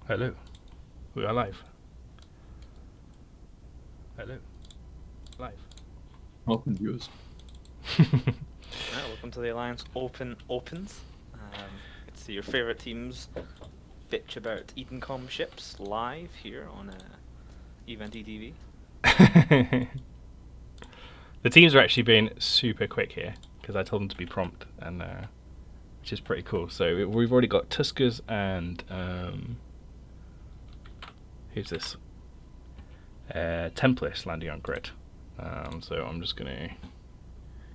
Hello. We are live. Hello. Live. Welcome, viewers. Welcome to the Alliance Opens. Get to see your favourite teams bitch about Edencom ships live here on Event ETV. The teams are actually being super quick here because I told them to be prompt, and which is pretty cool. So we've already got Tuskers and who's this? Tempest landing on grid. So I'm just gonna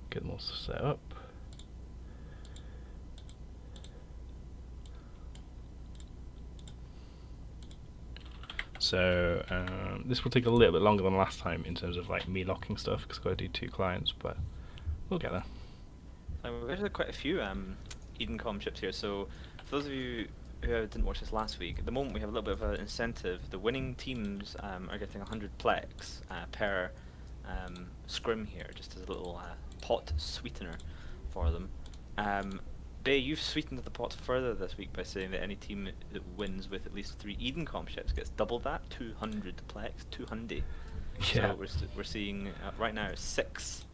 get them all set up. So this will take a little bit longer than last time in terms of like me locking stuff because I've got to do 2 clients, but we'll get there. We've actually quite a few Edencom ships here. So for those of you who didn't watch this last week, at the moment we have a little bit of an incentive. The winning teams are getting 100 plex per scrim here, just as a little pot sweetener for them. Bay, you've sweetened the pot further this week by saying that any team that wins with at least 3 Edencom ships gets double that, 200 plex, 200. Yeah. So we're seeing right now 6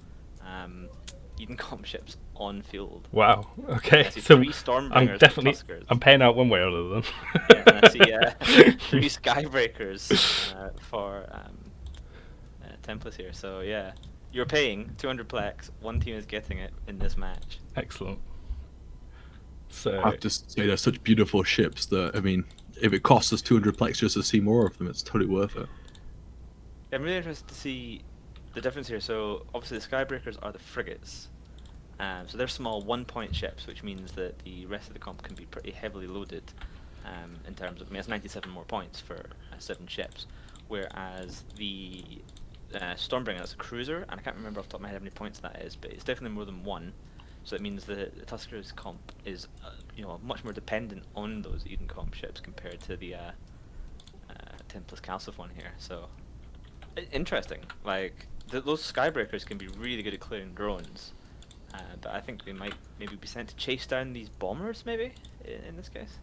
Edencom ships on field. Wow. Okay. I see So 3 Stormbringers for Tuskers. I'm paying out one way or another. Yeah, and I see 3 Skybreakers for Templars here. So yeah, you're paying 200 plex. One team is getting it in this match. Excellent. So I have to say, they're such beautiful ships that, I mean, if it costs us 200 plex just to see more of them, it's totally worth it. I'm really interested to see the difference here. So obviously the Skybreakers are the frigates. So they're small 1-point ships, which means that the rest of the comp can be pretty heavily loaded in terms of, I mean, it's 97 more points for 7 ships, whereas the Stormbringer, that's a cruiser, and I can't remember off the top of my head how many points that is, but it's definitely more than 1. So it means the Tuskers comp is, much more dependent on those Edencom ships compared to the Tempest Calcif one here. So interesting. Like those Skybreakers can be really good at clearing drones, but I think they might maybe be sent to chase down these bombers, maybe in this case.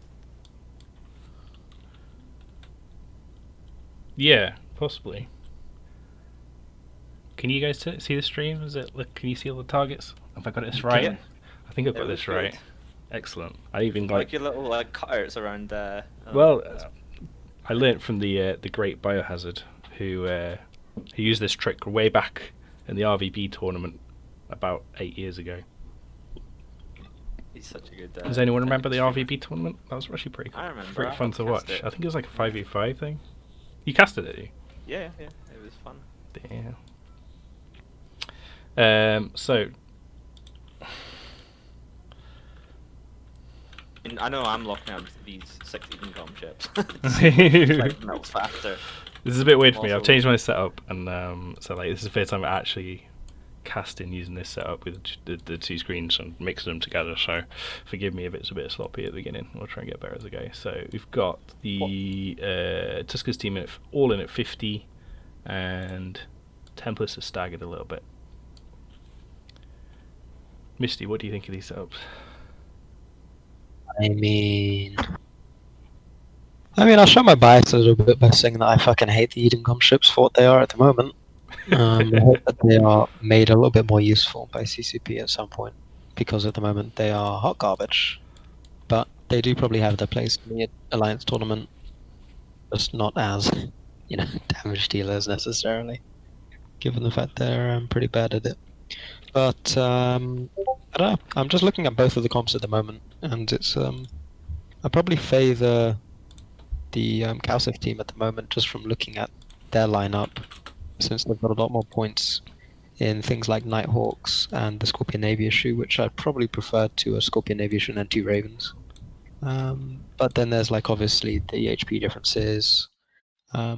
yeah, possibly. Can you guys see the stream? Is it? Can you see all the targets? Have I got this right? Yeah. I think I've It got looks this good. right. Excellent. I even Like your little cutouts around. Well, I learnt from the great Biohazard, who used this trick way back in the RVB tournament about 8 years ago. He's such a good. Does anyone remember the streamer. RVB tournament? That was actually pretty cool. I remember. Pretty I fun to helped watch. cast it. I think it was like a 5v5 thing. You casted it, did you? Yeah, it was fun. Damn. So And I know I'm locking out these 6 Edencom ships. It's like melt faster. this is a bit weird for me. Also- I've changed my setup, and so like this is the first time I actually casting using this setup with the 2 screens and mixing them together. So forgive me if it's a bit sloppy at the beginning. We'll try and get better as we go. So we've got the Tuskers team all in at 50, and Tempest is staggered a little bit. Misty, what do you think of these setups? I mean, I'll show my bias a little bit by saying that I fucking hate the Edencom ships for what they are at the moment. I hope that they are made a little bit more useful by CCP at some point, because at the moment they are hot garbage. But they do probably have their place in the Alliance tournament, just not as, damage dealers necessarily, given the fact they're pretty bad at it. But I don't know. I'm just looking at both of the comps at the moment, and it's I probably favour the Calcif team at the moment, just from looking at their lineup, since they've got a lot more points in things like Nighthawks and the Scorpion Navy issue, which I'd probably prefer to a Scorpion Navy issue and 2 Ravens. But then there's obviously the HP differences. Sorry,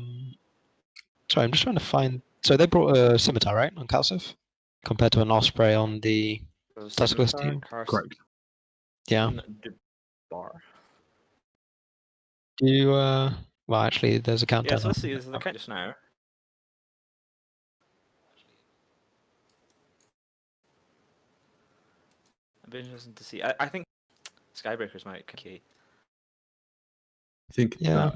I'm just trying to find. So they brought a Scimitar, right, on Calcif, compared to an Osprey on the Tuskers team. Correct. Yeah. Bar. Do you? Well, actually, there's a countdown. Yeah, so let's see. This is the count just now. It'd be interesting to see. I think Skybreakers might. Okay. I think Yeah.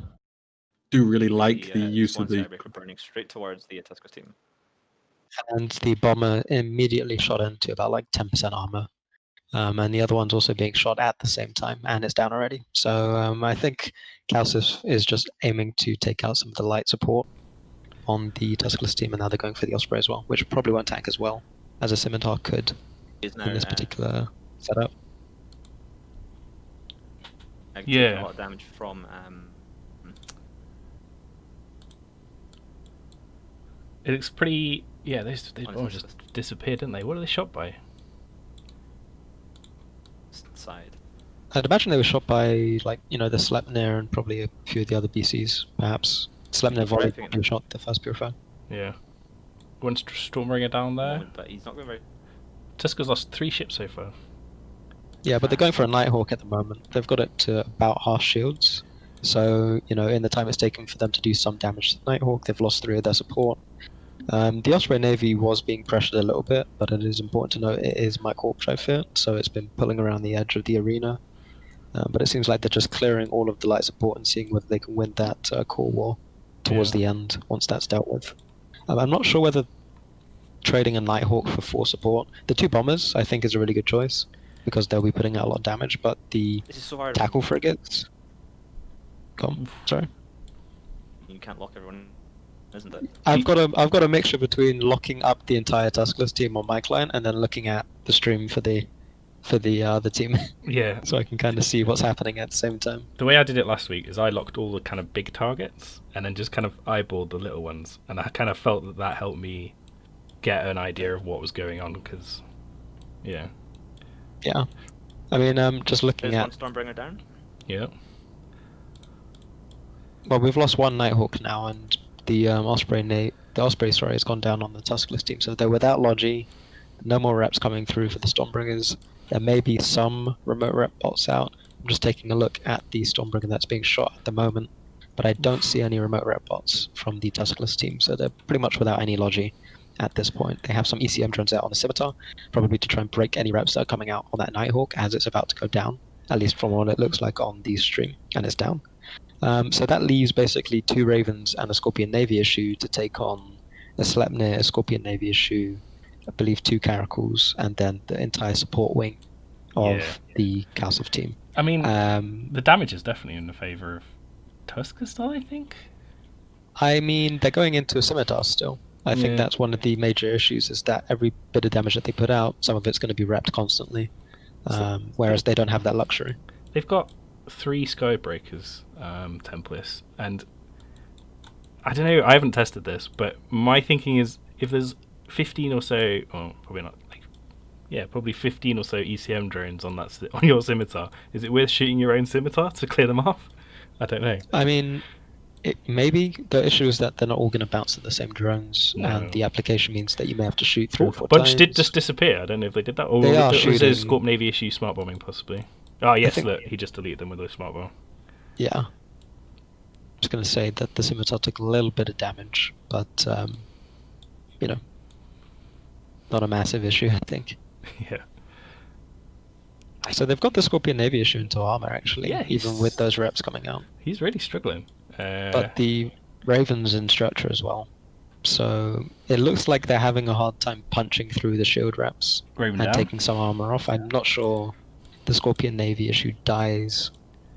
do really like the Just use one of the. Skybreaker burning straight towards the Tuskers team. And the bomber immediately shot into about like 10% armor. And the other one's also being shot at the same time, and it's down already. So I think Calcis is just aiming to take out some of the light support on the Tuskless team, and now they're going for the Osprey as well, which probably won't tank as well as a Scimitar could Is now in this particular setup. taking Yeah. a lot of damage from It looks pretty. Yeah, they On all his just list. disappeared, didn't they? What are they shot by? side. I'd imagine they were shot by, like, the Sleipnir and probably a few of the other BCs, perhaps. Sleipnir volley Driving it. probably shot the first Purifier. Yeah. One Stormbringer down there. Moment, but he's not going very. Tuskers lost 3 ships so far. Yeah, but they're going for a Nighthawk at the moment. They've got it to about half shields. So, in the time it's taken for them to do some damage to the Nighthawk, they've lost 3 of their support. The Osprey Navy was being pressured a little bit, but it is important to note it is Mike Hawk Fit, so it's been pulling around the edge of the arena. But it seems like they're just clearing all of the light support and seeing whether they can win that core war towards the end once that's dealt with. I'm not sure whether trading a Nighthawk for 4 support. The 2 bombers, I think, is a really good choice because they'll be putting out a lot of damage, but the This is so hard. tackle frigates. Come, sorry. You can't lock everyone, isn't it? I've got a mixture between locking up the entire Tuskless team on my client and then looking at the stream for the team, Yeah. so I can kind of see what's happening at the same time. The way I did it last week is I locked all the kind of big targets and then just kind of eyeballed the little ones, and I kind of felt that helped me get an idea of what was going on. Because, yeah, Yeah, I mean, just looking There's at. one Stormbringer down. yeah, Well, we've lost 1 Nighthawk now, and the Osprey has gone down on the Tuskless team. So they're without Logi, no more reps coming through for the Stormbringers. There may be some remote rep bots out. I'm just taking a look at the Stormbringer that's being shot at the moment, but I don't see any remote rep bots from the Tuskless team, so they're pretty much without any Logi at this point. They have some ECM drones out on the Scimitar, probably to try and break any reps that are coming out on that Nighthawk as it's about to go down, at least from what it looks like on the stream, and it's down. So that leaves basically 2 Ravens and a Scorpion Navy issue to take on a Sleipnir, a Scorpion Navy issue, I believe 2 Caracals, and then the entire support wing of Yeah. the Calciv team. I mean, Um, the damage is definitely in the favour of Tusker still, I think. I mean, they're going into a Scimitar still. I think Yeah. that's one of the major issues, is that every bit of damage that they put out, some of it's going to be repped constantly, whereas they don't have that luxury. They've got 3 Skybreakers templates, and I don't know, I haven't tested this, but my thinking is if there's 15 or so, or probably not, probably 15 or so ECM drones on on your Scimitar, is it worth shooting your own Scimitar to clear them off? I don't know. I mean, maybe the issue is that they're not all going to bounce at the same drones, No. and the application means that you may have to shoot 3 or 4 A bunch times. did just disappear. I don't know if they did that, or They are was there shooting- Scorp Navy issue smart bombing possibly? Oh yes, think- look, he just deleted them with a smart bomb. Yeah. I was going to say that the Scimitar took a little bit of damage, but, not a massive issue, I think. Yeah. So they've got the Scorpion Navy issue into armor, actually, Yeah, even he's- with those reps coming out. He's really struggling. But the Ravens in structure as well. So it looks like they're having a hard time punching through the shield reps Raven and down. taking some armor off. I'm not sure the Scorpion Navy issue dies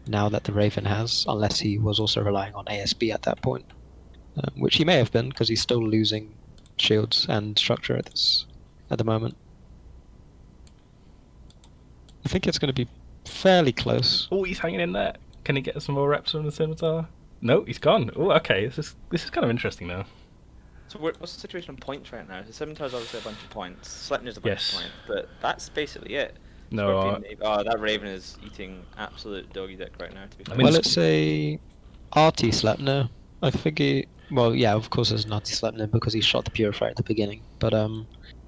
now that the Raven has, unless he was also relying on ASB at that point, which he may have been because he's still losing shields and structure at the moment. I think it's going to be fairly close. Oh, he's hanging in there. Can he get some more reps from the Scimitar? No, he's gone. Oh, okay. This is kind of interesting now. So what's the situation on points right now? The Scimitar's obviously a bunch of points. Sleipnir's a bunch Yes. of points, but that's basically it. No, Scorpion Navy- that Raven is eating absolute doggy dick right now, to be fair. I mean, Well, it's a RT Sleipnir. I think well, yeah, of course it's an RT Sleipnir because he shot the Purifier at the beginning. But,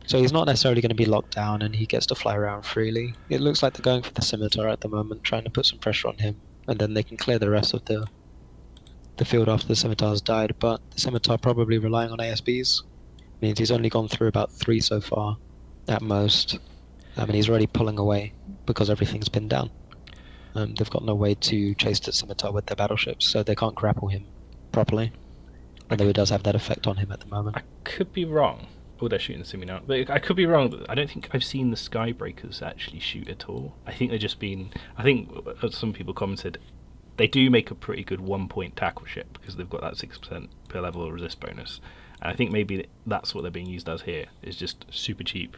so he's not necessarily going to be locked down and he gets to fly around freely. It looks like they're going for the Scimitar at the moment, trying to put some pressure on him, and then they can clear the rest of the field after the Scimitar's died. But the Scimitar probably relying on ASBs means he's only gone through about 3 so far, at most. And he's already pulling away because everything's pinned down. They've got no way to chase the scimitar with their battleships, so they can't grapple him properly. Although it does have that effect on him at the moment. I could be wrong. Oh, they're shooting Simi now. I could be wrong, but I don't think I've seen the Skybreakers actually shoot at all. I think they're just been. I think some people commented they do make a pretty good 1-point tackle ship because they've got that 6% per level resist bonus. And I think maybe that's what they're being used as here, is just super cheap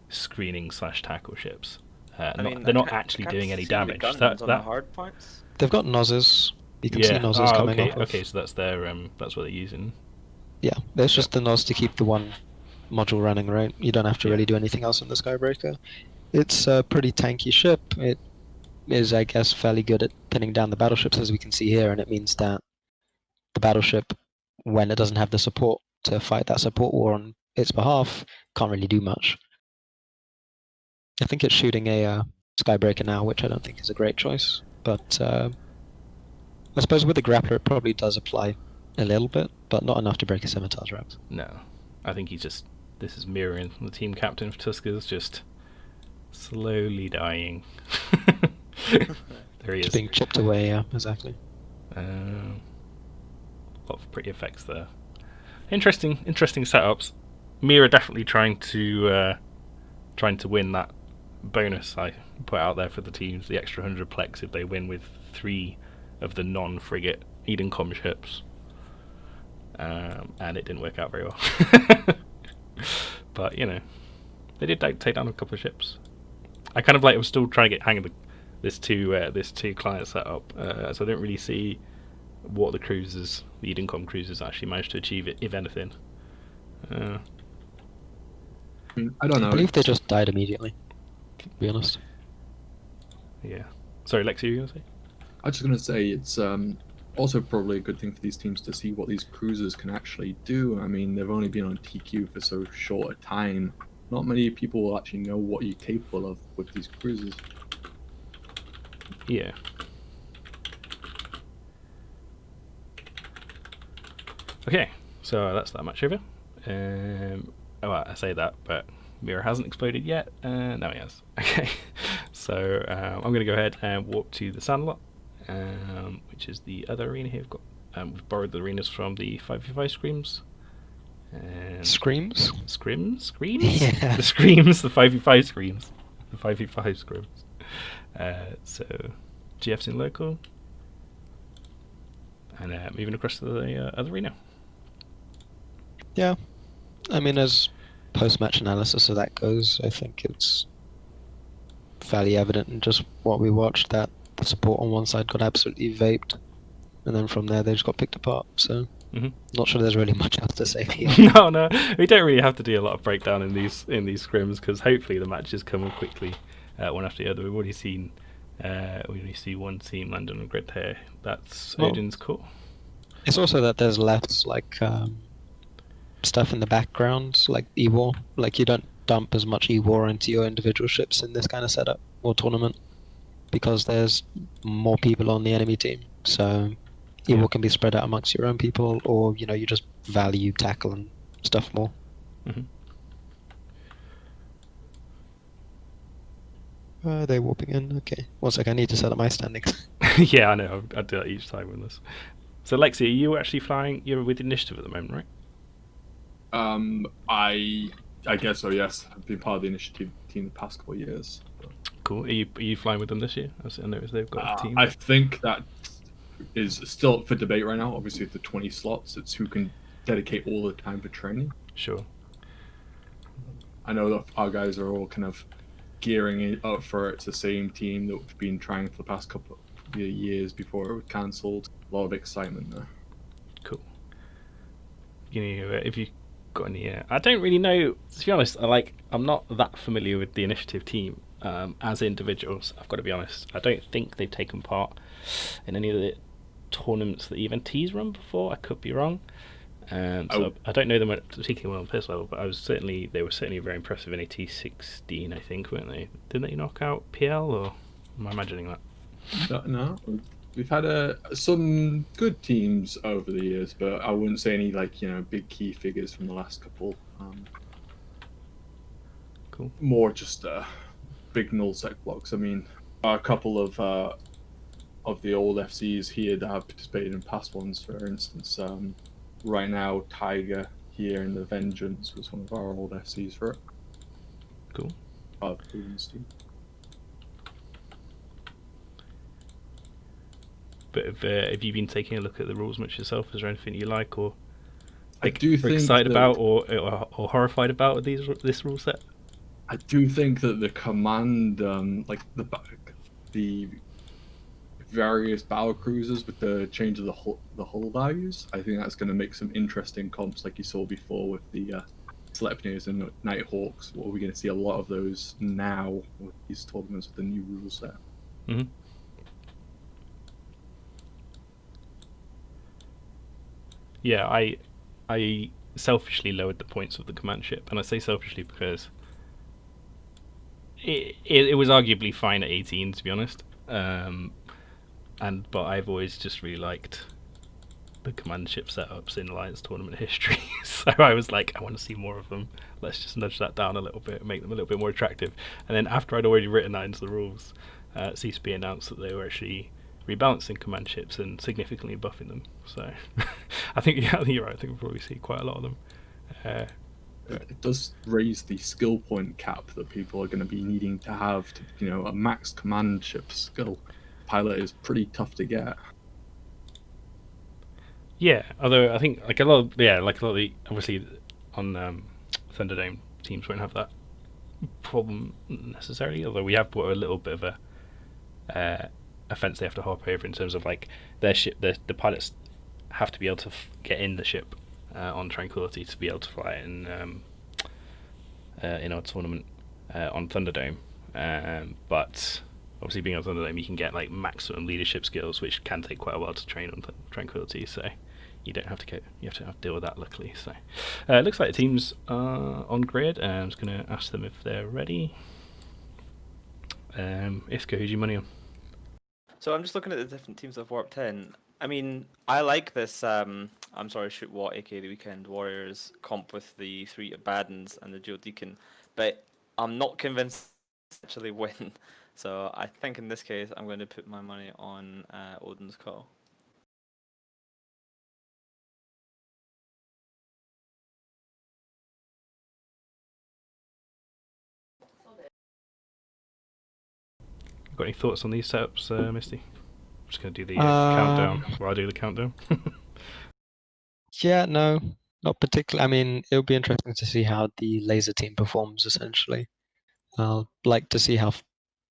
screening / tackle ships. They're not actually doing any damage. On the hard points. They've got nozzes. You can see nozzles coming okay, off of. okay, so that's their that's what they're using. Yeah, there's just the noz to keep the one module running, right? You don't have to really do anything else in the Skybreaker. It's a pretty tanky ship. It is, I guess, fairly good at pinning down the battleships, as we can see here, and it means that the battleship, when it doesn't have the support to fight that support war on its behalf, can't really do much. I think it's shooting a Skybreaker now, which I don't think is a great choice, but I suppose with the grappler it probably does apply a little bit, but not enough to break a scimitar's racks. No, I think this is mirroring the team captain for Tuskers, just slowly dying. There he is. Just being chipped away, yeah, exactly. A lot of pretty effects there. Interesting setups. Mira definitely trying to win that bonus I put out there for the teams, the extra 100 plex if they win with 3 of the non-frigate Edencom ships. And it didn't work out very well. But, they did take down a couple of ships. I was still trying to get hang of this two client setup, so I don't really see what the Edencom cruisers actually managed to achieve, if anything. I don't know. I believe they just died immediately, to be honest. Yeah. Sorry, Lexi, you were going to say? I was just going to say it's also probably a good thing for these teams to see what these cruisers can actually do. I mean, they've only been on TQ for so short a time. Not many people will actually know what you're capable of with these cruisers. Yeah. Okay, so that's that match over. I say that, but Mira hasn't exploded yet. Now he has. Okay, so I'm going to go ahead and walk to the Sandlot, which is the other arena here. We've borrowed the arenas from the 5v5 Screams. And Screams? Screams? Yeah. The Screams, the 5v5 Screams. The 5v5 Screams. So, GF's in local. And moving across to the other arena. Yeah. I mean, as post-match analysis of that goes, I think it's fairly evident in just what we watched that the support on one side got absolutely vaped. And then from there, they just got picked apart. So, not sure there's really much else to say here. No, we don't really have to do a lot of breakdown in these scrims because hopefully the matches come on quickly, one after the other. We've already seen, we only see one team land on a grid here. That's Odin's core. It's also that there's less stuff in the background, like E-War. Like you don't dump as much E-War into your individual ships in this kind of setup or tournament because there's more people on the enemy team. So E-War can be spread out amongst your own people, or you just value tackle and stuff more. Are they warping in? Okay. One sec, I need to set up my standings. Yeah, I know. I do that each time with this. So Lexi, are you actually flying? You're with Initiative at the moment, right? I guess so. Yes, I've been part of the Initiative team the past couple of years. Cool. Are you flying with them this year? I noticed they've got a team. I think that is still up for debate right now. Obviously, with the 20 slots, it's who can dedicate all the time for training. Sure. I know that our guys are all kind of gearing it up for it. It's the same team that we've been trying for the past couple of years before it was cancelled. A lot of excitement there. Cool. If you got any, I don't really know. To be honest, I'm not that familiar with the Initiative team as individuals. I've got to be honest. I don't think they've taken part in any of the tournaments that EventT's run before. I could be wrong. So I don't know them particularly well on personal level, but they were certainly very impressive in AT16, I think, weren't they? Didn't they knock out PL, or am I imagining that? No, we've had some good teams over the years, but I wouldn't say any big key figures from the last couple. Cool. More just big null sec blocks. I mean, a couple of of the old FCs here that have participated in past ones. For instance, right now Tiger here in the Vengeance was one of our old FCs for it. Cool. Putin's team. But have you been taking a look at the rules much yourself? Is there anything you like or I do think excited that- about or horrified about this rule set? I do think that the command, like the various battle cruisers with the change of the hull values, I think that's going to make some interesting comps, like you saw before with the Sleipnirs and Nighthawks. What we're going to see a lot of those now with these tournaments with the new rules set. Mm-hmm. Yeah, I selfishly lowered the points of the command ship, and I say selfishly because it was arguably fine at 18, to be honest. But I've always just really liked the command ship setups in Alliance tournament history, so I was like, I want to see more of them. Let's just nudge that down a little bit, make them a little bit more attractive. And then after I'd already written that into the rules, CCP announced that they were actually rebalancing command ships and significantly buffing them. So I think you're right. I think we'll probably see quite a lot of them. It does raise the skill point cap that people are going to be needing to have to, a max command ship skill pilot is pretty tough to get. Yeah, although I think like a lot of the obviously on Thunderdome teams won't have that problem necessarily. Although we have put a little bit of a fence they have to hop over in terms of like their ship, the pilots have to be able to get in the ship on Tranquility to be able to fly it in our tournament on Thunderdome. But obviously being on Thunderdome, you can get like maximum leadership skills, which can take quite a while to train on Tranquility. So you don't have to deal with that, luckily. So it looks like the teams are on grid. I'm just going to ask them if they're ready. Iska, who's your money on? So I'm just looking at the different teams of Warp 10. I mean, I like this, Shoot What, aka the Weekend Warriors comp with the 3 Abaddons and the Dual Deacon, but I'm not convinced to actually win. So I think in this case, I'm going to put my money on Odin's Call. Got any thoughts on these setups, Misty? I'm just going to do the countdown while I do the countdown. Yeah, no, not particularly. I mean, it'll be interesting to see how the laser team performs, essentially. I'll like to see how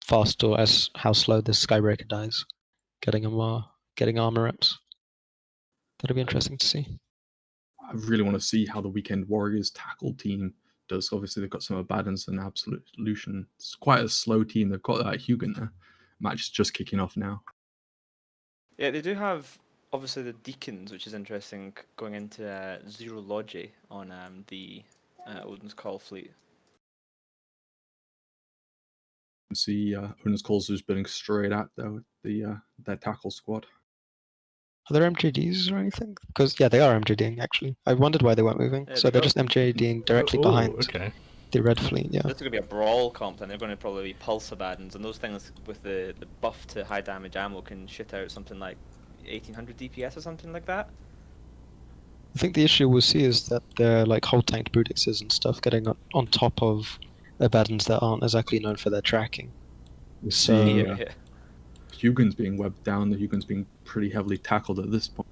fast or how slow this Skybreaker dies, getting armor reps. That'll be interesting to see. I really want to see how the Weekend Warriors tackle team does. Obviously, they've got some Abaddons and Absolution. It's quite a slow team. They've got that Hugin there. Match is just kicking off now. Yeah, they do have obviously the Deacons, which is interesting, going into Zero Logi on the Odin's Call fleet. You can see Odin's Calls just building straight at their tackle squad. Are there MJDs or anything? Because yeah, they are MJDing actually. I wondered why they weren't moving. Yeah, So they they're just MJDing directly behind the red fleet. Yeah. This is going to be a brawl comp, and they're going to probably be Pulse Abaddons, and those things with the buff to high damage ammo can shit out something like 1800 DPS or something like that. I think the issue we'll see is that they're like whole tanked Brutixes and stuff getting on top of Abaddons that aren't exactly known for their tracking. We So see Yeah. Hugin's being webbed down. The Hugin's being pretty heavily tackled at this point.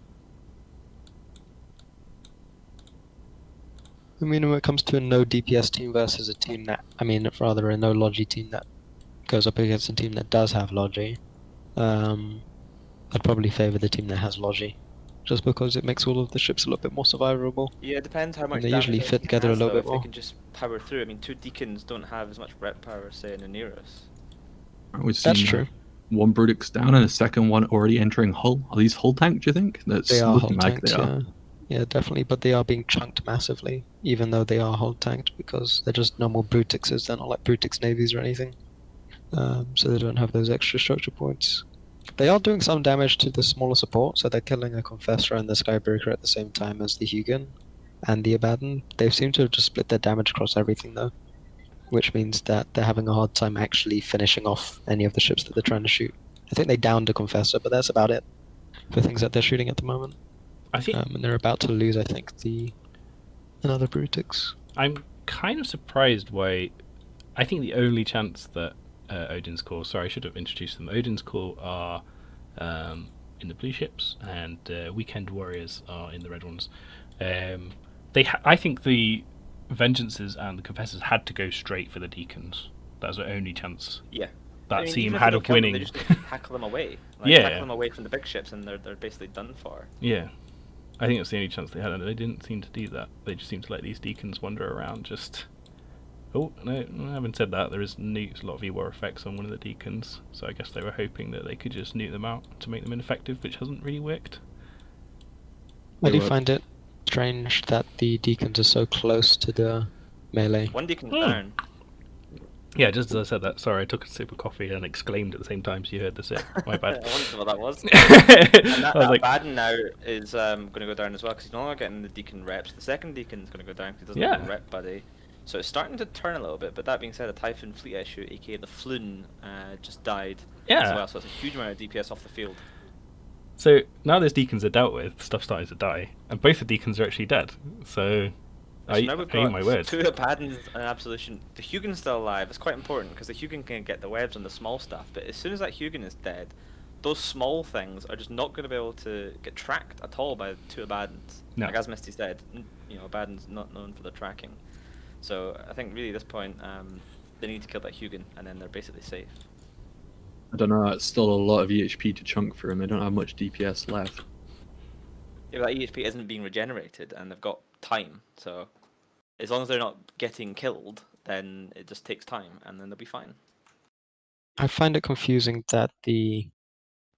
I mean, when it comes to a no DPS team versus a team that, a no Logi team that goes up against a team that does have Logi, I'd probably favour the team that has Logi, just because it makes all of the ships a little bit more survivable. Yeah, it depends how much they damage usually each fit team together a has, little though, bit if more. they can just power through. I mean, 2 Deacons don't have as much rep power, say, in Aneros. We've That's seen, true. One Brutix down and a second one already entering hull. Are these hull tank, do you think? That's They are looking hull like tanked, they are. yeah, definitely, but they are being chunked massively, even though they are hull tanked, because they're just normal Brutixes. They're not like Brutix navies or anything, so they don't have those extra structure points. They are doing some damage to the smaller support, so they're killing a Confessor and the Skybreaker at the same time as the Hugin and the Abaddon. They seem to have just split their damage across everything, though, which means that they're having a hard time actually finishing off any of the ships that they're trying to shoot. I think they downed a Confessor, but that's about it for things that they're shooting at the moment. I think And they're about to lose, I think, another Brutix. I'm kind of surprised why. I think the only chance that Odin's Core. Sorry, I should have introduced them. Odin's Core are in the blue ships, and Weekend Warriors are in the red ones. I think the Vengeances and the Confessors had to go straight for the Deacons. That was the only chance Yeah. that I mean, team even if had they of don't kill them, winning. they just need to tackle them away. Like, Yeah. tackle them away from the big ships, and they're basically done for. Yeah, I think that's the only chance they had, and they didn't seem to do that. They just seemed to let these Deacons wander around. Just no, having said that, there is a lot of E-War effects on one of the Deacons, so I guess they were hoping that they could just nuke them out to make them ineffective, which hasn't really worked. I do Well, find it strange that the Deacons are so close to the melee. One deacon's Hmm. down. Yeah, just as I said that, sorry, I took a sip of coffee and exclaimed at the same time, so you heard the sip. My I bad. wondered what that was. I And that was like, Abaddon now is going to go down as well because he's no longer getting the deacon reps. The second deacon's going to go down because he doesn't have a Yeah. rep buddy. So it's starting to turn a little bit. But that being said, a Typhon fleet issue, aka the Floon, just died Yeah. as well. So it's a huge amount of DPS off the field. so now those Deacons are dealt with, stuff's starting to die, and both the Deacons are actually dead. So So now we've I eat got my words. 2 Abaddons and an Absolution. The Hugin's still alive. It's quite important because the Hugin can get the webs on the small stuff. But as soon as that Hugin is dead, those small things are just not going to be able to get tracked at all by 2 Abaddons. No. Like as Misty said, Abaddon's not known for their tracking. So I think really at this point, they need to kill that Hugin, and then they're basically safe. I don't know. It's still a lot of EHP to chunk through, and they don't have much DPS left. Yeah, but that EHP isn't being regenerated, and they've got time. So as long as they're not getting killed, then it just takes time, and then they'll be fine. I find it confusing that the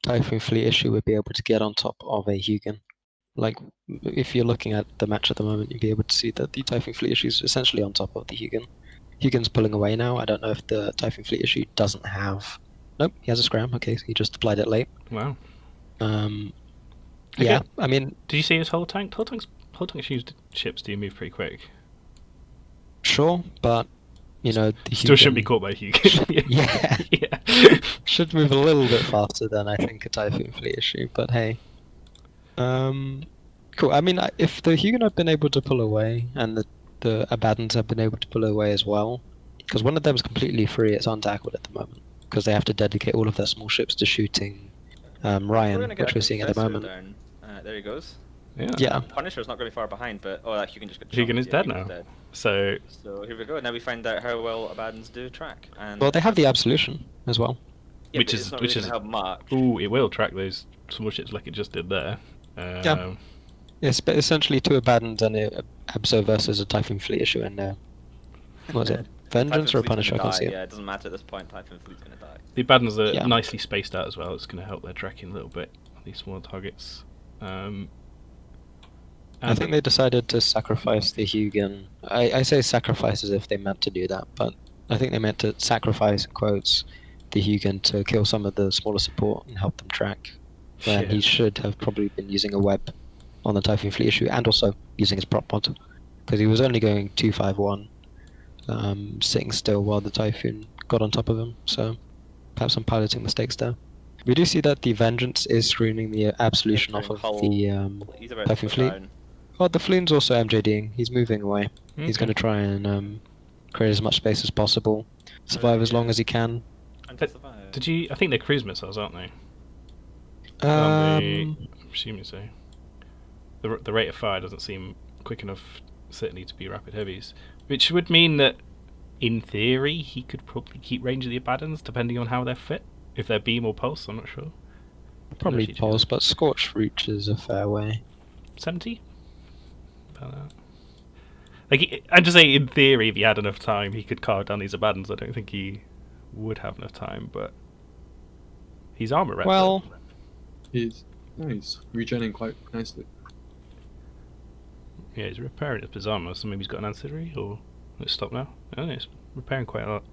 Typhoon fleet issue would be able to get on top of a Hugin. Like, if you're looking at the match at the moment, you'd be able to see that the Typhoon fleet issue is essentially on top of the Hugin. Hugin's pulling away now. I don't know if the Typhoon fleet issue doesn't have. Nope, he has a scram. Okay, so he just applied it late. Wow. Yeah, Okay. I mean, Did you see his whole tank? Whole tanks used ships do move pretty quick. sure, but the Still shouldn't be Hugin caught by Hugin. Yeah. yeah. should move a little bit faster than I think a Typhoon fleet issue. But hey, cool. I mean, if the Hugin have been able to pull away, and the Abaddons have been able to pull away as well, because one of them is completely free, it's untackled at the moment, because they have to dedicate all of their small ships to shooting Ryan, gonna get which a we're seeing at the Confessor moment. down. There he goes. Yeah, Punisher's not going to be far behind, but that Hugin just got Hugin chunked. is Yeah, dead Hugin's now. dead. So So here we go. Now we find out how well Abaddons do track. And well, they have the Absolution as well. yeah, which but is- it's not which really is- gonna help much. it will track those small ships like it just did there. Yeah. It's essentially 2 Abaddons and a Abso versus a Typhoon fleet issue, and what was it? Vengeance or a Typhon fleet's Punisher? I gonna can't die, see it. Yeah, it doesn't matter at this point. Typhon fleet's going to die. The Abaddons are Yeah. nicely spaced out as well. It's going to help their tracking a little bit on these smaller targets. I think they decided to sacrifice the Hugin. I say sacrifice as if they meant to do that, but I think they meant to sacrifice, in quotes, the Hugin to kill some of the smaller support and help them track. When he Shit. should have probably been using a web on the Typhoon fleet issue, and also using his prop mod, because he was only going 251, sitting still while the Typhoon got on top of him. So perhaps some piloting mistakes there. We do see that the Vengeance is screening the Absolution off of Hull. the He's about Typhoon to fleet. go down. Well, the Floon's also MJDing. He's moving away. He's going to try and create as much space as possible, survive as long as he can. And But to survive. Did you? I think they're cruise missiles, aren't they? I'm assuming so. The rate of fire doesn't seem quick enough, certainly, to be rapid heavies, which would mean that, in theory, he could probably keep range of the Abaddons, depending on how they're fit. If they're beam or pulse, I'm not sure. Probably Actually, pulse, but Scorch Reach is a fair way. 70? About that. Like, I'd just say, in theory, if he had enough time, he could carve down these Abaddons. I don't think he would have enough time, but he's armor rep. Well, He's regenerating quite nicely. yeah, he's repairing his armor, so maybe he's got an ancillary, or let's stop now. Oh, no, it's repairing quite a lot.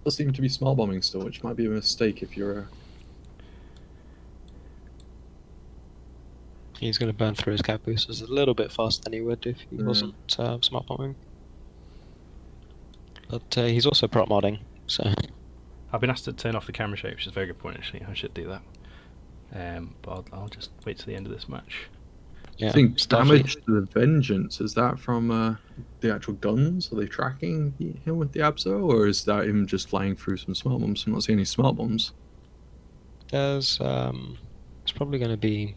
Does seem to be small bombing still, which might be a mistake if you're he's going to burn through his cap boosters a little bit faster than he would if he wasn't smart bombing. But he's also prop modding, so I've been asked to turn off the camera shake, which is a very good point actually. I should do that. But I'll just wait till the end of this match. Yeah, I think it's definitely- damage to the Vengeance, is that from the actual guns? Are they tracking him with the Abso, or is that him just flying through some smart bombs? I'm not seeing any smart bombs. There's it's probably going to be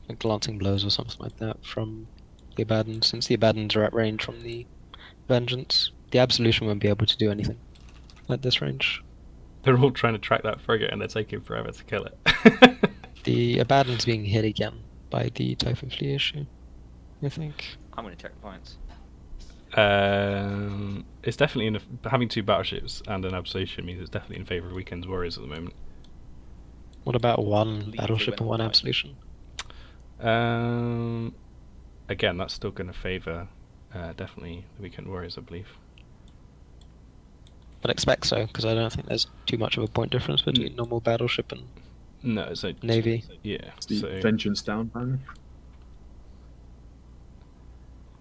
like glancing blows or something like that from the Abaddon, since the Abaddons are at range from the Vengeance. The Absolution won't be able to do anything at this range. They're all trying to track that frigate and they're taking forever to kill it. The Abaddon's being hit again by the Typhoon Fleet issue, I think. I'm going to check the points. It's definitely having 2 battleships and an Absolution means it's definitely in favour of Weekend's Warriors at the moment. What about one Leave the battleship and win one fight. Absolution? Again, that's still going to favour definitely the Weekend Warriors, I believe. I'd expect so, because I don't think there's too much of a point difference between normal battleship and No, so Navy. yeah. Is the So Vengeance down, apparently?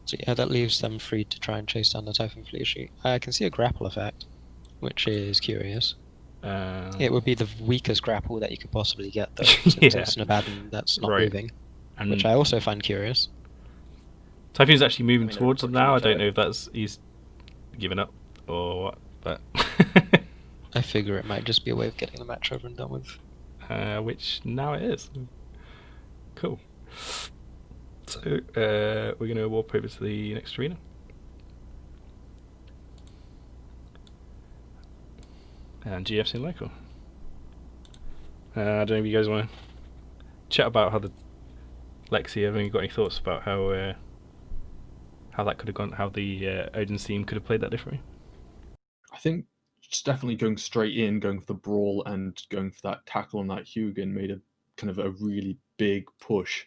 So yeah, that leaves them free to try and chase down the Typhoon Fleet issue. I can see a grapple effect, which is curious. It would be the weakest grapple that you could possibly get, though, since Yeah. it's an Abaddon that's not Right. moving, and which I also find curious. Typhoon's actually moving I mean, towards them now. I don't unfortunately, know if that's he's given up or what, but I figure it might just be a way of getting the match over and done with. which now it is. Cool. So we're going to warp over to the next arena. And GFC and local. I don't know if you guys want to chat about how the Lexi. Have you got any thoughts about how that could have gone? How the Odin's team could have played that differently? I think just definitely going straight in, going for the brawl, and going for that tackle on that Hugin made a kind of a really big push.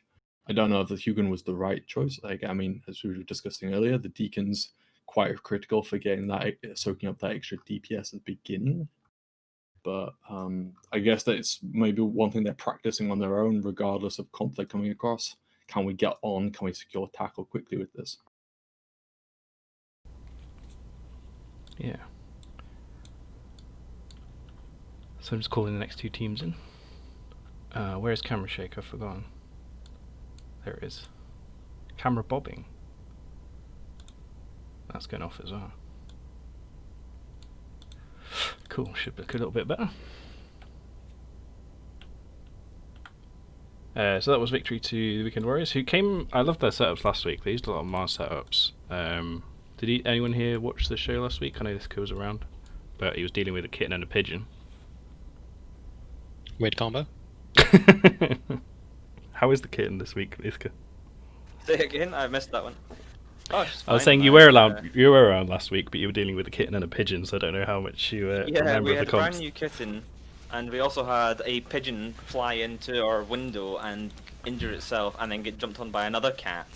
I don't know if the Hugin was the right choice. Like, I mean, as we were discussing earlier, the Deacon's quite critical for getting that, soaking up that extra DPS at the beginning. But I guess that's maybe one thing they're practicing on their own, regardless of conflict coming across. Can we get on? Can we secure tackle quickly with this? Yeah. So I'm just calling the next 2 teams in. Where's Camera Shake? I've forgotten. There it is. Camera bobbing. That's going off as well. Cool, should look a little bit better. So that was victory to the Weekend Warriors, who came. I loved their setups last week. They used a lot of Mars setups. Did anyone here watch the show last week? I know this kid was around, but he was dealing with a kitten and a pigeon. Weird combo. How is the kitten this week, Iska? Say again, I missed that one. Oh, she's I was fine, saying you man. were around. You were around last week, but you were dealing with a kitten and a pigeon, so I don't know how much you Yeah, remember we of had the a brand comps. new kitten, and we also had a pigeon fly into our window and injure itself, and then get jumped on by another cat.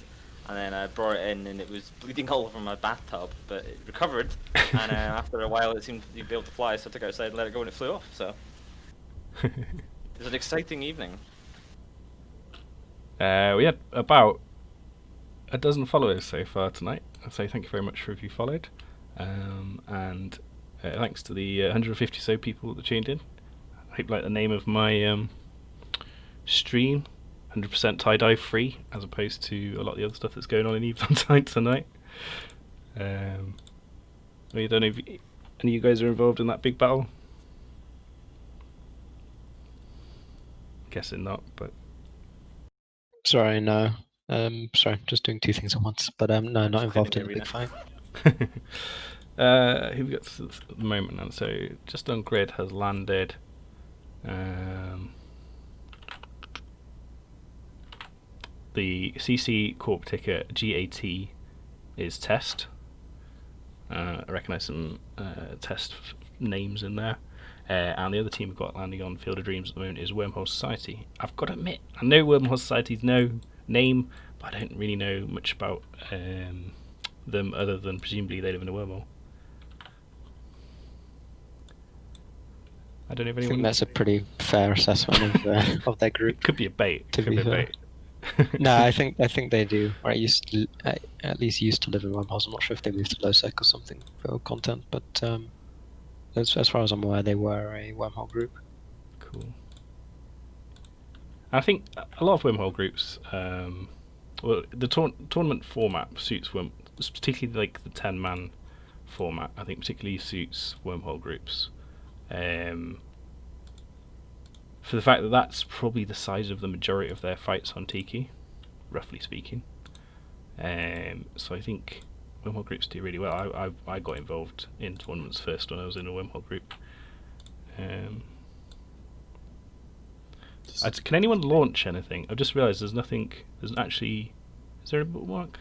And then I brought it in, and it was bleeding all over my bathtub, but it recovered. And after a while, it seemed to be able to fly, so I took it outside and let it go, and it flew off. So it was an exciting evening. We had about a dozen followers so far tonight. I'd say thank you very much for if you followed. And thanks to the 150 so people that tuned in. I hope you like the name of my stream. 100% tie-dye free, as opposed to a lot of the other stuff that's going on in Eve on Time tonight. I don't know if any of you guys are involved in that big battle. Guessing not, but Sorry, no. Sorry, just doing 2 things at once. But no, not involved in the big fight. who we got at the moment now? So just on grid has landed. The CC Corp ticket GAT is test. I recognise some test names in there. And the other team we've got landing on Field of Dreams at the moment is Wormhole Society. I've got to admit, I know Wormhole Society's name, but I don't really know much about them other than presumably they live in a wormhole. I don't know if I anyone. think that's a pretty fair assessment of their group. It could be a bait. To Could be be a fair. bait. No, I think they do. Or at least used to live in wormholes. I'm not sure if they moved to Lowsec or something for content, but as far as I'm aware, they were a wormhole group. Cool. I think a lot of wormhole groups, well, the tournament format suits particularly like the 10-man format. I think particularly suits wormhole groups, for the fact that that's probably the size of the majority of their fights on Tiki, roughly speaking. So I think wormhole groups do really well. I got involved in tournaments first when I was in a wormhole group. Can anyone launch anything? I've just realised there's nothing. There's actually. Is there a bookmark?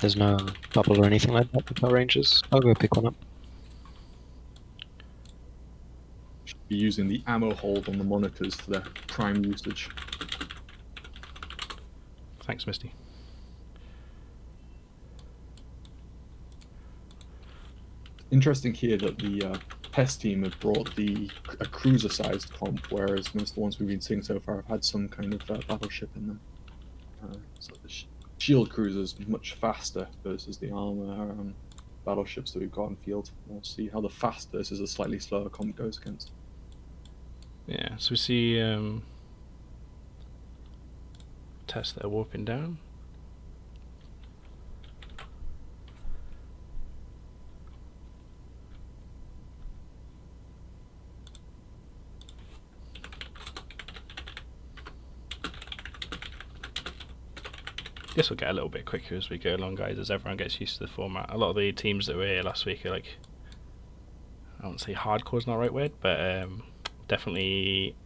There's no bubble or anything like that with our ranges. I'll go pick one up. Should be using the ammo hold on the monitors for their prime usage. Thanks, Misty. Interesting here that the PES team have brought a cruiser-sized comp, whereas most of the ones we've been seeing so far have had some kind of battleship in them. So the shield cruiser is much faster versus the armor battleships that we've got on field. We'll see how the fast versus a slightly slower comp goes against. Yeah, so we see test there warping down. This will get a little bit quicker as we go along, guys, as everyone gets used to the format. A lot of the teams that were here last week are like, I won't say hardcore's not the right word, but definitely,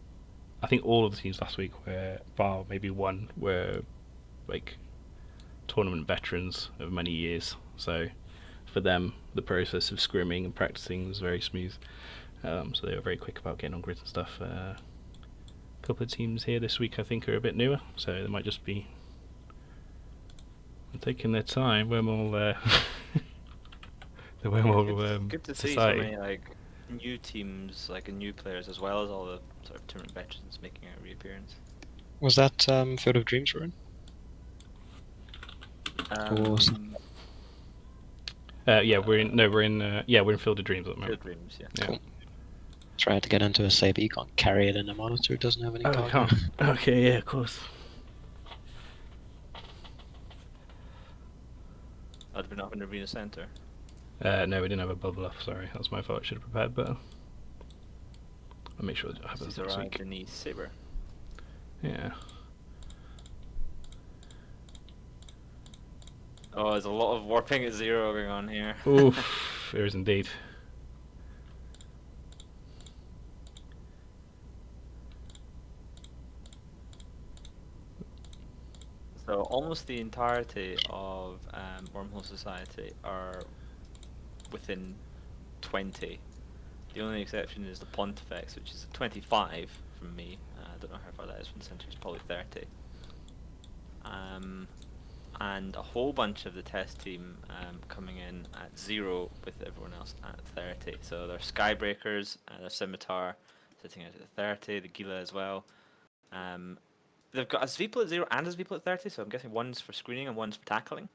I think all of the teams last week were, bar maybe one, were like tournament veterans of many years. So for them, the process of scrimming and practicing was very smooth. So they were very quick about getting on grid and stuff. A couple of teams here this week I think are a bit newer, so they might just be taking their time. Wormhole, the Wormhole good to see so society. many like new teams, like new players, as well as all the sort of tournament veterans making a reappearance. Was that Field of Dreams we're in? Yeah, we're in Field of Dreams at the Field moment. of Dreams, yeah. Cool. Tried to get into a Saber, you can't carry it in a monitor, it doesn't have any Oh, cargo. I can't. Okay, yeah, of course. I'd been up in the arena center. No, we didn't have a bubble up, sorry. That's my fault, I should have prepared better. I'll make sure that happens He's next arrived week. in the Saber. Yeah. Oh, there's a lot of warping at 0 going on here. Oof, there is indeed. So almost the entirety of Wormhole Society are within 20. The only exception is the Pontifex, which is 25 from me. I don't know how far that is from the centre, it's probably 30. And a whole bunch of the test team coming in at 0 with everyone else at 30. So there's Skybreakers, there's Scimitar sitting out at 30, the Gila as well. They've got a Zvipel at 0 and a Zvipel at 30, so I'm guessing one's for screening and one's for tackling.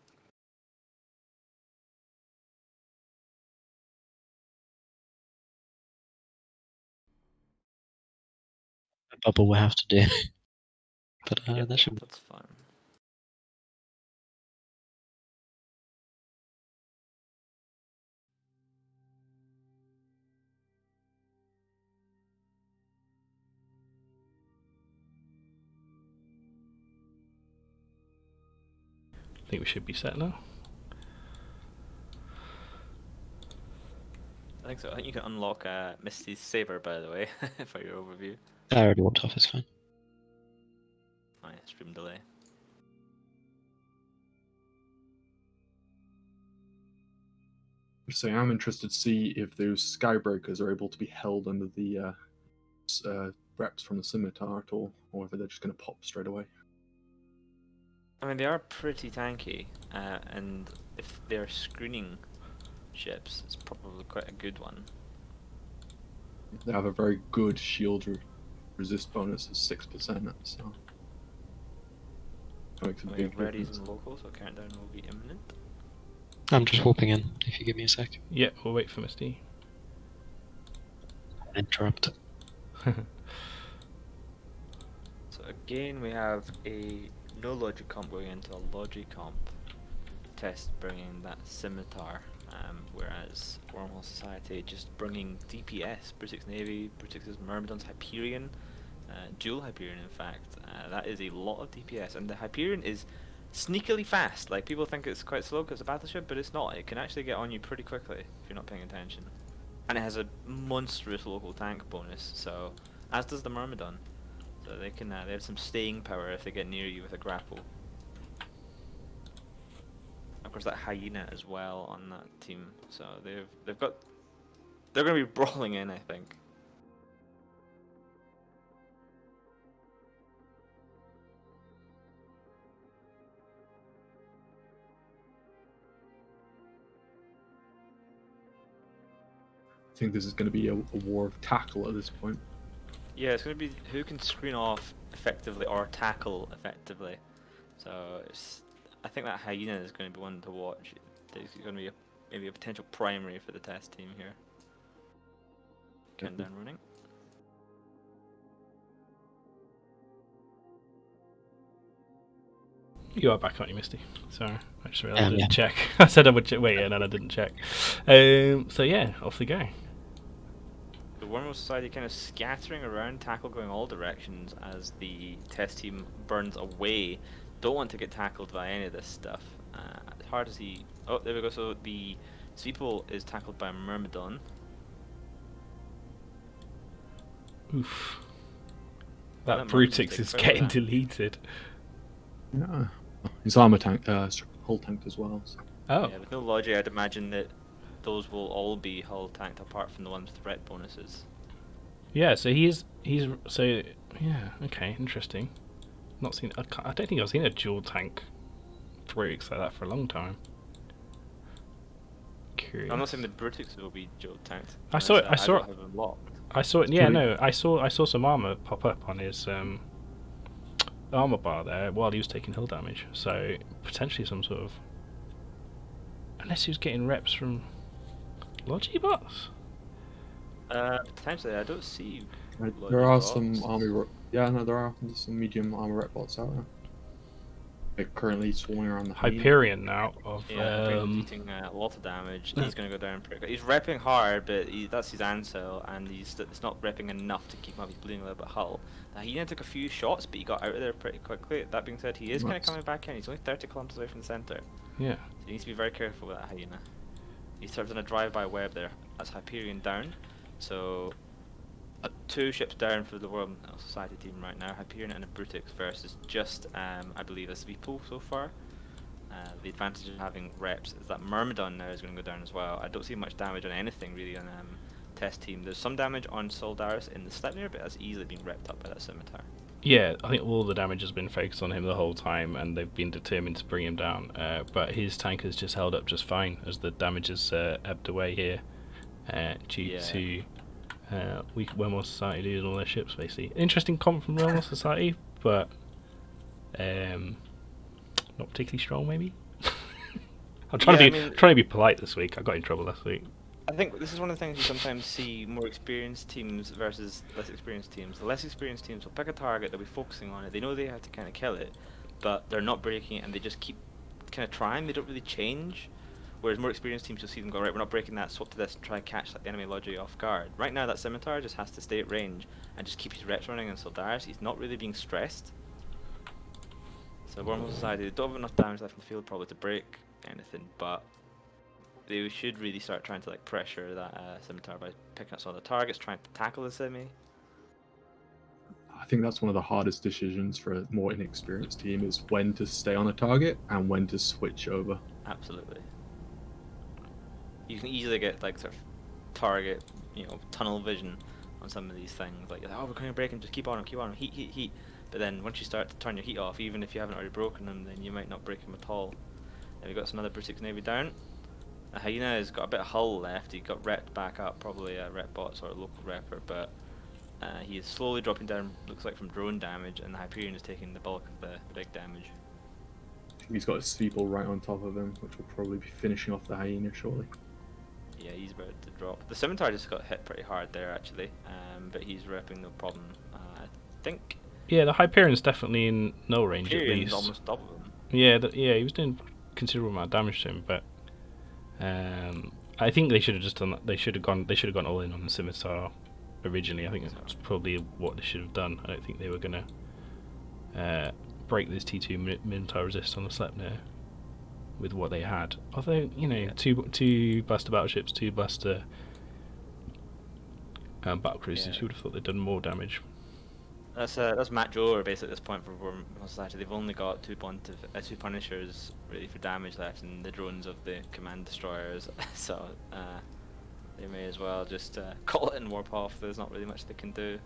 A bubble we'll have to do. But Yeah, that should be... that's fine. I think we should be set now. I think so. I think you can unlock Misty's Saber, by the way, for your overview. I already walked off, it's fine. Oh yeah, stream delay. So I'm interested to see if those Skybreakers are able to be held under the reps from the Scimitar at all, or whether they're just going to pop straight away. I mean, they are pretty tanky, and if they're screening ships, it's probably quite a good one. They have a very good shield resist bonus of 6%, so that makes a We big have readies difference. and local, so countdown will be imminent. I'm just warping in, if you give me a sec. Yeah, we'll wait for Misty. Interrupt. So again, we have a no logic comp going into a logic comp test, bringing that scimitar, whereas Wormhole Society just bringing DPS, Brutix Navy, Brutix's Myrmidon's Hyperion, dual Hyperion in fact. That is a lot of DPS, and the Hyperion is sneakily fast. Like, people think it's quite slow because it's a battleship, but it's not. It can actually get on you pretty quickly if you're not paying attention. And it has a monstrous local tank bonus, so as does the Myrmidon. So they can they have some staying power if they get near you with a grapple. Of course, that hyena as well on that team. So they're going to be brawling in, I think. I think this is going to be a war of tackle at this point. Yeah, it's going to be who can screen off effectively or tackle effectively. So I think that hyena is going to be one to watch. There's going to be maybe a potential primary for the test team here. Countdown running. You are back, aren't you, Misty? Sorry, I just realised I didn't Yeah. check. I said I would check. Wait, and then I didn't check. So yeah, off we go. The Wormhole Society kind of scattering around, tackle going all directions as the test team burns away. Don't want to get tackled by any of this stuff. It's hard to see. Oh, there we go. So the Sweeple is tackled by Myrmidon. Oof. Well, That that Myrmidon's Brutix taking is fire getting with that. deleted. Yeah. His armor tank, hull tanked as well. So. Oh, Yeah, with no logic, I'd imagine that those will all be hull tanked apart from the ones with threat bonuses. yeah. So he's so yeah. Okay, interesting. Not seen. I don't think I've seen a dual tank Brutix like that for a long time. Curious. I'm not saying the Brutix will be dual tanked. I saw it- I saw don't have them locked. I saw it. Yeah, Can we- no, I saw some armor pop up on his armor bar there while he was taking hill damage. So potentially some sort of, unless he was getting reps from Logibots. Potentially, I don't see. There are Logibots. some army. Yeah, no, there are some medium armor rep bots out there. They're currently swarming around the hyena. Hyperion now of Yeah, Hyperion's eating a lot of damage. He's going to go down pretty quick. He's repping hard, but that's his ansel, and it's not repping enough to keep him up. He's bleeding a little bit hull. Hyena took a few shots, but he got out of there pretty quickly. That being said, he is kind of Nice. coming back in. He's only 30 kilometers away from the center. Yeah. So he needs to be very careful with that hyena. He serves on a drive-by web there. That's Hyperion down. So 2 ships down for the World Society team right now. Hyperion and a Brutix versus just, I believe, a Sweeple so far. The advantage of having reps is that Myrmidon now is going to go down as well. I don't see much damage on anything really on test team. There's some damage on Soldaris in the Sleipnir, but that's easily being repped up by that scimitar. Yeah, I think all the damage has been focused on him the whole time, and they've been determined to bring him down. But his tank has just held up just fine as the damage has ebbed away here, due to weak Wormhole Society losing all their ships. Basically, interesting comp from Wormhole Society, but not particularly strong. Maybe. I'm trying to be polite this week. I got in trouble last week. I think this is one of the things you sometimes see more experienced teams versus less experienced teams. The less experienced teams will pick a target, they'll be focusing on it, they know they have to kind of kill it, but they're not breaking it and they just keep kind of trying, they don't really change. Whereas more experienced teams, you'll see them go, right, we're not breaking that, swap to this and try and catch like, the enemy logic off guard. Right now that scimitar just has to stay at range and just keep his reps running on Soldaris. He's not really being stressed. So Wormhole Society, they don't have enough damage left in the field probably to break anything, but they should really start trying to like pressure that scimitar by picking up some of the targets, trying to tackle the semi. I think that's one of the hardest decisions for a more inexperienced team is when to stay on a target and when to switch over. Absolutely. You can easily get like sort of target, tunnel vision on some of these things. Like, oh, we're going to break him, just keep on him, heat. But then once you start to turn your heat off, even if you haven't already broken him, then you might not break him at all. Then we've got some other Brutix Navy down. The hyena has got a bit of hull left. He got repped back up, probably a rep bots or a local repper, but he is slowly dropping down, looks like from drone damage, and the Hyperion is taking the bulk of the big damage. He's got a Sweeple right on top of him, which will probably be finishing off the hyena shortly. Yeah, he's about to drop. The Scimitar just got hit pretty hard there, actually, but he's repping no problem. I think Yeah, the Hyperion's definitely in null range at Tyrion's least. almost double him. Yeah, yeah, he was doing considerable amount of damage to him, but I think they should have just done that. They should have gone all in on the Scimitar originally. I think that's probably what they should have done. I don't think they were gonna break this T2 Minotaur resist on the Sleipnir with what they had. Although, you know, two Buster battleships, two Buster battle cruisers, you would have thought they'd done more damage. That's Matt Joer basically at this point for Worm Society. They've only got two Punishers really for damage left, and the drones of the command destroyers. So they may as well just call it and warp off. There's not really much they can do.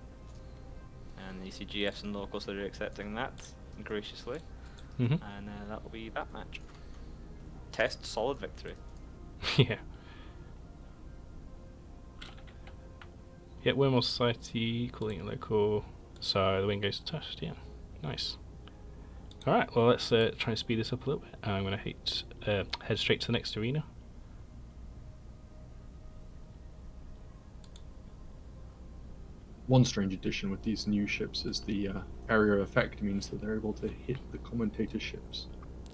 And you see GFs and locals, so they're accepting that graciously, and that will be that match. Test solid victory. Yeah. Yeah, Wormhole Society calling it local. So the win goes to test, yeah. Nice. Alright, well let's try and speed this up a little bit. I'm going to head straight to the next arena. One strange addition with these new ships is the area effect means that they're able to hit the commentator ships.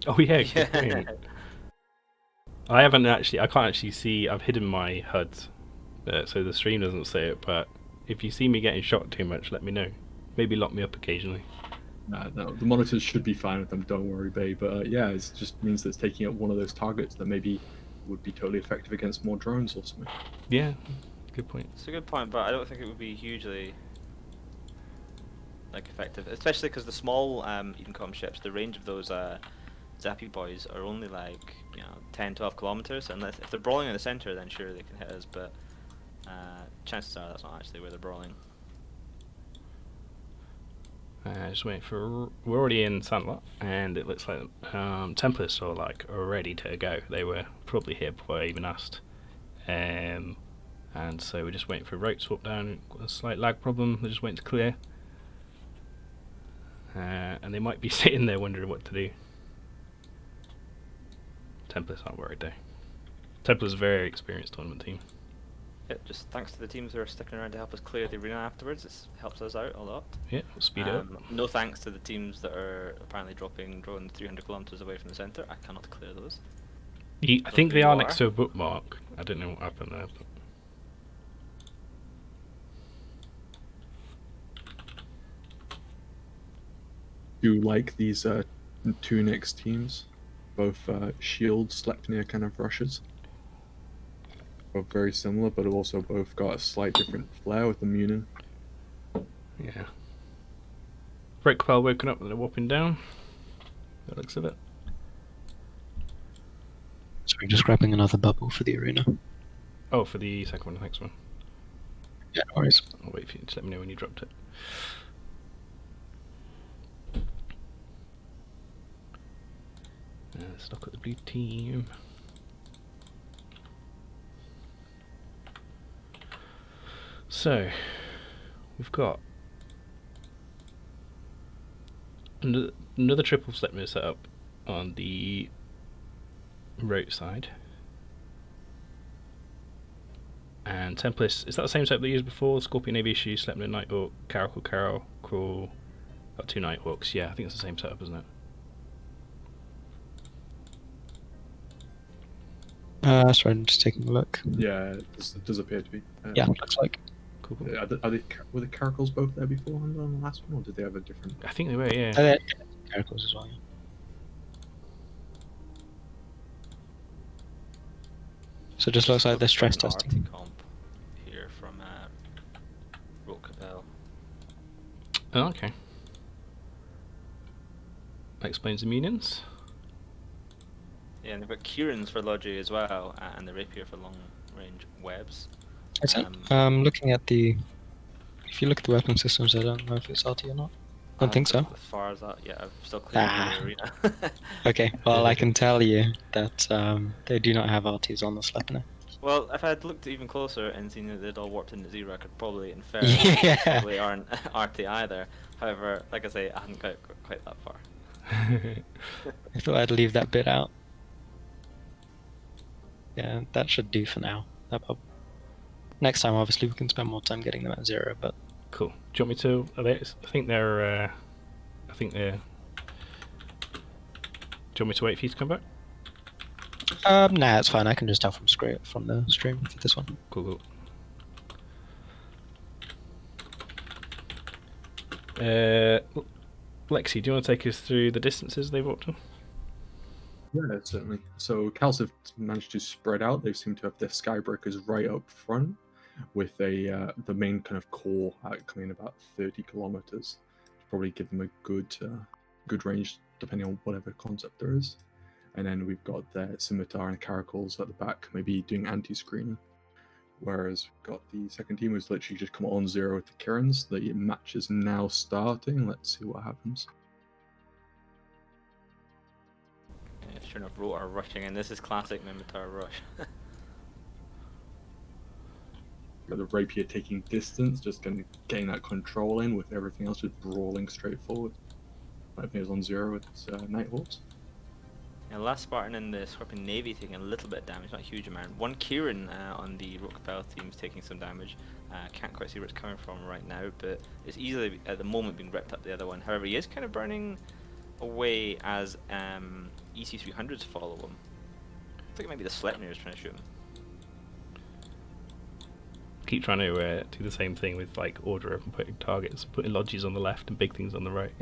Oh yeah, good point. I can't actually see, I've hidden my HUD, so the stream doesn't say it, but if you see me getting shot too much, let me know. Maybe lock me up occasionally. No, the monitors should be fine with them, don't worry, babe. But yeah, it just means that it's taking out one of those targets that maybe would be totally effective against more drones or something. Yeah, good point. It's a good point, but I don't think it would be hugely effective, especially because the small Edencom ships, the range of those Zappy boys are only 10, 12 kilometers, and if they're brawling in the center, then sure they can hit us, but chances are that's not actually where they're brawling. Just waiting for. We're already in Sandlot, and it looks like Templars are ready to go. They were probably here before I even asked, and so we're just waiting for rope swap down. Got a slight lag problem. They're just waiting to clear, and they might be sitting there wondering what to do. Templars aren't worried though. Templars a very experienced tournament team. Yeah, just thanks to the teams who are sticking around to help us clear the arena afterwards. It helps us out a lot. Yeah, we'll speed it up. No thanks to the teams that are apparently dropping drones 300 kilometers away from the center. I cannot clear those. I think they are next to a bookmark. I don't know what happened there. But... Do you like these two next teams? Both Shield, Sleipnir kind of rushes. Both very similar, but have also both got a slight different flair with the Munin. Yeah. Breakpile woken up and they're whopping down. That looks of it. Sorry, just grabbing another bubble for the arena. Oh, for the second one, the next one. Yeah, no worries. I'll wait for you to let me know when you dropped it. Let's look at the blue team. So, we've got another triple Sleipnir set up on the rope side. And Tempest, is that the same setup they used before? Scorpion Aviation, Sleipnir Nighthawk, Carol, Crawl, got two Nighthawks. Yeah, I think it's the same setup, isn't it? Sorry, I'm just taking a look. Yeah, it does appear to be. Yeah, looks like. Cool. Were the Caracals both there before on the last one, or did they have a different? I think they were, yeah. Caracals as well, yeah. So it just looks like they're stress testing. Comp here from Rokapel. Oh, okay. That explains the Munions. Yeah, and they've got Kieran's for Logi as well, and the Rapier for long range webs. Is it? Looking at the... If you look at the weapon systems, I don't know if it's RT or not. I don't think so. As far as that, yeah, I've still cleared the arena. Okay, well I can tell you that they do not have RTs on the Sleipnir. Well, if I had looked even closer and seen that they'd all warped into zero, I could probably infer Yeah. they probably aren't RT either. However, like I say, I hadn't got quite that far. I thought I'd leave that bit out. Yeah, that should do for now. step up. Next time, obviously, we can spend more time getting them at 0, but Cool. Do you want me to? I think they're. I think they're. Do you want me to wait for you to come back? nah, it's fine. I can just tell from the stream for this one. Cool. Lexi, do you want to take us through the distances they've walked on? Yeah, certainly. So Cals have managed to spread out. They seem to have their Skybreakers right up front, with the main kind of core coming about 30 kilometers. Probably give them a good range depending on whatever concept there is. And then we've got their Scimitar and Caracals at the back, maybe doing anti-screening. Whereas we've got the second team who's literally just come on 0 with the Kirans. The match is now starting. Let's see what happens. Yeah, sure enough, Rotor rushing in. This is classic Mimitar rush. Got the Rapier taking distance, just getting that control in, with everything else just brawling straight forward. I think it was on 0 with Nighthawks. Yeah, last Spartan in the Scorpion Navy taking a little bit of damage, not a huge amount. One Kieran on the Rokapel team is taking some damage. Can't quite see where it's coming from right now, but it's easily at the moment being ripped up the other one. However, he is kind of burning away as EC300s follow him. I think it might be the Sleipnir is trying to shoot him. Keep trying to do the same thing with like order up and putting targets, putting lodges on the left and big things on the right.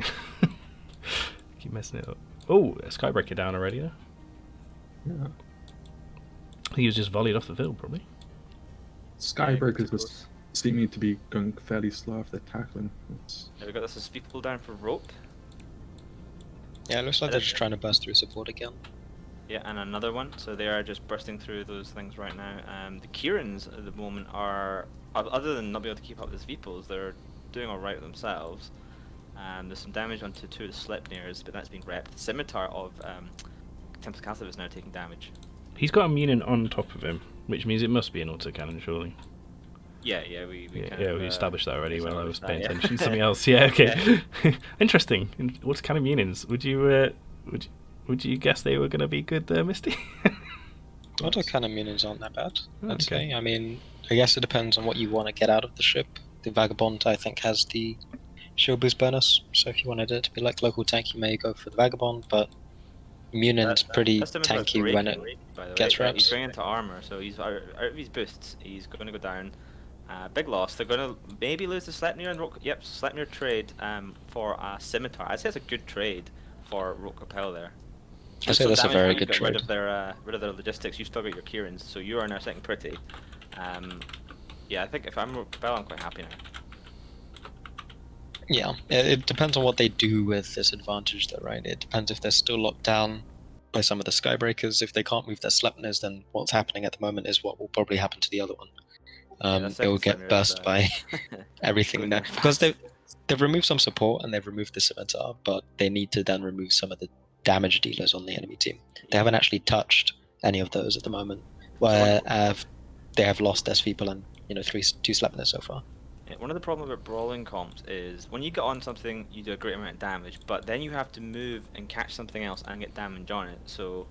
Keep messing it up. Oh, a Skybreaker down already there. Yeah. He was just volleyed off the field, probably. Skybreakers was seeming to be going fairly slow after tackling. Now we got this as people down for rope. Yeah, it looks like they're just trying to burst through support again. Yeah, and another one. So they are just bursting through those things right now. The Kierans at the moment are, other than not being able to keep up with the Vepals, they're doing alright with themselves. There's some damage onto 2 of the Sleipnirs, but that's being repped. The Scimitar of Tempest Castle is now taking damage. He's got a Munin on top of him, which means it must be an autocannon, surely. Yeah, we we established that already when I was paying yeah. attention to something else. Yeah, okay. Interesting. Autocannon Munins. Would you guess they were going to be good, Misty? Auto cannon Munins aren't that bad, I'd Okay. say. I mean, I guess it depends on what you want to get out of the ship. The Vagabond, I think, has the shield boost bonus, so if you wanted it to be like local tank, you may go for the Vagabond, but Munin's pretty That's the Scimitar's tanky when it breaking, by the gets way. reps. He's going into armor, so he's out of his boosts. He's going to go down. Big loss. They're going to maybe lose the Sleipnir and Yep, Sleipnir trade for a Scimitar. I'd say it's a good trade for Rokapel there. I'd say that's a very good Rid trade. of their logistics. You still got your Kierans, so you are now sitting pretty. Yeah, I think if I'm Rokapel, I'm quite happy now. Yeah, it depends on what they do with this advantage, though, right? It depends if they're still locked down by some of the Skybreakers. If they can't move their Sleipnirs, then what's happening at the moment is what will probably happen to the other one. They will get burst by everything now, because they've removed some support and they've removed the Scimitar, but they need to then remove some of the damage dealers on the enemy team. They haven't actually touched any of those at the moment, where they have lost their people and 2 Sleipnirs so far. Yeah, one of the problems with brawling comps is when you get on something, you do a great amount of damage, but then you have to move and catch something else and get damage on it. So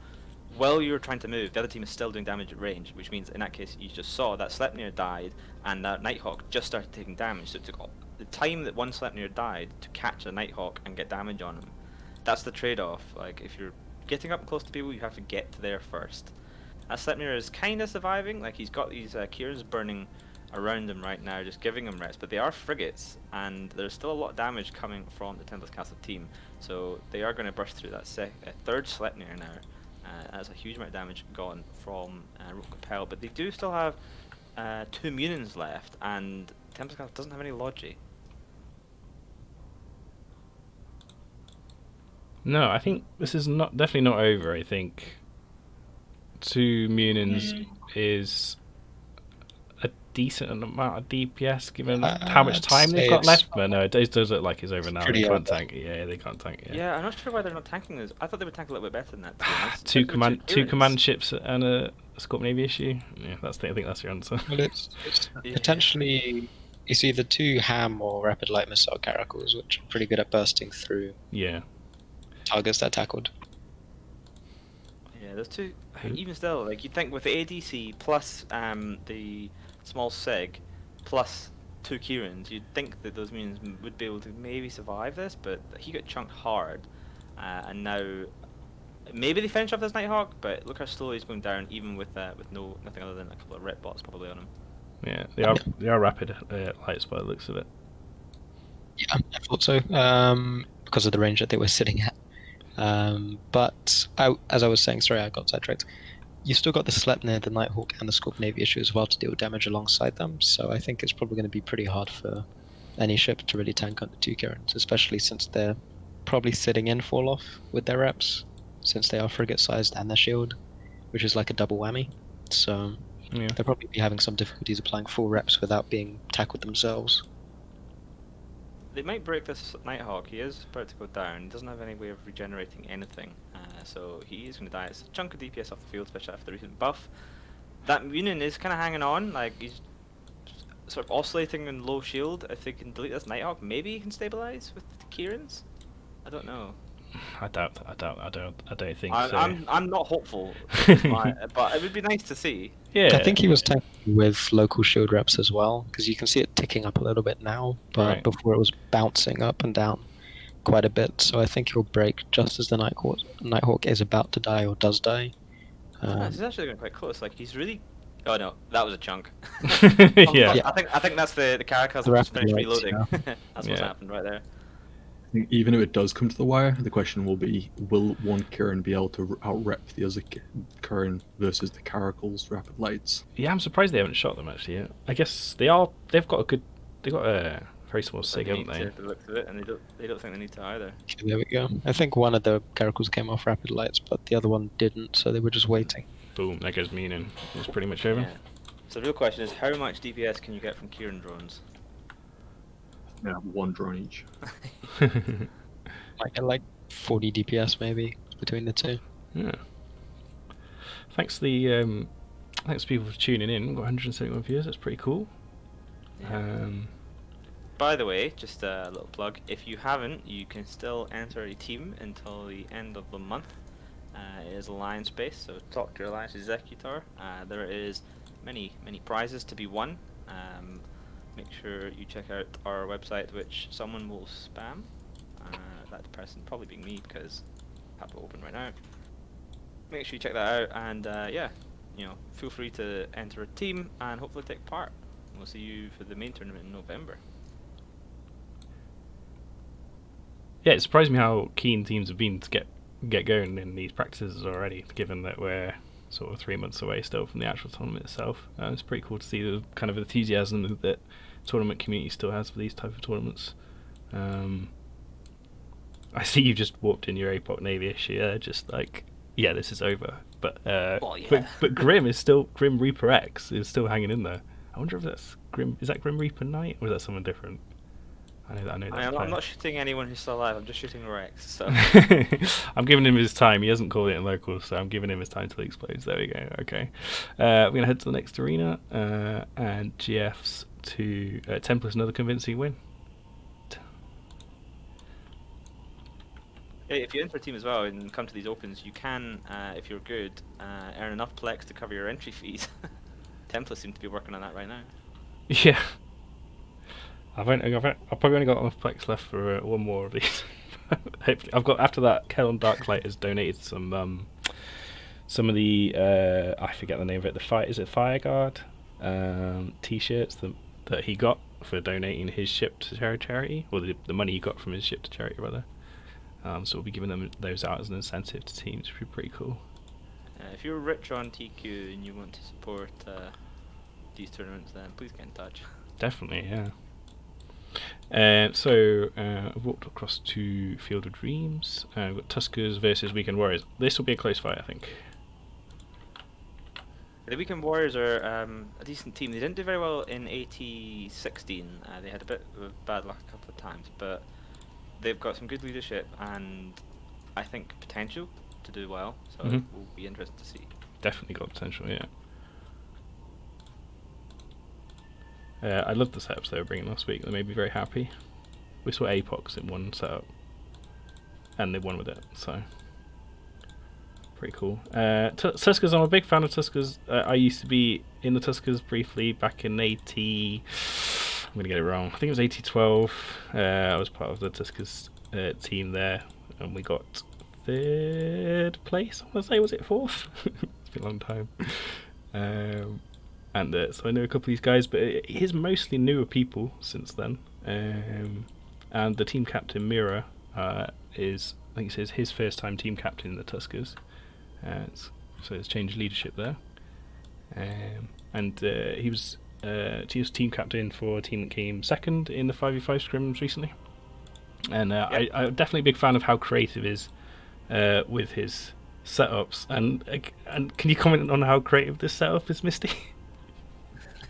while you're trying to move, the other team is still doing damage at range, which means in that case you just saw that Sleipnir died and that Nighthawk just started taking damage. So it took the time that one Sleipnir died to catch a Nighthawk and get damage on him. That's the trade-off. Like, if you're getting up close to people, you have to get to there first. Sleipnir is kind of surviving. Like, he's got these Kierans burning around him right now, just giving him reps, but they are frigates, and there's still a lot of damage coming from the Tempest Castle team, so they are going to burst through that third Sleipnir now. That's a huge amount of damage gone from Rokapel, but they do still have 2 Munins left, and Tempest Castle doesn't have any Logi. No, I think this is definitely not over. I think 2 Munins is a decent amount of DPS given how much time they've got left. But no, it does look like it's over now. They can't tank it. Yeah, they can't tank it. Yeah, I'm not sure why they're not tanking this. I thought they would tank a little bit better than that. To be honest. two command ships and a Scorpion Navy issue. Yeah, I think that's your answer. Well, it's potentially it's either 2 ham or rapid light missile Caracals, which are pretty good at bursting through Yeah. targets that are tackled. Yeah, Yeah, those two. Even still, like you'd think with the ADC plus the small Sig plus 2 Kierans, you'd think that those minions would be able to maybe survive this, but he got chunked hard, and now maybe they finish off this Nighthawk, but look how slowly he's going down, even with nothing other than a couple of rip bots probably on him. Yeah, they are rapid lights by the looks of it. Yeah, I thought so. Because of the range that they were sitting at. But as I was saying, sorry, I got sidetracked. You still got the Sleipnir, the Nighthawk, and the Scorp Navy issue as well to deal damage alongside them. So I think it's probably going to be pretty hard for any ship to really tank under 2 Kierans, especially since they're probably sitting in fall off with their reps, since they are frigate sized and their shield, which is like a double whammy. So Yeah. they'll probably be having some difficulties applying full reps without being tackled themselves. They might break this Nighthawk. He is about to go down. He doesn't have any way of regenerating anything, so he is going to die. It's a chunk of DPS off the field, especially after the recent buff. That Munin is kind of hanging on, like he's sort of oscillating in low shield. If they can delete this Nighthawk, maybe he can stabilize with the Kierans. I don't know. I don't think so. I'm not hopeful, but it would be nice to see. Yeah, I think he was tanking with local shield reps as well, because you can see it ticking up a little bit now, but Right. before it was bouncing up and down quite a bit. So I think he'll break just as the Nighthawk is about to die or does die. He's actually going quite close. Like he's really. Oh no, that was a chunk. yeah. I think that's the Caracas The have just rapid finished lights, reloading. That's what's Yeah. happened right there. I think even if it does come to the wire, the question will be, will one Kieran be able to out-rep the other Kieran versus the Caracal's rapid lights? Yeah, I'm surprised they haven't shot them actually yet. I guess they've got a very small sig, They haven't need they? to look at it, and they don't think they need to either. Okay, there we go. I think one of the Caracals came off rapid lights, but the other one didn't, so they were just waiting. Boom, there goes Meaning. It's pretty much over. Yeah. So the real question is, how much DPS can you get from Kieran drones? Yeah, one drone each. Might get like 40 DPS maybe between the two. Yeah. Thanks people for tuning in. We've got 171 viewers. That's pretty cool. By the way, just a little plug. If you haven't, you can still enter a team until the end of the month. It is Alliance based, so talk to your Alliance Executor. There is many prizes to be won. Make sure you check out our website, which someone will spam. That person probably being me, because I have it open right now. Make sure you check that out, and yeah, feel free to enter a team and hopefully take part. We'll see you for the main tournament in November. Yeah, it surprised me how keen teams have been to get going in these practices already, given that we're sort of 3 months away still from the actual tournament itself. It's pretty cool to see the kind of enthusiasm that tournament community still has for these type of tournaments. I see you just warped in your APOC Navy issue, just like, yeah, this is over. But Well, yeah. but Grim Reaper X is still hanging in there. I wonder if that's Grim. Is that Grim Reaper Knight, or is that someone different? I know that. I'm not shooting anyone who's still alive. I'm just shooting Rex. So I'm giving him his time. He hasn't called it in local, so I'm giving him his time till he explodes. There we go. Okay, we're gonna head to the next arena, and GF's to Templars another convincing win. hey, if you enter a team as well and come to these opens, you can, if you're good, earn enough plex to cover your entry fees. Templars seem to be working on that right now. Yeah. I've probably only got enough plex left for one more of these. Hopefully, I've got after that. Kelon Darklight has donated some of the I forget the name of it. Fireguard t-shirts that he got for donating his ship to charity, or the money he got from his ship to charity rather. So we'll be giving them those out as an incentive to teams, which would be pretty cool. If you're rich on TQ and you want to support these tournaments, then please get in touch. Definitely, yeah. So I've walked across to Field of Dreams. We've got Tuskers versus Weekend Warriors. This will be a close fight, I think. The Weekend Warriors are a decent team. They didn't do very well in AT16. They had a bit of bad luck a couple of times, but they've got some good leadership and I think potential to do well. So it will be interesting to see. Definitely got potential, yeah. I love the setups they were bringing last week. They made me very happy. We saw Apox in one setup, and they won with it. So pretty cool. Tuskers, I'm a big fan of Tuskers. I used to be in the Tuskers briefly back in 80. I'm going to get it wrong. I think it was 8012. I was part of the Tuskers team there, and we got 3rd place. I want to say, was it 4th? It's been a long time. And so I know a couple of these guys, but it is mostly newer people since then. And the team captain, Mira, is, I think it says, his first time team captain in the Tuskers. So it's changed leadership there. And he was team captain for a team that came 2nd in the 5v5 scrims recently. And I'm definitely a big fan of how creative he is with his setups. And can you comment on how creative this setup is, Misty?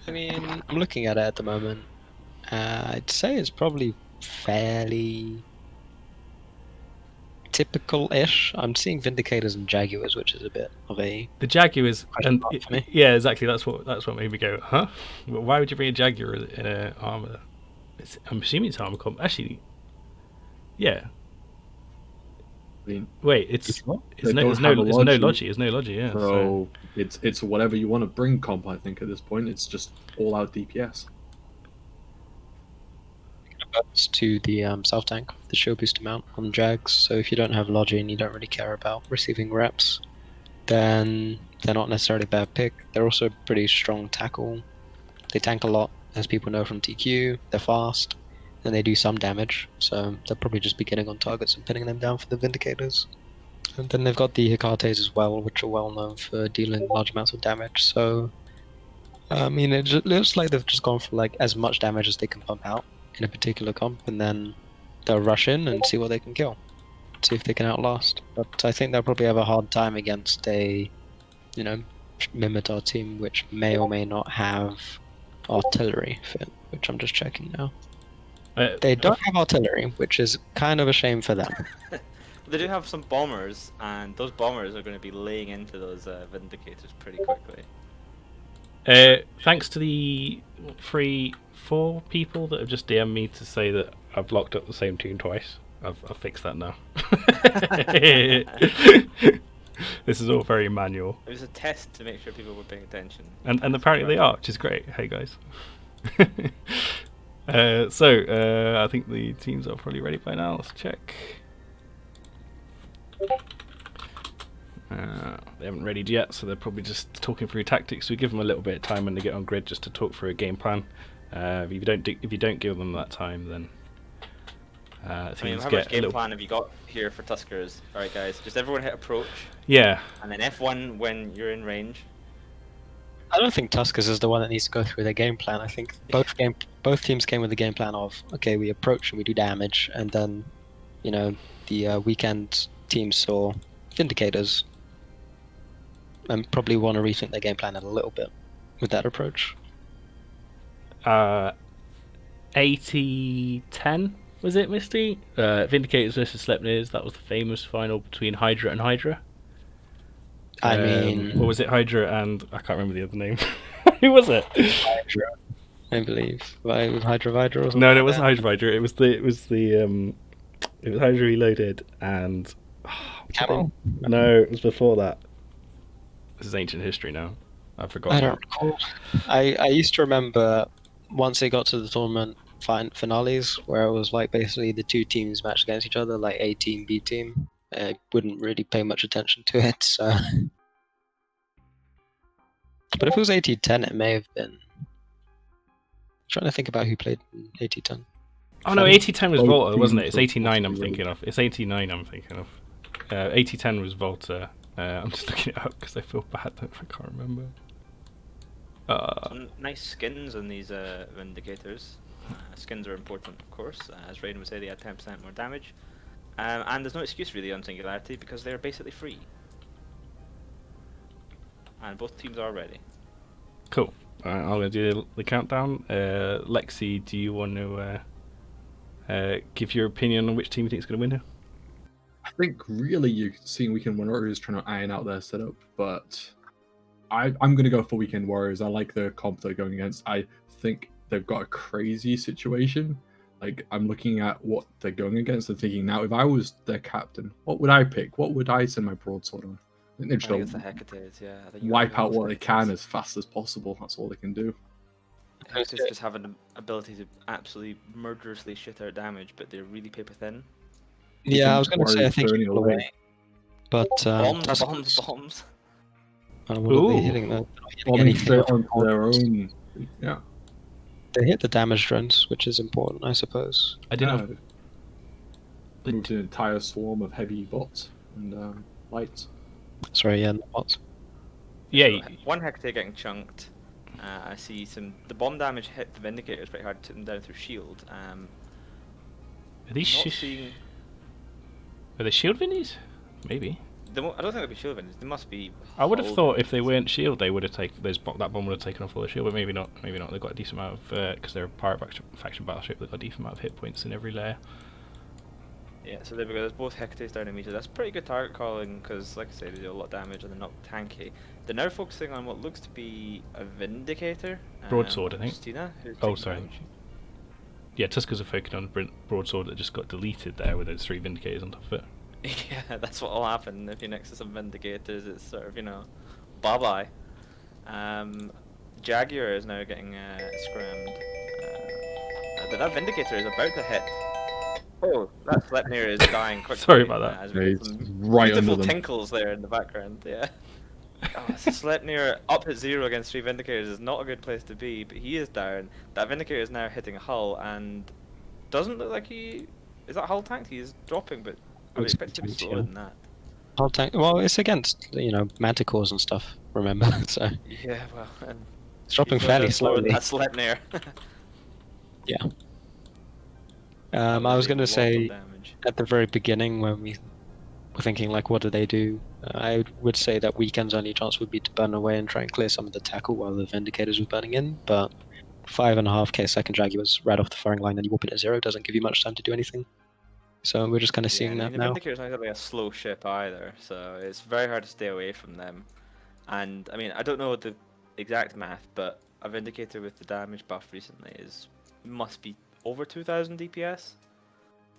I mean, I'm looking at it at the moment. I'd say it's probably fairly typical-ish. I'm seeing Vindicators and Jaguars, which is a bit of a... The Jaguars, question and mark for me. yeah, exactly. That's what made me go, huh? Well, why would you bring a Jaguar in a armor? I'm assuming it's armor comp. Actually, yeah. I mean, Wait, it's They no don't logi. have a It's no logi. It's no logi. Yeah. so it's whatever you want to bring comp. I think at this point it's just all out DPS. Bonus to the self tank, the shield booster mount on Jags. So if you don't have Logi and you don't really care about receiving reps, then they're not necessarily a bad pick. They're also a pretty strong tackle. They tank a lot, as people know from TQ. They're fast, and they do some damage. So they'll probably just be getting on targets and pinning them down for the Vindicators. And then they've got the Hecates as well, which are well known for dealing large amounts of damage. So I mean, it just looks like they've just gone for like as much damage as they can pump out in a particular comp, and then they'll rush in and see what they can kill, see if they can outlast. But I think they'll probably have a hard time against a, Mimitar team which may or may not have artillery fit, which I'm just checking now. They don't have artillery, which is kind of a shame for them. They do have some bombers, and those bombers are going to be laying into those Vindicators pretty quickly. Thanks to the 4 people that have just DM'd me to say that I've locked up the same team twice. I've fixed that now. This is all very manual. It was a test to make sure people were paying attention. And apparently they are, which is great. Hey guys. I think the teams are probably ready by now. Let's check. They haven't readied yet, so they're probably just talking through tactics. We give them a little bit of time when they get on grid just to talk through a game plan. If you don't give them that time, then things how get much game a little. plan have you got here for Tuskers? All right, guys, just everyone hit approach, Yeah, and then F1 when you're in range. I don't think Tuskers is the one that needs to go through their game plan. I think both teams came with a game plan of, okay, we approach and we do damage, and then, the weekend team saw Vindicators and probably want to rethink their game plan a little bit with that approach. 80-10 was it, Misty? Vindicators versus Sleipnirs. That was the famous final between Hydra and Hydra. I mean, or was it Hydra and I can't remember the other name? Who was it? Hydra, I believe. Right, was Hydra or something? No, it wasn't Hydra. It was Hydra Reloaded and Camel? No, it was before that. This is ancient history now. I've forgotten. I don't recall. I used to remember once they got to the tournament finales where it was like basically the 2 teams matched against each other, like A team, B team. I wouldn't really pay much attention to it, so. But if it was 80-10, it may have been. I'm trying to think about who played in 80-10. Oh no, 80-10 was Both Volta, wasn't it? teams It's 89 I'm possibly. thinking of. It's 89 I'm thinking of. 80-10 was Volta. I'm just looking it up because I feel bad that I can't remember. Some nice skins on these Vindicators. Skins are important, of course. As Raiden would say, they add 10% more damage. And there's no excuse really on Singularity because they're basically free. And both teams are ready. Cool. Alright, I'm going to do the countdown. Lexi, do you want to give your opinion on which team you think is going to win here? I think really you're seeing Weekend Warriors trying to iron out their setup, but I'm going to go for Weekend Warriors. I like the comp they're going against. I think they've got a crazy situation. Like, I'm looking at what they're going against and thinking, now, if I was their captain, what would I pick? What would I send my broadsword on? think they've I think it's just the Hecates, yeah. I think you wipe gotta go out with what they Hecates. can as fast as possible. That's all they can do. Hecates just have an ability to absolutely murderously shit out damage, but they're really paper thin. Yeah, I was going to say I Warriors think burning he will away, but Bombs, Tusk- bombs, bombs. what are they Ooh. hitting? They're not hitting Bombing anything straight from onto their ordnance. own. Yeah. They hit the damage drones, which is important, I suppose. I didn't have. Moved an entire swarm of heavy bots and lights. Sorry, yeah, not bots. Yeah, So, one Hecate getting chunked. I see the bomb damage hit the Vindicators pretty hard to take them down through shield. are these Not seeing. are they shield vinnies? Maybe. I don't think they'll be shield Vindicators. They must be. I would have hull thought if they Vindicators. weren't shield, they would have taken that bomb would have taken off all the shield, but maybe not. Maybe not. They've got a decent amount of because they're a pirate faction battleship. They've got a decent amount of hit points in every layer. Yeah, so there we go. There's both Hecates down immediately. That's pretty good target calling because, like I say, they do a lot of damage and they're not tanky. They're now focusing on what looks to be a Vindicator. Broadsword, I think. Justina, who's Oh, taking sorry. damage. Yeah, Tuskers are focused on broadsword that just got deleted there with those 3 Vindicators on top of it. Yeah, that's what will happen if you're next to some Vindicators. It's sort of, bye bye. Jaguar is now getting scrammed. But that Vindicator is about to hit. Oh, that Sleipnir is dying quickly. Sorry about that. As Yeah, we he's get some right under beautiful them. tinkles there in the background, yeah. Oh, so Sleipnir up at 0 against 3 Vindicators is not a good place to be, but he is down. That Vindicator is now hitting Hull and doesn't look like he... Is that Hull tanked? He is dropping, but I would Looks expect it to be tanked, slower yeah. than that. I'll take. Well, it's against manticores and stuff. Remember, so Yeah, well, and it's dropping he's fairly going slower than slowly. that Sleipnir. Yeah. That I was doing going to a lot of say damage. at the very beginning when we were thinking like, what do they do? I would say that Weekend's only chance would be to burn away and try and clear some of the tackle while the Vindicators were burning in. But 5.5k second Jaguars right off the firing line, and you warp it at 0 doesn't give you much time to do anything. So we're just kind of seeing and that the now. Vindicator's not exactly a slow ship either, so it's very hard to stay away from them. And I mean, I don't know the exact math, but a Vindicator with the damage buff recently must be over 2,000 DPS.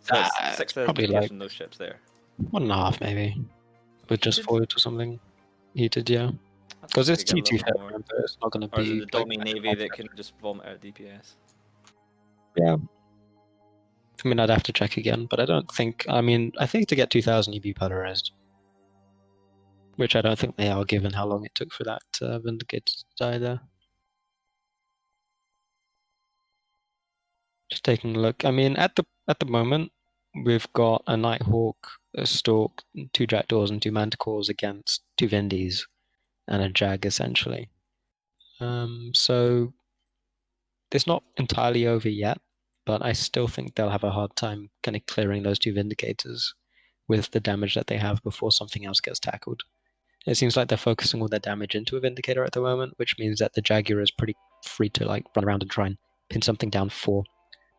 So It's it's 6,000 probably DPS like- from those ships there. 1.5 maybe, with just Heated? foils or something. Heated, yeah. I Because thought it's they get a T2 little more. remember, it's not going to Or is be. it the Domi Navy that can just vomit out DPS? Yeah. I mean, I'd have to check again, but I don't think. I mean, I think to get 2,000 you'd be polarized. Which I don't think they are, given how long it took for that Vindicator to die there. Just taking a look. I mean, at the moment, we've got a Nighthawk, a Stork, 2 Jackdaws, and 2 Manticores against 2 Vindies and a Jag, essentially. So it's not entirely over yet, but I still think they'll have a hard time kind of clearing those 2 Vindicators with the damage that they have before something else gets tackled. It seems like they're focusing all their damage into a Vindicator at the moment, which means that the Jaguar is pretty free to like run around and try and pin something down for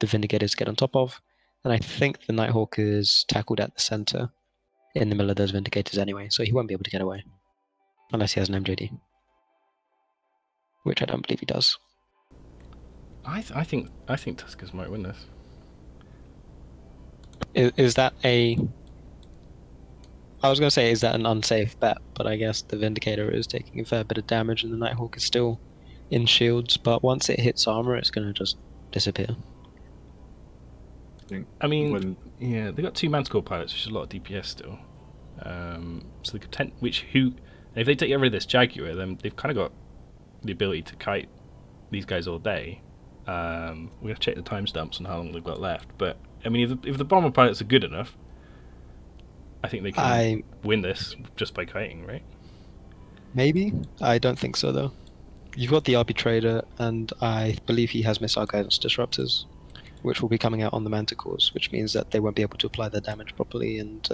the Vindicators to get on top of. And I think the Nighthawk is tackled at the center in the middle of those Vindicators anyway, so he won't be able to get away. Unless he has an MJD. Which I don't believe he does. I think Tuskers might win this. Is that a... I was going to say, is that an unsafe bet? But I guess the Vindicator is taking a fair bit of damage and the Nighthawk is still in shields, but once it hits armor, it's going to just disappear. I mean, When yeah, they've got 2 Manticore pilots, which is a lot of DPS still. So they could if they get rid of this Jaguar, then they've kind of got the ability to kite these guys all day. We're gonna check the timestamps on how long they've got left, but I mean, if the bomber pilots are good enough, I think they can win this just by kiting, right? Maybe? I don't think so, though. You've got the Arbitrator, and I believe he has missile guidance disruptors, which will be coming out on the Manticores, which means that they won't be able to apply their damage properly, and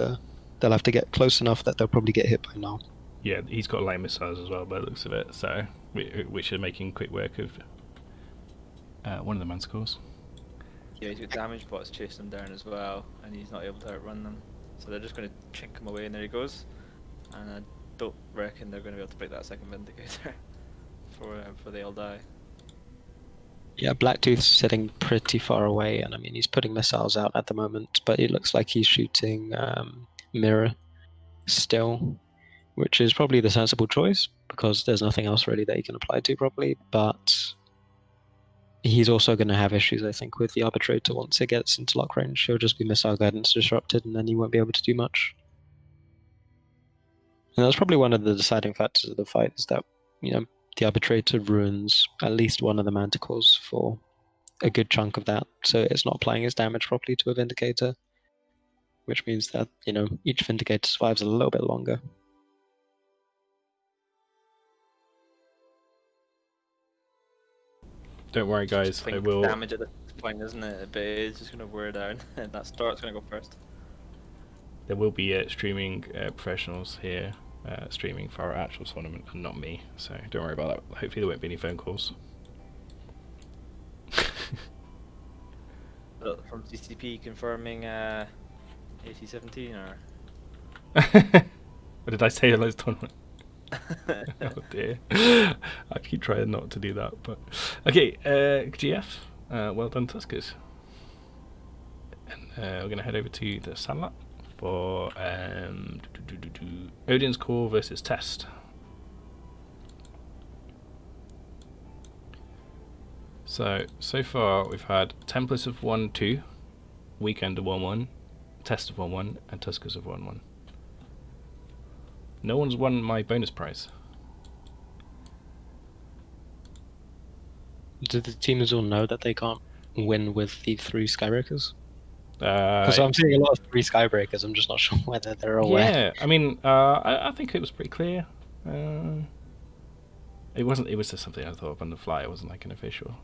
they'll have to get close enough that they'll probably get hit by now. Yeah, he's got light missiles as well, by the looks of it. So, which are making quick work of one of the Manticores. Yeah, he's got damage bots chasing him down as well, and he's not able to outrun them. So they're just going to chink him away, and there he goes. And I don't reckon they're going to be able to break that second Vindicator before they all die. Yeah, Blacktooth's sitting pretty far away, and I mean, he's putting missiles out at the moment, but it looks like he's shooting Mirror still, which is probably the sensible choice because there's nothing else really that he can apply to properly. But he's also going to have issues, I think, with the Arbitrator once it gets into lock range. He'll just be missile guidance disrupted, and then he won't be able to do much. And that's probably one of the deciding factors of the fight, is that, you know, the Arbitrator ruins at least one of the Manticores for a good chunk of that, so it's not applying its damage properly to a Vindicator, which means that, you know, each Vindicator survives a little bit longer. Don't worry, guys. I will. Damage at this point, isn't it? But it's just going to wear down, and that start's going to go first. There will be streaming professionals here streaming for our actual tournament, and not me. So don't worry about that. Hopefully there won't be any phone calls. From CCP confirming AC-17 or. What did I say in those tournament? Oh dear. I keep trying not to do that, but okay. GF, well done, Tuskers. And we're gonna head over to the Sandlot for Odin's Core versus Test. So far we've had Templates of 1-2, Weekend of 1-1, Test of 1-1, and Tuskers of 1-1. No one's won my bonus prize. Do the teams all know that they can't win with the 3 Skybreakers? Uh, Because I'm seeing a lot of 3 Skybreakers, I'm just not sure whether they're aware. Yeah, I mean, I think it was pretty clear. It wasn't. It was just something I thought of on the fly. It wasn't like an official.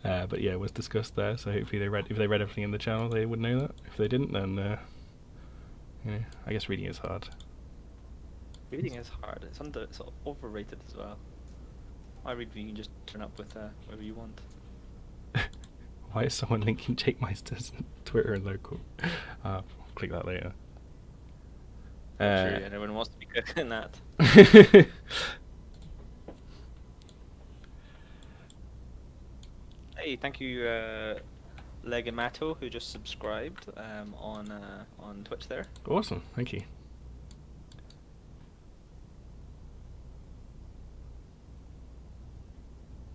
But yeah, it was discussed there. So hopefully they read. If they read everything in the channel, they would know that. If they didn't, then you know, I guess reading is hard. Reading is hard. It's overrated as well. I read you can just turn up with whatever you want. Why is someone linking Jake Meister's Twitter and local? Click that later. I'm sure anyone wants to be clicking that. Hey, thank you, Legamato, who just subscribed on Twitch there. Awesome, thank you.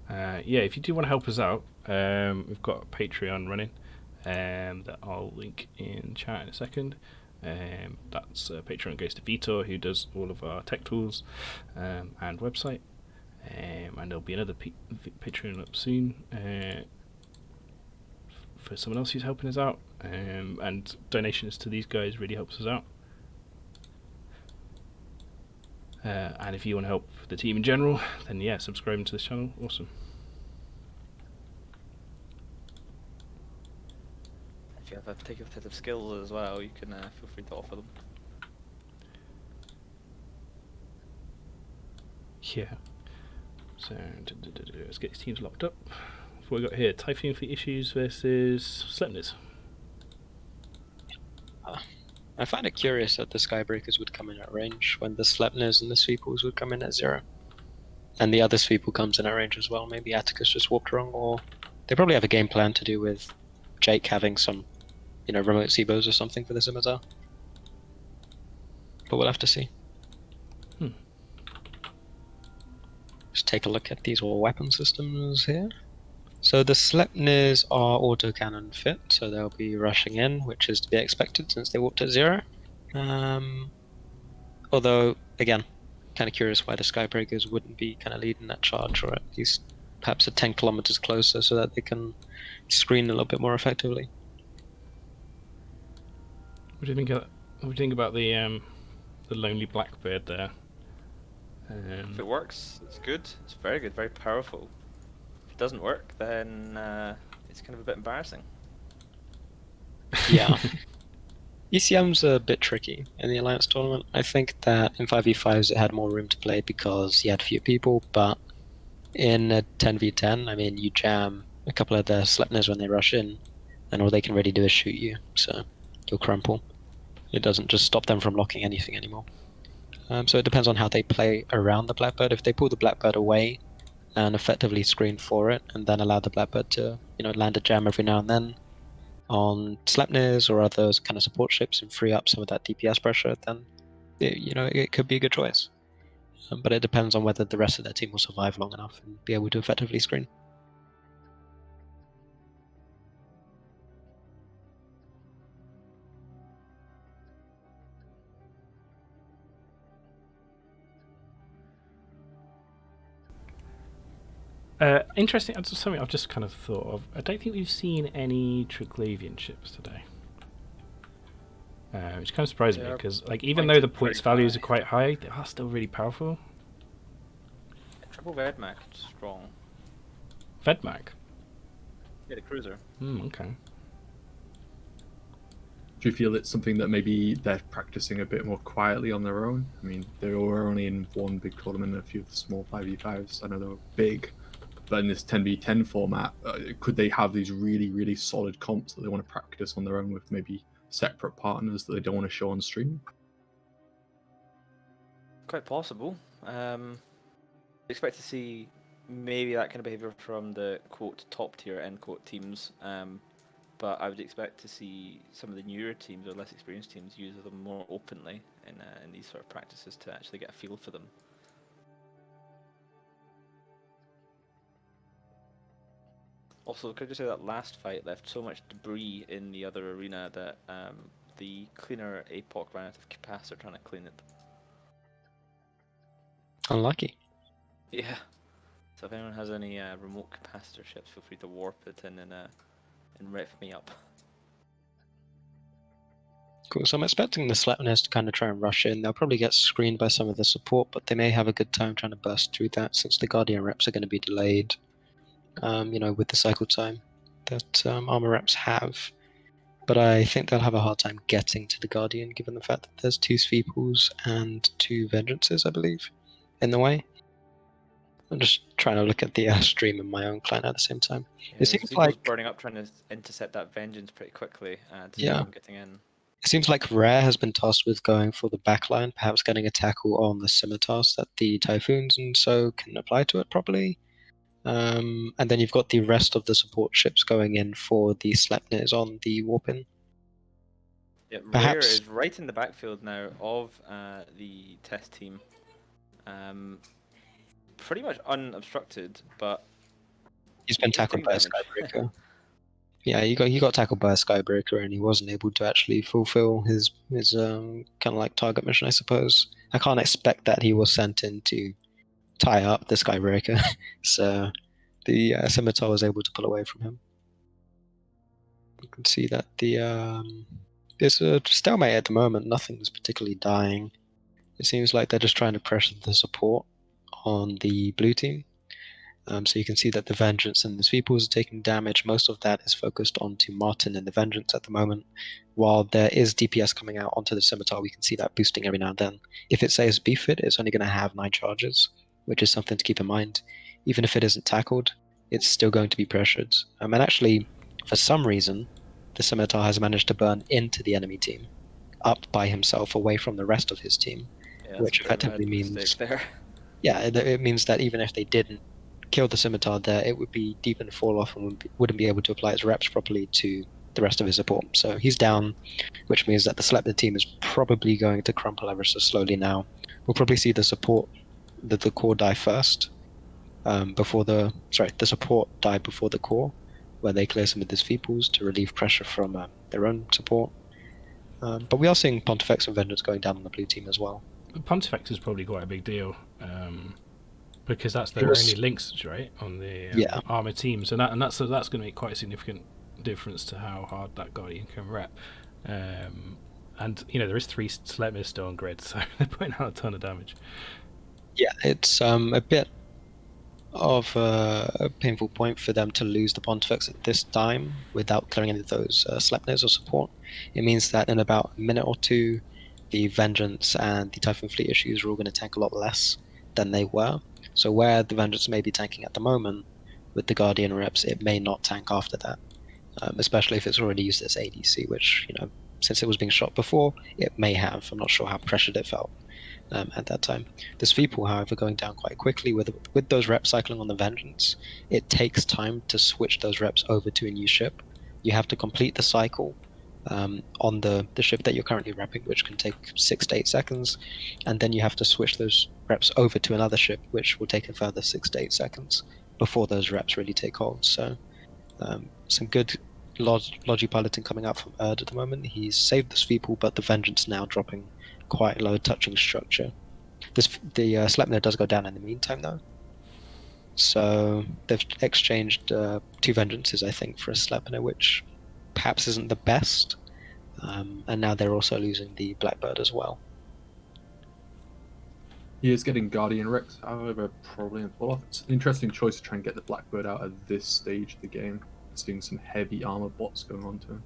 Yeah, if you do want to help us out, we've got a Patreon running that I'll link in chat in a second. That's Patreon goes to Vitor, who does all of our tech tools and website. And there'll be another Patreon up soon for someone else who's helping us out. And donations to these guys really helps us out. And if you want to help the team in general, then yeah, subscribing to this channel, awesome. If you have a particular set of skills as well, you can feel free to offer them. Yeah. So let's get these teams locked up. What we got here? Typhoon Fleet Issues versus Sleipnirs. I find it curious that the Skybreakers would come in at range when the Sleipnirs and the Sweeples would come in at 0. And the other Sweeple comes in at range as well. Maybe Atticus just walked wrong, or they probably have a game plan to do with Jake having some, you know, remote Seabos or something for the Scimitar. But we'll have to see. Just take a look at these all weapon systems here. So the Sleipnirs are autocannon fit, so they'll be rushing in, which is to be expected since they walked at 0. Although, again, kind of curious why the Skybreakers wouldn't be kind of leading that charge, or at least perhaps 10 kilometers closer so that they can screen a little bit more effectively. What do you think? What do you think about the lonely Blackbird there? If it works, it's good. It's very good, very powerful. If it doesn't work, then it's kind of a bit embarrassing. Yeah. ECM's a bit tricky in the Alliance tournament. I think that in 5v5s it had more room to play because you had few people, but in a 10v10, I mean, you jam a couple of the Sleipnirs when they rush in, and all they can really do is shoot you, so you'll crumple. It doesn't just stop them from locking anything anymore. So it depends on how they play around the Blackbird. If they pull the Blackbird away and effectively screen for it, and then allow the Blackbird to, you know, land a jam every now and then on Sleipnirs or other kind of support ships and free up some of that DPS pressure, then it could be a good choice. But it depends on whether the rest of their team will survive long enough and be able to effectively screen. Interesting. That's something I've just kind of thought of. I don't think we've seen any Triglavian ships today, which kind of surprised me because, like, even though the points values are quite high, they are still really powerful. Triple Vedmak, strong. Vedmak. Yeah, the cruiser. Okay. Do you feel it's something that maybe they're practicing a bit more quietly on their own? I mean, they were only in one big tournament and a few of the small 5v5s. I know they were big, but in this 10v10 format, could they have these really, really solid comps that they want to practice on their own with maybe separate partners that they don't want to show on stream? Quite possible. Expect to see maybe that kind of behavior from the quote top tier end quote teams. But I would expect to see some of the newer teams or less experienced teams use them more openly in these sort of practices to actually get a feel for them. Also, could I just say that last fight left so much debris in the other arena that the cleaner APOC ran out of capacitor trying to clean it. Unlucky. Yeah. So if anyone has any remote capacitor ships, feel free to warp it in and rip me up. Cool, so I'm expecting the Sleipnirs to kind of try and rush in. They'll probably get screened by some of the support, but they may have a good time trying to burst through that since the Guardian reps are going to be delayed, with the cycle time that armor reps have. But I think they'll have a hard time getting to the Guardian given the fact that there's 2 Sveeples and 2 Vengeances, I believe, in the way. I'm just trying to look at the stream in my own client at the same time. Yeah, it seems like burning up, trying to intercept that Vengeance pretty quickly to yeah. stop them getting in. It seems like Rare has been tasked with going for the backline, perhaps getting a tackle on the scimitars that the Typhoons and so can apply to it properly. And then you've got the rest of the support ships going in for the Sleipnirs on the warp-in. Yeah, Rare Perhaps is right in the backfield now of the test team. Pretty much unobstructed, but he's been tackled by a Skybreaker. Yeah, he got tackled by a Skybreaker, and he wasn't able to actually fulfill his kind of like target mission, I suppose. I can't expect that he was sent in to tie up the Skybreaker, so the Scimitar was able to pull away from him. You can see that there's a stalemate at the moment. Nothing's particularly dying. It seems like they're just trying to pressure the support on the blue team. So you can see that the Vengeance and the Sveeples are taking damage. Most of that is focused onto Martin and the Vengeance at the moment. While there is DPS coming out onto the Scimitar, we can see that boosting every now and then. If it says BFIT, it's only going to have 9 charges, which is something to keep in mind. Even if it isn't tackled, it's still going to be pressured. And actually, for some reason, the Scimitar has managed to burn into the enemy team, up by himself, away from the rest of his team, which effectively means... Yeah, it means that even if they didn't kill the Scimitar there, it would be deep in fall off and wouldn't be able to apply its reps properly to the rest of his support. So he's down, which means that the Sleipnir team is probably going to crumple ever so slowly now. We'll probably see the support, the core die first, the support die before the core, where they clear some of the Sveeples to relieve pressure from their own support. But we are seeing Pontifex and Vengeance going down on the blue team as well. Pontifex is probably quite a big deal, because that's their only links, right, on the armor teams, and that's going to make quite a significant difference to how hard that Guardian can rep. And there is 3 Sleipnirs still on grid, so they're putting out a ton of damage. Yeah, it's a bit of a painful point for them to lose the Pontifex at this time without clearing any of those Sleipnirs or support. It means that in about a minute or 2, the Vengeance and the Typhoon Fleet issues are all going to tank a lot less than they were. So where the Vengeance may be tanking at the moment, with the Guardian reps, it may not tank after that, especially if it's already used as ADC, which, since it was being shot before, it may have. I'm not sure how pressured it felt at that time. The Sveeple, however, going down quite quickly with those reps cycling on the Vengeance. It takes time to switch those reps over to a new ship. You have to complete the cycle on the ship that you're currently repping, which can take 6 to 8 seconds, and then you have to switch those reps over to another ship, which will take a further 6 to 8 seconds before those reps really take hold. So some good logi piloting coming out from Erd at the moment. He's saved the Sweeple, but the Vengeance now dropping quite low, touching structure. The Sleipnir does go down in the meantime, though. So they've exchanged 2 Vengeances, I think, for a Sleipnir, which perhaps isn't the best. And now they're also losing the Blackbird as well. He is getting Guardian Rex, however, probably in fall off. It's an interesting choice to try and get the Blackbird out at this stage of the game. Seeing some heavy armor bots going on to him.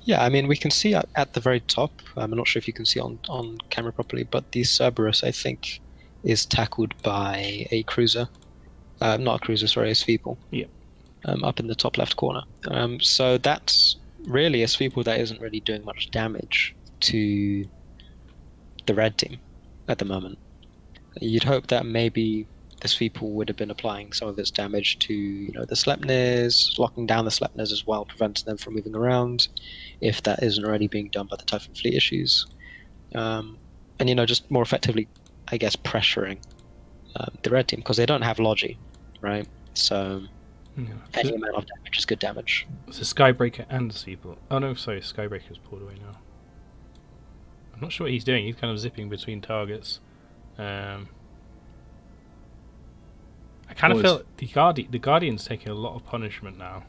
Yeah, I mean, we can see at the very top, I'm not sure if you can see on camera properly, but the Cerberus, I think, is tackled by a cruiser. Not a cruiser, sorry, a Sweeple. Yeah. Up in the top left corner. So that's really a Sweeple that isn't really doing much damage to the red team at the moment. You'd hope that maybe the Sweeple would have been applying some of its damage to the Sleipnirs, locking down the Sleipnirs as well, preventing them from moving around, if that isn't already being done by the Typhoon fleet issues. And just more effectively, I guess, pressuring the red team, because they don't have Logi, right? So any amount of damage is good damage. It's a Skybreaker and a Sweeple. Oh no, sorry, Skybreaker's pulled away now. I'm not sure what he's doing. He's kind of zipping between targets. I kind of feel the Guardian's taking a lot of punishment now.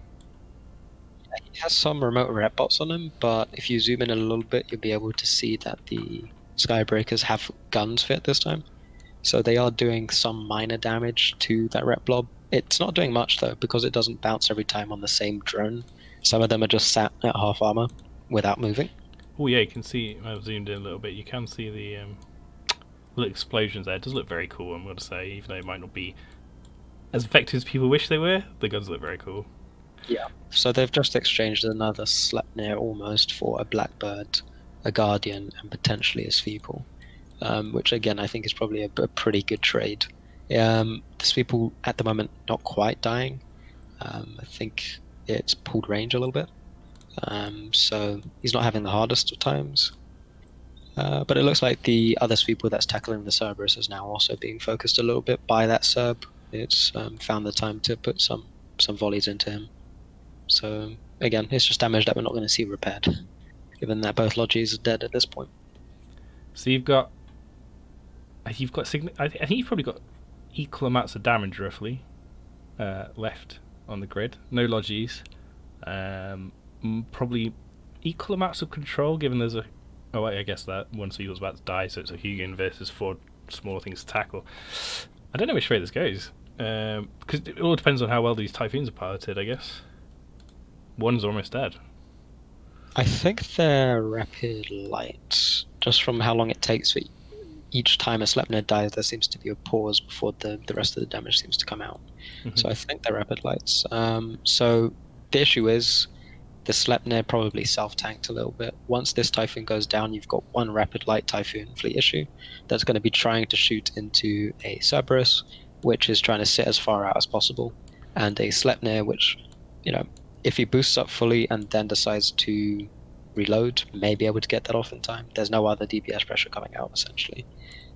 He has some remote rep bots on him, but if you zoom in a little bit, you'll be able to see that the Skybreakers have guns fit this time. So they are doing some minor damage to that rep blob. It's not doing much though, because it doesn't bounce every time on the same drone. Some of them are just sat at half armor without moving. Oh yeah, you can see, I've zoomed in a little bit, you can see the little explosions there. It does look very cool, I'm going to say, even though it might not be as effective as people wish they were. The guns look very cool. Yeah. So they've just exchanged another Sleipnir almost for a Blackbird, a Guardian, and potentially a Sweeple, which again I think is probably a pretty good trade. The Sweeple at the moment not quite dying. I think it's pulled range a little bit. So he's not having the hardest of times. But it looks like the other Sweeple that's tackling the Cerberus is now also being focused a little bit by that Cerb. It's found the time to put some volleys into him. So again, it's just damage that we're not going to see repaired, given that both Logis are dead at this point. So you've got I think you've probably got equal amounts of damage roughly left on the grid. No Logis. Probably equal amounts of control, given there's a... Oh, wait, I guess that one Seagull's about to die, so it's a Hugin versus 4 small things to tackle. I don't know which way this goes, because it all depends on how well these Typhoons are piloted, I guess. One's almost dead. I think they're rapid light. Just from how long it takes for each time a Sleipnir dies, there seems to be a pause before the rest of the damage seems to come out. Mm-hmm. So I think they're rapid lights. So the issue is the Sleipnir probably self-tanked a little bit. Once this Typhoon goes down, you've got one rapid light Typhoon fleet issue that's going to be trying to shoot into a Cerberus, which is trying to sit as far out as possible, and a Sleipnir, which, if he boosts up fully and then decides to reload, may be able to get that off in time. There's no other DPS pressure coming out, essentially.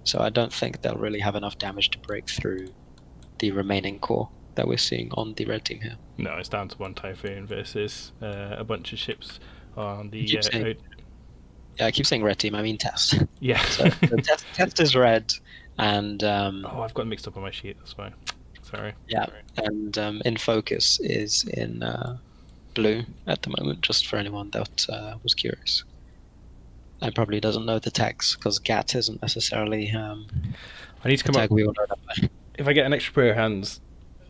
So I don't think they'll really have enough damage to break through the remaining core that we're seeing on the red team here. No, it's down to one Typhoon versus a bunch of ships on the... I keep saying red team, I mean test. Yeah. So the test is red, and... oh, I've got mixed up on my sheet, that's why. Sorry. Yeah, Sorry. and in focus is in blue at the moment, just for anyone that was curious. And probably doesn't know the tags, because GAT isn't necessarily I need to come up... we all know that. If I get an extra pair of hands,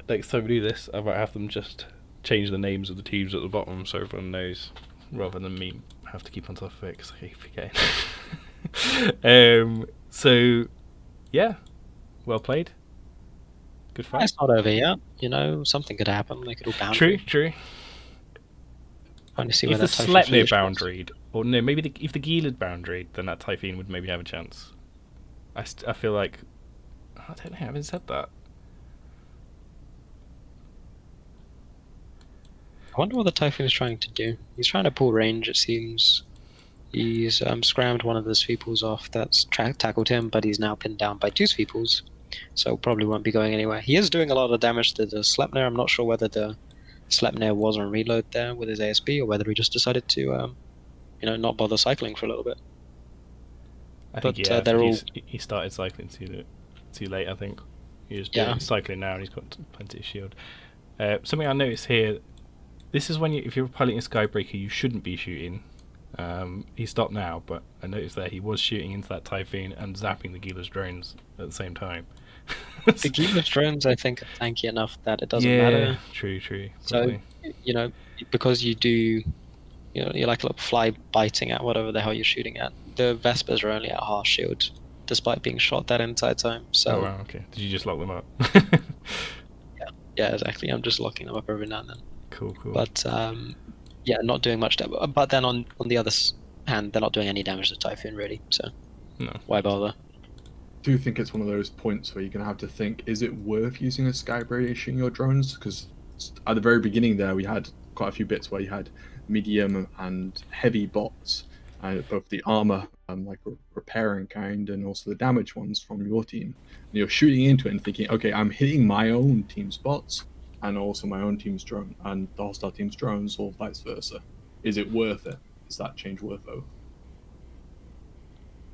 next time we do this, I might have them just change the names of the teams at the bottom so everyone knows, rather than me have to keep on top of it, because I keep forgetting. So, yeah. Well played. Good fight. It's not over yet. Something could happen. They could all bounce. True. Trying to see If where the that Typhoon fleet Sleipnir is. boundaried, or no, maybe if the Gila boundaried, then that Typhoon would maybe have a chance. I feel like... I don't know, I haven't said that. wonder what the Typhoon is trying to do. He's trying to pull range, it seems. He's scrammed one of the Sweeples off that's tackled him, but he's now pinned down by 2 Sweeples, so probably won't be going anywhere. He is doing a lot of damage to the Sleipnir. I'm not sure whether the Sleipnir was on reload there with his ASB, or whether he just decided to, not bother cycling for a little bit. I think, But, they're all- he started cycling too late, I think. He's cycling now and he's got plenty of shield. Something I noticed here, this is when if you're piloting a Skybreaker, you shouldn't be shooting. He stopped now, but I noticed that he was shooting into that Typhoon and zapping the Gila's drones at the same time. The Gila's drones, I think, are tanky enough that it doesn't matter. True. So, because you do, you're like a little fly biting at whatever the hell you're shooting at. The Vespers are only at half shield, despite being shot that entire time. So, oh, wow, okay. Did you just lock them up? yeah, exactly. I'm just locking them up every now and then. Cool. But, not doing much damage. But then on the other hand, they're not doing any damage to Typhoon, really. So, No. why bother? I do think it's one of those points where you're going to have to think, is it worth using a Skybreaker in your drones? Because at the very beginning there, we had quite a few bits where you had medium and heavy bots, both the armor, like repairing kind, and also the damage ones from your team. And you're shooting into it and thinking, okay, I'm hitting my own team's bots and also my own team's drone and the hostile team's drones, or vice versa. Is it worth it? Is that change worth it?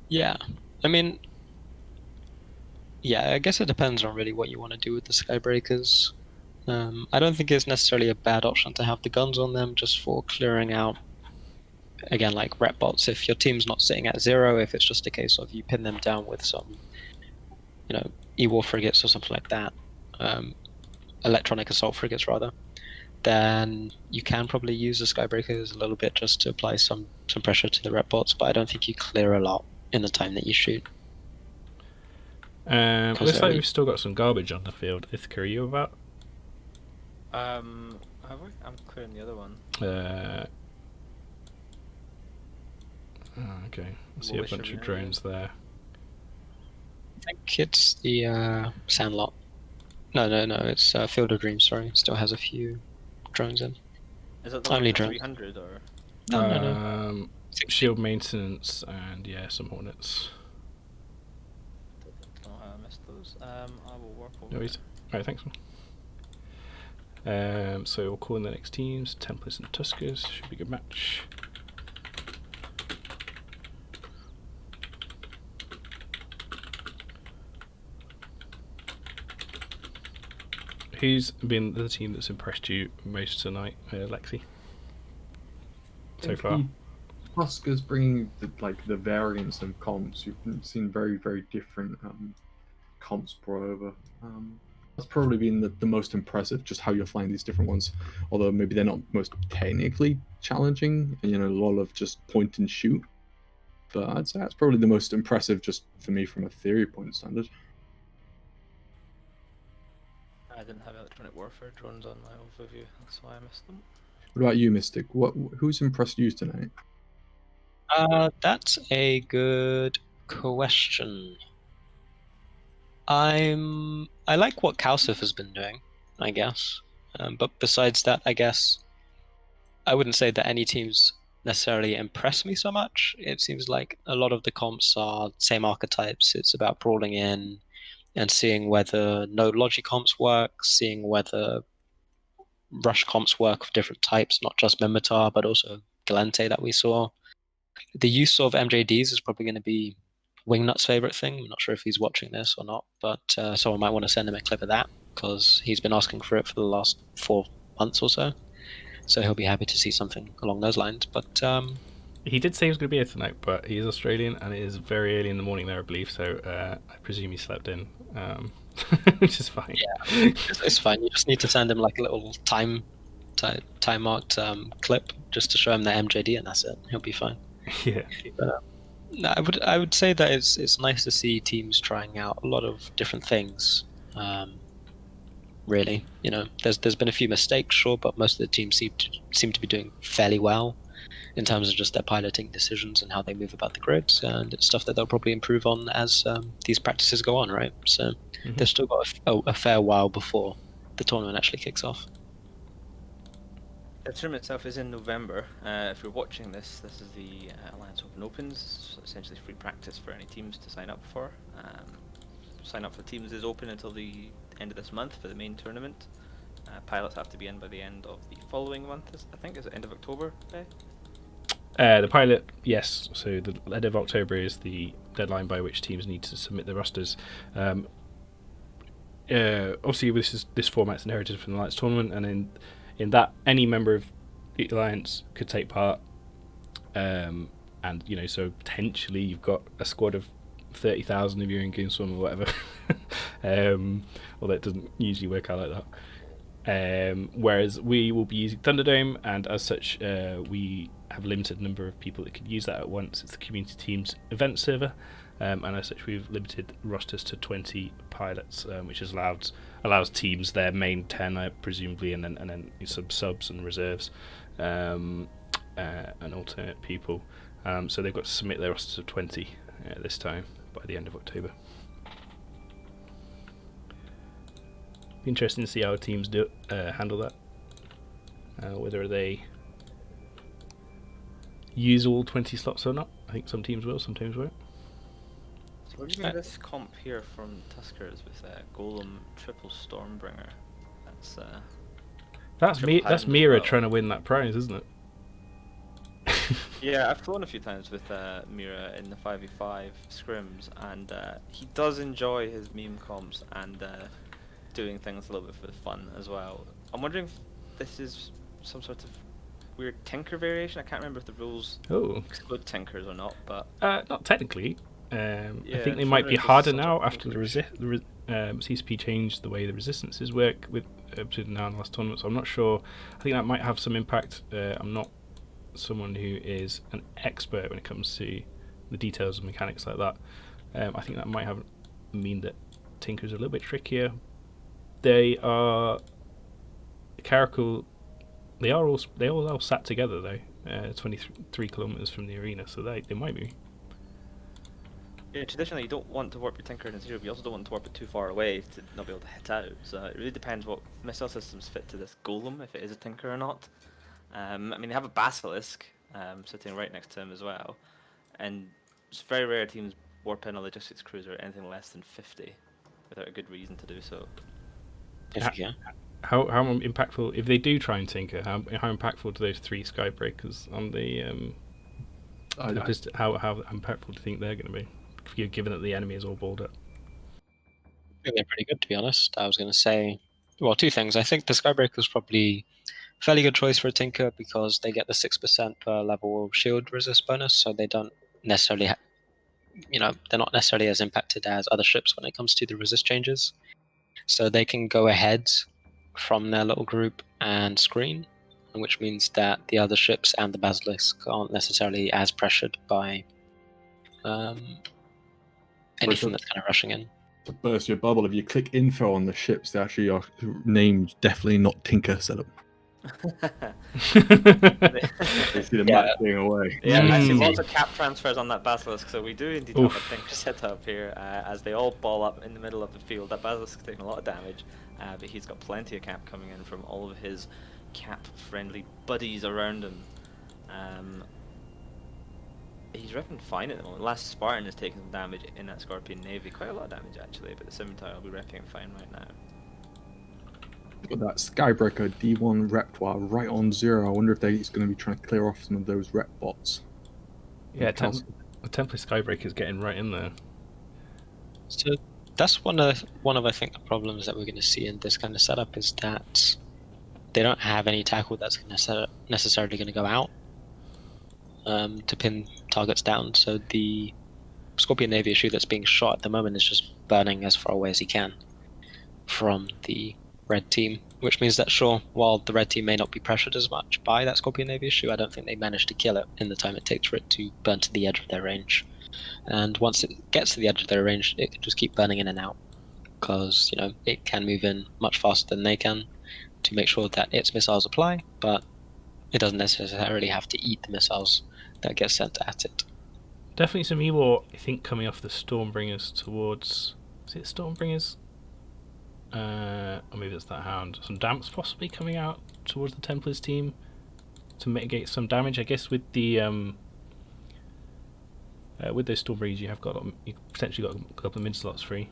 Yeah, I mean, I guess it depends on really what you want to do with the Skybreakers. I don't think it's necessarily a bad option to have the guns on them just for clearing out, again, like rep bots. If your team's not sitting at 0, if it's just a case of you pin them down with some, E-War frigates or something like that, electronic assault frigates rather, then you can probably use the Skybreakers a little bit just to apply some pressure to the rep bots, but I don't think you clear a lot in the time that you shoot. Looks like we've still got some garbage on the field. Ithaka, are you about? Have we? I'm clearing the other one. Okay. I see a What bunch should of we drones there. I think it's the Sandlot. No, it's Field of Dreams, sorry. Still has a few drones in. Is that the Only one for drones. 300 or? No. Shield maintenance and some Hornets. Oh, I missed those. I will work over. No worries. Alright, thanks. So we'll call in the next teams. Templars and Tuskers. Should be a good match. Who's been the team that's impressed you most tonight, Lexi? So far? Tuskers bringing the variance of comps. You've seen very, very different comps brought over. That's probably been the most impressive, just how you're flying these different ones. Although maybe they're not most technically challenging, and a lot of just point and shoot. But I'd say that's probably the most impressive, just for me, from a theory point standard. I didn't have electronic warfare drones on my overview, that's why I missed them. What about you, Mystic? Who's impressed you tonight? That's a good question. I like what Kausif has been doing, I guess. But besides that, I guess I wouldn't say that any teams necessarily impress me so much. It seems like a lot of the comps are same archetypes. It's about brawling in and seeing whether node logic comps work, seeing whether rush comps work of different types, not just Mimitar, but also Galente that we saw. The use of MJDs is probably going to be Wingnut's favorite thing. I'm not sure if he's watching this or not, but someone might want to send him a clip of that because he's been asking for it for the last 4 months or so. So he'll be happy to see something along those lines. But he did say he was going to be here tonight, but he is Australian and it is very early in the morning there, I believe. So I presume he slept in, which is fine. Yeah, it's fine. You just need to send him like a little time marked clip just to show him the MJD, and that's it. He'll be fine. Yeah. I would say that it's nice to see teams trying out a lot of different things. Really, there's been a few mistakes, sure, but most of the teams seem to be doing fairly well in terms of just their piloting decisions and how they move about the grids, and it's stuff that they'll probably improve on as these practices go on, right? So they've still got a fair while before the tournament actually kicks off. The tournament itself is in November. If you're watching this, this is the Alliance Open Opens, so essentially free practice for any teams to sign up for. Sign up for teams is open until the end of this month for the main tournament. Pilots have to be in by the end of the following month, I think. Is it end of October, Bay? The pilot, yes. So the end of October is the deadline by which teams need to submit their rosters. Obviously, this format's inherited from the Alliance tournament, and in that, any member of the Alliance could take part. And so potentially you've got a squad of 30,000 if you're in Goonswarm or whatever. Although it doesn't usually work out like that. Whereas we will be using Thunderdome, and as such, we have a limited number of people that could use that at once. It's the community team's event server, and as such, we've limited rosters to 20 pilots, which allows teams their main 10, presumably, and then some subs and reserves, and alternate people. So they've got to submit their rosters of 20 this time by the end of October. Interesting to see how teams handle that. Whether they use all 20 slots or not. I think some teams will, some teams won't. So what do you think of this comp here from Tuskers with Golem triple Stormbringer? That's triple Hound as Mira well. trying to win that prize, isn't it? Yeah, I've flown a few times with Mira in the 5v5 scrims, and he does enjoy his meme comps and doing things a little bit for the fun as well. I'm wondering if this is some sort of weird Tinker variation. I can't remember if the rules Oh, exclude Tinkers or not, but not technically. I Yeah, think they I'm might be wondering if this is harder some now sort of after the CCP changed the way the resistances work with between now and the last tournament. So I'm not sure. I think that might have some impact. I'm not someone who is an expert when it comes to the details of mechanics like that. I think that might mean that Tinkers are a little bit trickier. They are Caracal. They all sat together though, 23 kilometers from the arena, so they might be. yeah, traditionally you don't want to warp your Tinker in zero, but you also don't want to warp it too far away to not be able to hit out. So it really depends what missile systems fit to this Golem, if it is a Tinker or not. I mean, they have a Basilisk sitting right next to him as well, and it's very rare teams warp in a logistics cruiser anything less than 50 without a good reason to do so. Yeah. How impactful, if they do try and tinker, how impactful do those 3 Skybreakers on the how impactful do you think they're going to be, given that the enemy is all balled up? I think they're pretty good, to be honest. I was going to say, well, 2 things. I think the Skybreaker is probably a fairly good choice for a Tinker because they get the 6% per level shield resist bonus, so they don't necessarily, they're not necessarily as impacted as other ships when it comes to the resist changes. So they can go ahead from their little group and screen, which means that the other ships and the Basilisk aren't necessarily as pressured by anything that's kind of rushing in. To burst your bubble, if you click info on the ships, they actually are named definitely not Tinker setup. They see the map being away. Yeah, I see Mm. lots of cap transfers on that Basilisk, so we do indeed have a Tinker setup here as they all ball up in the middle of the field. That Basilisk is taking a lot of damage, but he's got plenty of cap coming in from all of his cap-friendly buddies around him. He's repping fine at the moment. Last Spartan is taking some damage in that Scorpion Navy. Quite a lot of damage actually, but the Scimitar will be repping fine right now. Got that Skybreaker D1 repertoire right on 0. I wonder if he's going to be trying to clear off some of those rep bots. Yeah, the Templar Skybreaker is getting right in there. So that's one of I think the problems that we're going to see in this kind of setup is that they don't have any tackle that's necessarily going to go out to pin targets down. So the Scorpion Navy issue that's being shot at the moment is just burning as far away as he can from the red team, which means that sure, while the red team may not be pressured as much by that Scorpion Navy issue, I don't think they managed to kill it in the time it takes for it to burn to the edge of their range. And once it gets to the edge of their range, it can just keep burning in and out because it can move in much faster than they can to make sure that its missiles apply, but it doesn't necessarily have to eat the missiles that get sent at it. Definitely some Ewar, I think, coming off the Stormbringers towards... Is it Stormbringers? Or maybe it's that Hound. Some Damps possibly coming out towards the Templars team. to mitigate some damage. I guess with the with those Stormbreezers, you potentially got a couple of mid slots free.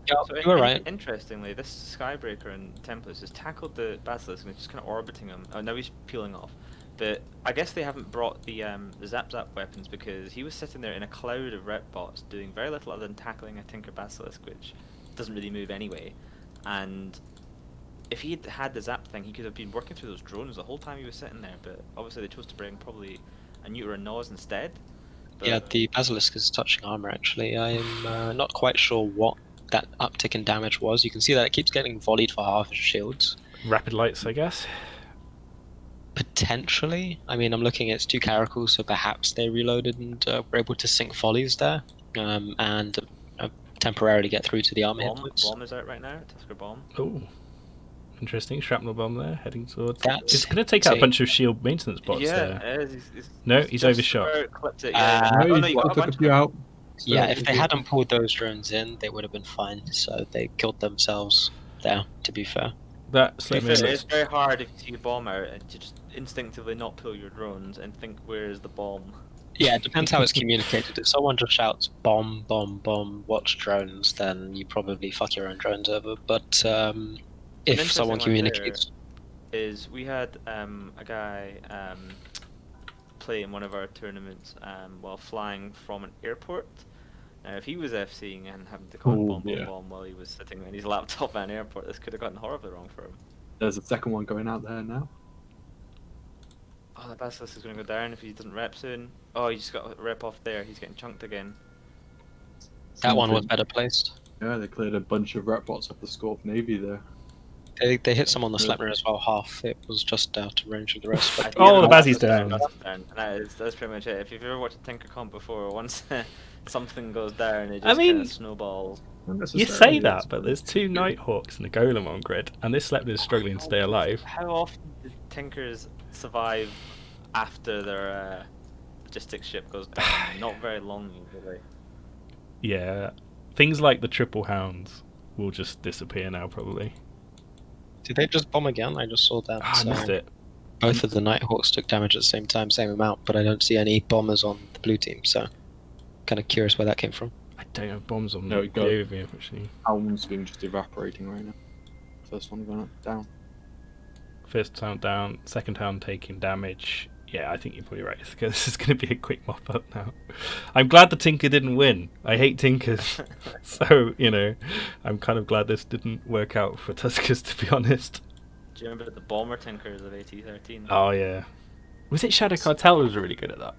Yeah, So you were right. interestingly, this Skybreaker and Tempest has tackled the Basilisk and it's just kind of orbiting him. Oh, now he's peeling off. But I guess they haven't brought the Zap weapons because he was sitting there in a cloud of rep bots doing very little other than tackling a Tinker Basilisk, which doesn't really move anyway. And if he had the Zap thing, he could have been working through those drones the whole time he was sitting there. But obviously they chose to bring probably a Neuter and Nose instead. But Yeah, the Basilisk is touching armor actually. I'm not quite sure what that uptick in damage was. You can see that it keeps getting volleyed for half his shields. Rapid lights, I guess. Potentially. I mean, I'm looking at its 2 caracals, so perhaps they reloaded and were able to sink volleys there, and temporarily get through to the armor hit points. Bomb is out right now. Tusker Bomb. Oh, interesting. Shrapnel bomb there, heading towards. That's It's going to take out a insane. bunch of shield maintenance bots Yeah, there. it is. No, he's just overshot. about clipped it, yeah. Uh, No, Oh, no, he's you got a took bunch a of few them. out. So Yeah, if they it- hadn't pulled those drones in, they would have been fine. So they killed themselves there, to be fair. That To be Sledman fair, looks it's very hard if you see a bomb out and to just instinctively not pull your drones and think, where is the bomb? Yeah, it depends how it's communicated. If someone just shouts bomb, bomb, bomb, watch drones, then you probably fuck your own drones over. But if interesting someone one communicates, Is we had a guy play in one of our tournaments while flying from an airport. Now, if he was FCing and having to call Oh, bomb yeah. while he was sitting on his laptop at an airport, this could have gotten horribly wrong for him. There's a second one going out there now. Oh, the Basilisk is going to go down if he doesn't rep soon. Oh, he just got a rep off there. He's getting chunked again. that one was Something- better placed. Yeah, they cleared a bunch of rep bots off the Scorp Navy there. They hit some on the Sleipnir as well, half. It was just out of range of the rest. I But think Oh, the that's Bazzy's down. That's down. And that's pretty much it. If you've ever watched a Tinker Comp before, once something goes down, it I just mean, kind of snowballs. Not You necessarily, say it's- that, but there's 2 Nighthawks and a Golem on grid, and this Slepner is struggling to stay alive. How often do Tinkers survive after their logistics ship goes down? Not very long, usually. Yeah, things like the Triple Hounds will just disappear now, probably. did they just bomb again? I just saw that. I missed it. Both of the Nighthawks took damage at the same time, same amount, but I don't see any bombers on the blue team, so kind of curious where that came from. I don't have bombs on No, the it got- overview, actually. Hound's been just evaporating right now. First one going up, down. First town down, second town taking damage. Yeah, I think you're probably right. This is going to be a quick mop up now. I'm glad the Tinker didn't win. I hate Tinkers. So, I'm kind of glad this didn't work out for Tuskers, to be honest. Do you remember the Bomber Tinkers of AT13? Oh, yeah. Was it Shadow Cartel who was really good at that?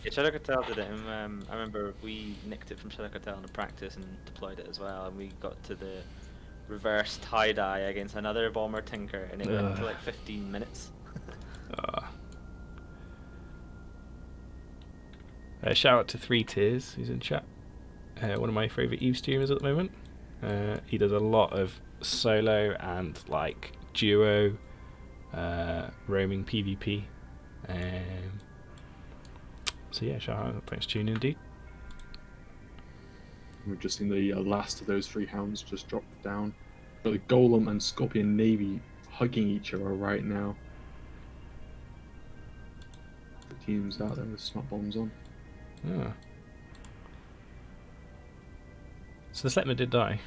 Yeah, Shadow Cartel did it. And, I remember we nicked it from Shadow Cartel in the practice and deployed it as well. And we got to the reverse tie-dye against another Bomber Tinker, and it went for like 15 minutes. Shout out to 3 Tiers, who's in chat. One of my favourite Eve streamers at the moment. He does a lot of solo and like duo roaming PvP. So yeah, shout out. Thanks for tuning in, dude. We've just seen the last of those 3 hounds just drop down. But the Golem and Scorpion Navy hugging each other right now. The team's out there with smart bombs on. Ah. So the Slepner did die.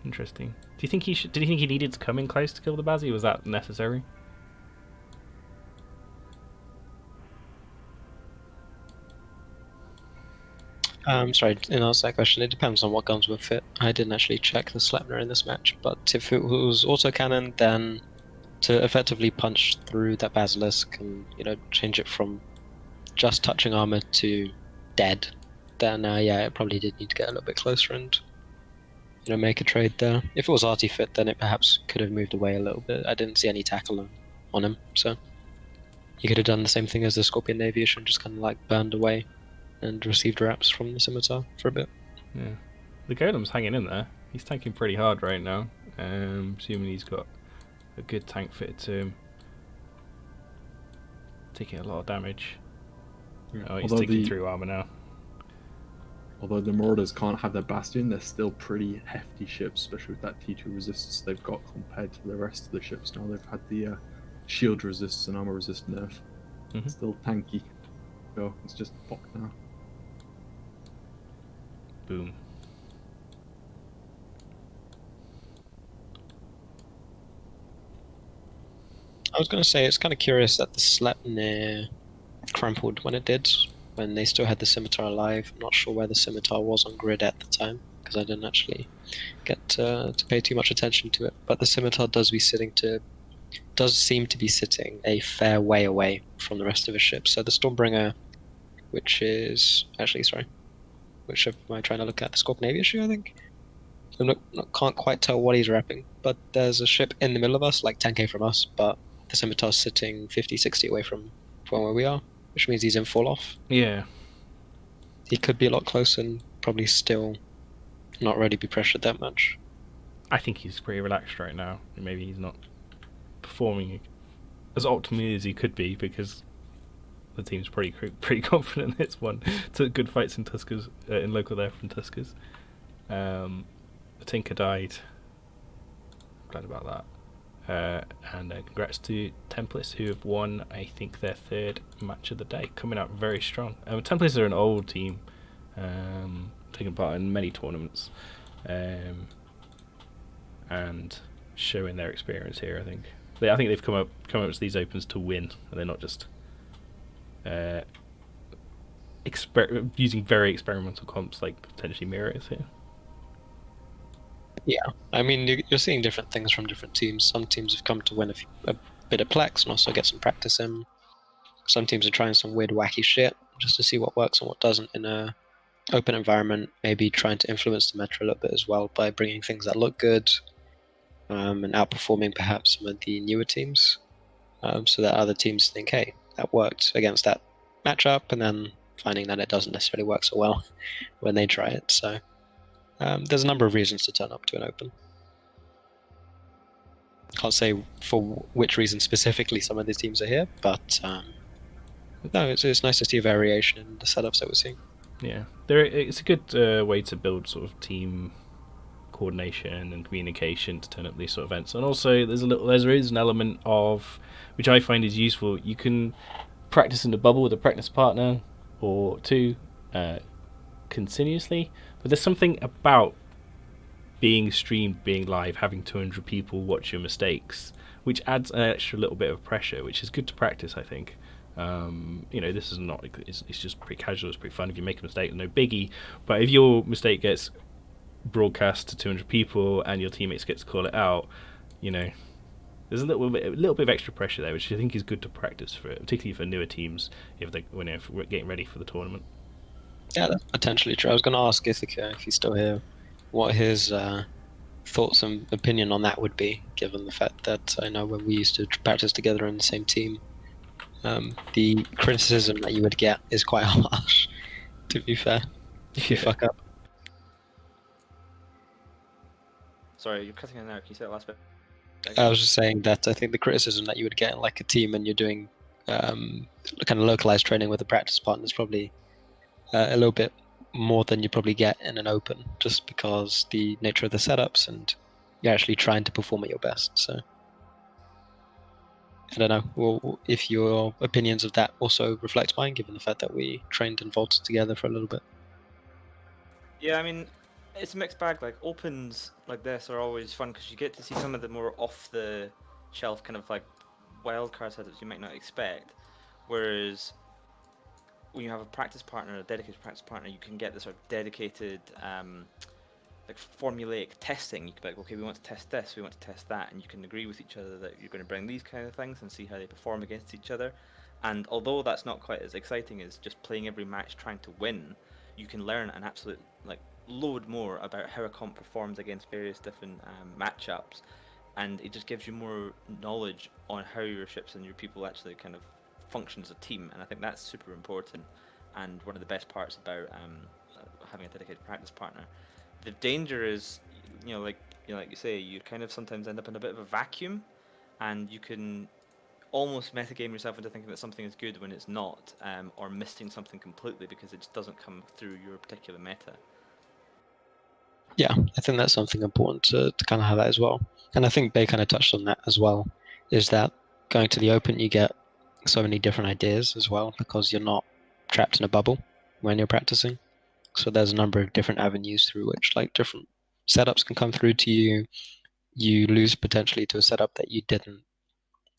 Interesting. Do you think he should? Did you think he needed to come in close to kill the Bazzy? Was that necessary? Sorry, in answer to that question, it depends on what guns were fit. I didn't actually check the Sleipnir in this match, but if it was autocannon, then to effectively punch through that Basilisk and, change it from just touching armor to dead, then yeah, it probably did need to get a little bit closer and, make a trade there. If it was arty fit, then it perhaps could have moved away a little bit. I didn't see any tackle on him, so he could have done the same thing as the Scorpion Navy and just kind of like burned away and received wraps from the scimitar for a bit. Yeah. The Golem's hanging in there. He's tanking pretty hard right now. Assuming he's got a good tank fitted to him. Taking a lot of damage. Oh, he's Although taking the- through armor now. Although the Marauders can't have their Bastion, they're still pretty hefty ships, especially with that T2 resistance they've got compared to the rest of the ships. Now they've had the shield resists and armor resist nerf. Mhm. It's still tanky. So it's just pop now. Boom. I was going to say, it's kind of curious that the Sleipnir crumpled when it did, when they still had the Scimitar alive. I'm not sure where the Scimitar was on grid at the time, because I didn't actually get to pay too much attention to it. But the Scimitar does seem to be sitting a fair way away from the rest of his ship. So the Stormbringer, which am I trying to look at? The Scorpionavia issue, I think? Can't quite tell what he's repping, but there's a ship in the middle of us, like 10k from us, but the Scimitar's sitting 50, 60 away from where we are, which means he's in fall off. Yeah. He could be a lot closer and probably still not really be pressured that much. I think he's pretty relaxed right now. Maybe he's not performing as optimally as he could be because the team's pretty confident it's won. Took good fights in Tuskers, in local there from Tuskers. The Tinker died. Glad about that. And congrats to Templis, who have won, I think, their third match of the day, coming out very strong. Templis are an old team, taking part in many tournaments, and showing their experience here. I think they've come up to these opens to win, and they're not just using very experimental comps like potentially Mira is here. Yeah, I mean, you're seeing different things from different teams. Some teams have come to win a bit of Plex and also get some practice in. Some teams are trying some weird, wacky shit just to see what works and what doesn't in a open environment. Maybe trying to influence the meta a little bit as well by bringing things that look good, and outperforming perhaps some of the newer teams, so that other teams think, hey, that worked against that matchup, and then finding that it doesn't necessarily work so well when they try it. So there's a number of reasons to turn up to an open. Can't say for which reason specifically some of the teams are here, but no, it's nice to see a variation in the setups that we're seeing. Yeah, it's a good way to build sort of team coordination and communication to turn up these sort of events. And also, there is an element of which I find is useful. You can practice in the bubble with a practice partner or two continuously, but there's something about being streamed, being live, having 200 people watch your mistakes, which adds an extra little bit of pressure, which is good to practice, I think. This is not, it's just pretty casual, it's pretty fun. If you make a mistake, no biggie, but if your mistake gets broadcast to 200 people and your teammates get to call it out, there's a little bit of extra pressure there, which I think is good to practice for, particularly for newer teams if we're getting ready for the tournament. Yeah, that's potentially true. I was going to ask Ithaca, if he's still here, what his thoughts and opinion on that would be, given the fact that I know when we used to practice together in the same team, the criticism that you would get is quite harsh, to be fair, if you fuck up. Sorry, you're cutting in there. Can you say that last bit? I was just saying that I think the criticism that you would get in like a team and you're doing kind of localized training with a practice partner is probably a little bit more than you probably get in an open, just because the nature of the setups and you're actually trying to perform at your best. So I don't know. Well, if your opinions of that also reflect mine, given the fact that we trained and vaulted together for a little bit. Yeah, I mean, it's a mixed bag. Like opens like this are always fun because you get to see some of the more off the shelf kind of like wild card setups you might not expect. Whereas when you have a practice partner, a dedicated practice partner, you can get this sort of dedicated like formulaic testing. You can be like, okay, we want to test this, we want to test that, and you can agree with each other that you're going to bring these kind of things and see how they perform against each other. And although that's not quite as exciting as just playing every match trying to win, you can learn an absolute load more about how a comp performs against various different matchups, and it just gives you more knowledge on how your ships and your people actually kind of function as a team. And I think that's super important and one of the best parts about having a dedicated practice partner. The danger is, like you say, you kind of sometimes end up in a bit of a vacuum, and you can almost metagame yourself into thinking that something is good when it's not, or missing something completely because it just doesn't come through your particular meta. Yeah, I think that's something important to kind of have that as well. And I think Bay kind of touched on that as well, is that going to the Open, you get so many different ideas as well because you're not trapped in a bubble when you're practicing. So there's a number of different avenues through which like different setups can come through to you. You lose potentially to a setup that you didn't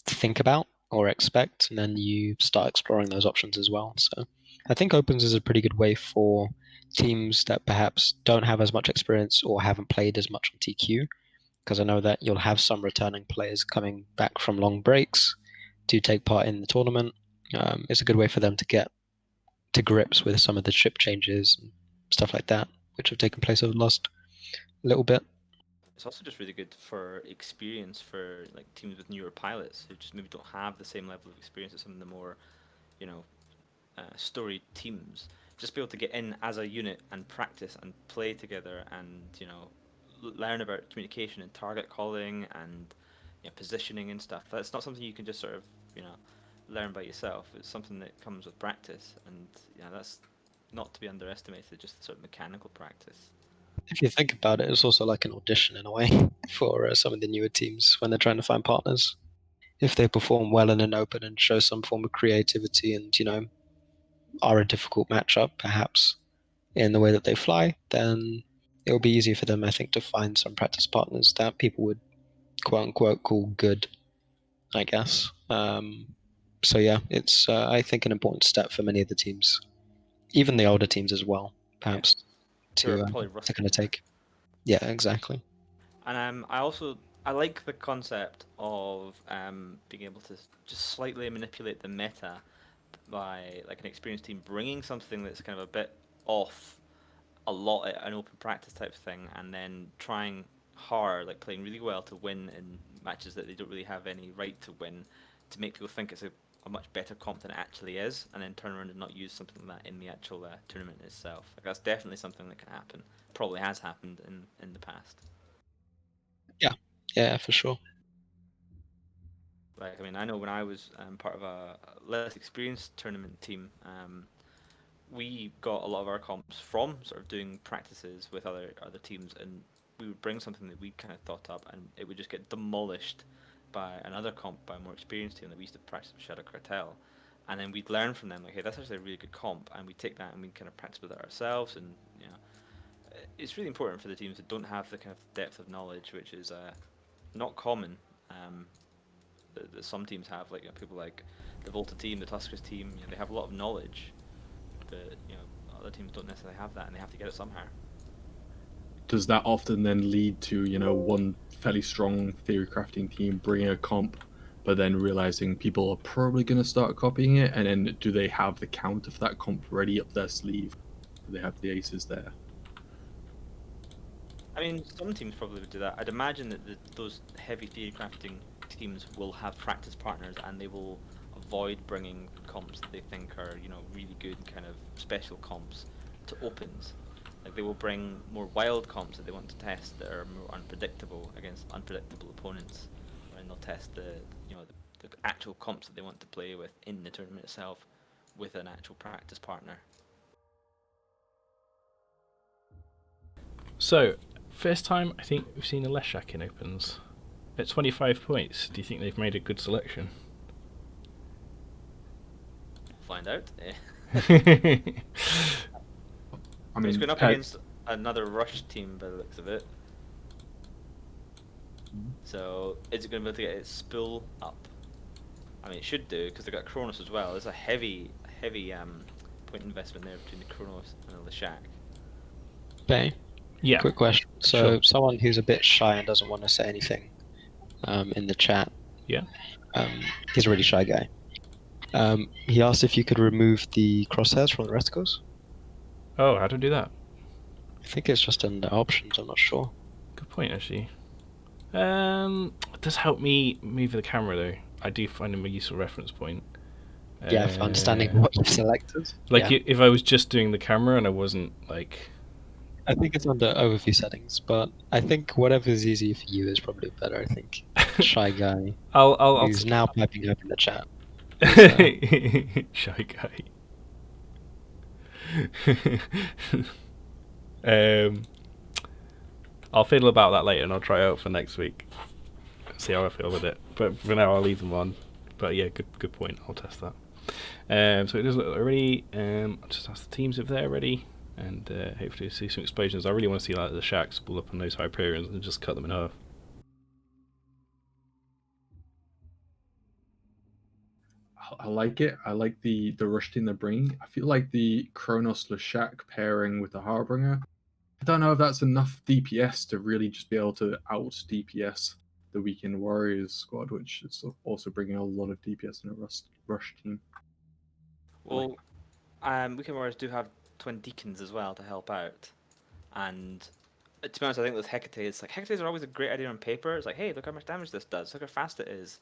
think about or expect, and then you start exploring those options as well. So I think Opens is a pretty good way for teams that perhaps don't have as much experience or haven't played as much on TQ, because I know that you'll have some returning players coming back from long breaks to take part in the tournament. It's a good way for them to get to grips with some of the ship changes and stuff like that, which have taken place over the last little bit. It's also just really good for experience for like teams with newer pilots who just maybe don't have the same level of experience as some of the more, you know, storied teams. Just be able to get in as a unit and practice and play together and, you know, learn about communication and target calling and, you know, positioning and stuff. That's not something you can just sort of, you know, learn by yourself. It's something that comes with practice, and you know, that's not to be underestimated. Just the sort of mechanical practice. If you think about it, it's also like an audition in a way for some of the newer teams when they're trying to find partners. If they perform well in an Open and show some form of creativity and, you know, are a difficult matchup, perhaps, in the way that they fly, then it will be easy for them, I think, to find some practice partners that people would quote unquote call good, I guess. So yeah, it's I think an important step for many of the teams, even the older teams as well, perhaps Who are to probably kind rusty. of take. Yeah, exactly. And I like the concept of being able to just slightly manipulate the meta by like an experienced team bringing something that's kind of a bit off a lot at an open practice type thing, and then trying hard, like playing really well to win in matches that they don't really have any right to win, to make people think it's a much better comp than it actually is, and then turn around and not use something like that in the actual tournament itself. Like that's definitely something that can happen. Probably has happened in the past. Yeah, for sure. Like, I mean, I know when I was part of a less experienced tournament team, we got a lot of our comps from sort of doing practices with other teams, and we would bring something that we kind of thought up, and it would just get demolished by another comp by a more experienced team that we used to practice with Shadow Cartel, and then we'd learn from them like, hey, that's actually a really good comp, and we take that and we kind of practice with it ourselves, and you know, it's really important for the teams that don't have the kind of depth of knowledge, which is not common. That some teams have, like, you know, people like the Volta team, the Tuskers team, you know, they have a lot of knowledge, but you know, other teams don't necessarily have that, and they have to get it somehow. Does that often then lead to, you know, one fairly strong theory crafting team bringing a comp, but then realizing people are probably going to start copying it, and then do they have the counter for that comp ready up their sleeve? Do they have the aces there? I mean, some teams probably would do that. I'd imagine that those heavy theory crafting teams will have practice partners, and they will avoid bringing comps that they think are, you know, really good kind of special comps to opens. Like, they will bring more wild comps that they want to test that are more unpredictable against unpredictable opponents, and they'll test the, you know, the actual comps that they want to play with in the tournament itself with an actual practice partner. So, first time I think we've seen a Leshak in Opens. At 25 points, do you think they've made a good selection? Find out. I mean, It's going up against another Rush team by the looks of it. So, is it going to be able to get its spool up? I mean, it should do, because they've got Kronos as well. There's a heavy point investment there between the Kronos and the Leshak. Okay. Yeah. Quick question. So, Sure. someone who's a bit shy and doesn't want to say anything in the chat. Yeah. He's a really shy guy. He asked if you could remove the crosshairs from the reticles. Oh, how to do that? I think it's just in the options. I'm not sure. Good point, actually. It does help me move the camera, though. I do find them a useful reference point. Yeah, for understanding what you've selected. Like, Yeah. if I was just doing the camera and I wasn't, like... I think it's under overview settings, but I think whatever is easier for you is probably better. I think shy guy I'll who's now piping up in the chat. Shy guy. I'll fiddle about that later and I'll try it out for next week. See how I feel with it. But for now, I'll leave them on. But yeah, good point. I'll test that. So it does look like they're ready. I'll just ask the teams if they're ready, and hopefully see some explosions. I really want to see like the Shacks pull up on those Hyperions and just cut them in half. I like it. I like the rush team they're bringing. I feel like the Kronos Leshak pairing with the Harbinger. I don't know if that's enough DPS to really just be able to out DPS the Weekend Warriors squad, which is also bringing a lot of DPS in a rush team. Well, Weekend Warriors do have Twin Deacons as well to help out, and to be honest, I think those Hecates, like Hecates, are always a great idea on paper. It's like, hey, look how much damage this does, look how fast it is,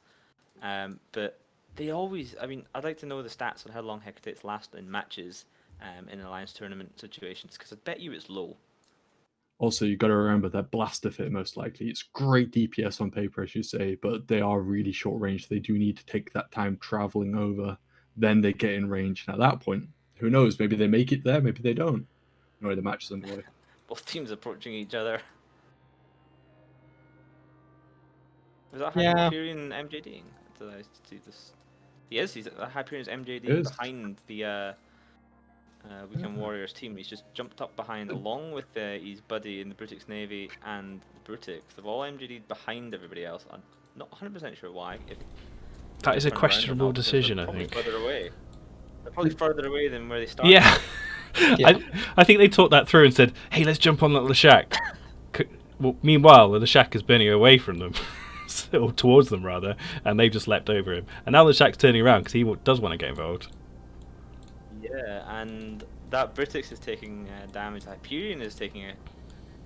but they always, I mean, I'd like to know the stats on how long Hecates last in matches, in Alliance tournament situations, because I bet you it's low. Also, you've got to remember that Blaster Fit, most likely. It's great DPS on paper, as you say, but they are really short range. They do need to take that time traveling over. Then they get in range. And at that point, who knows? Maybe they make it there, maybe they don't. No, the match is underway. Both teams approaching each other. Was that Yeah. Hyperion MJDing? Did I see this? He is. He's Hyperion's MJD behind the Weekend Warriors team. He's just jumped up behind, along with his buddy in the Brutix Navy and the Brutix. They've all MJD'd behind everybody else. I'm not 100% sure why. That is a questionable decision, I think. Further away. They're probably further away than where they started. Yeah. Yeah. I think they talked that through and said, hey, let's jump on the Shack. Well, meanwhile, the Shack is burning away from them. Or towards them, rather. And they've just leapt over him. And now the Shack's turning around because he does want to get involved. Yeah, and that Brutix is taking damage. Hyperion is taking a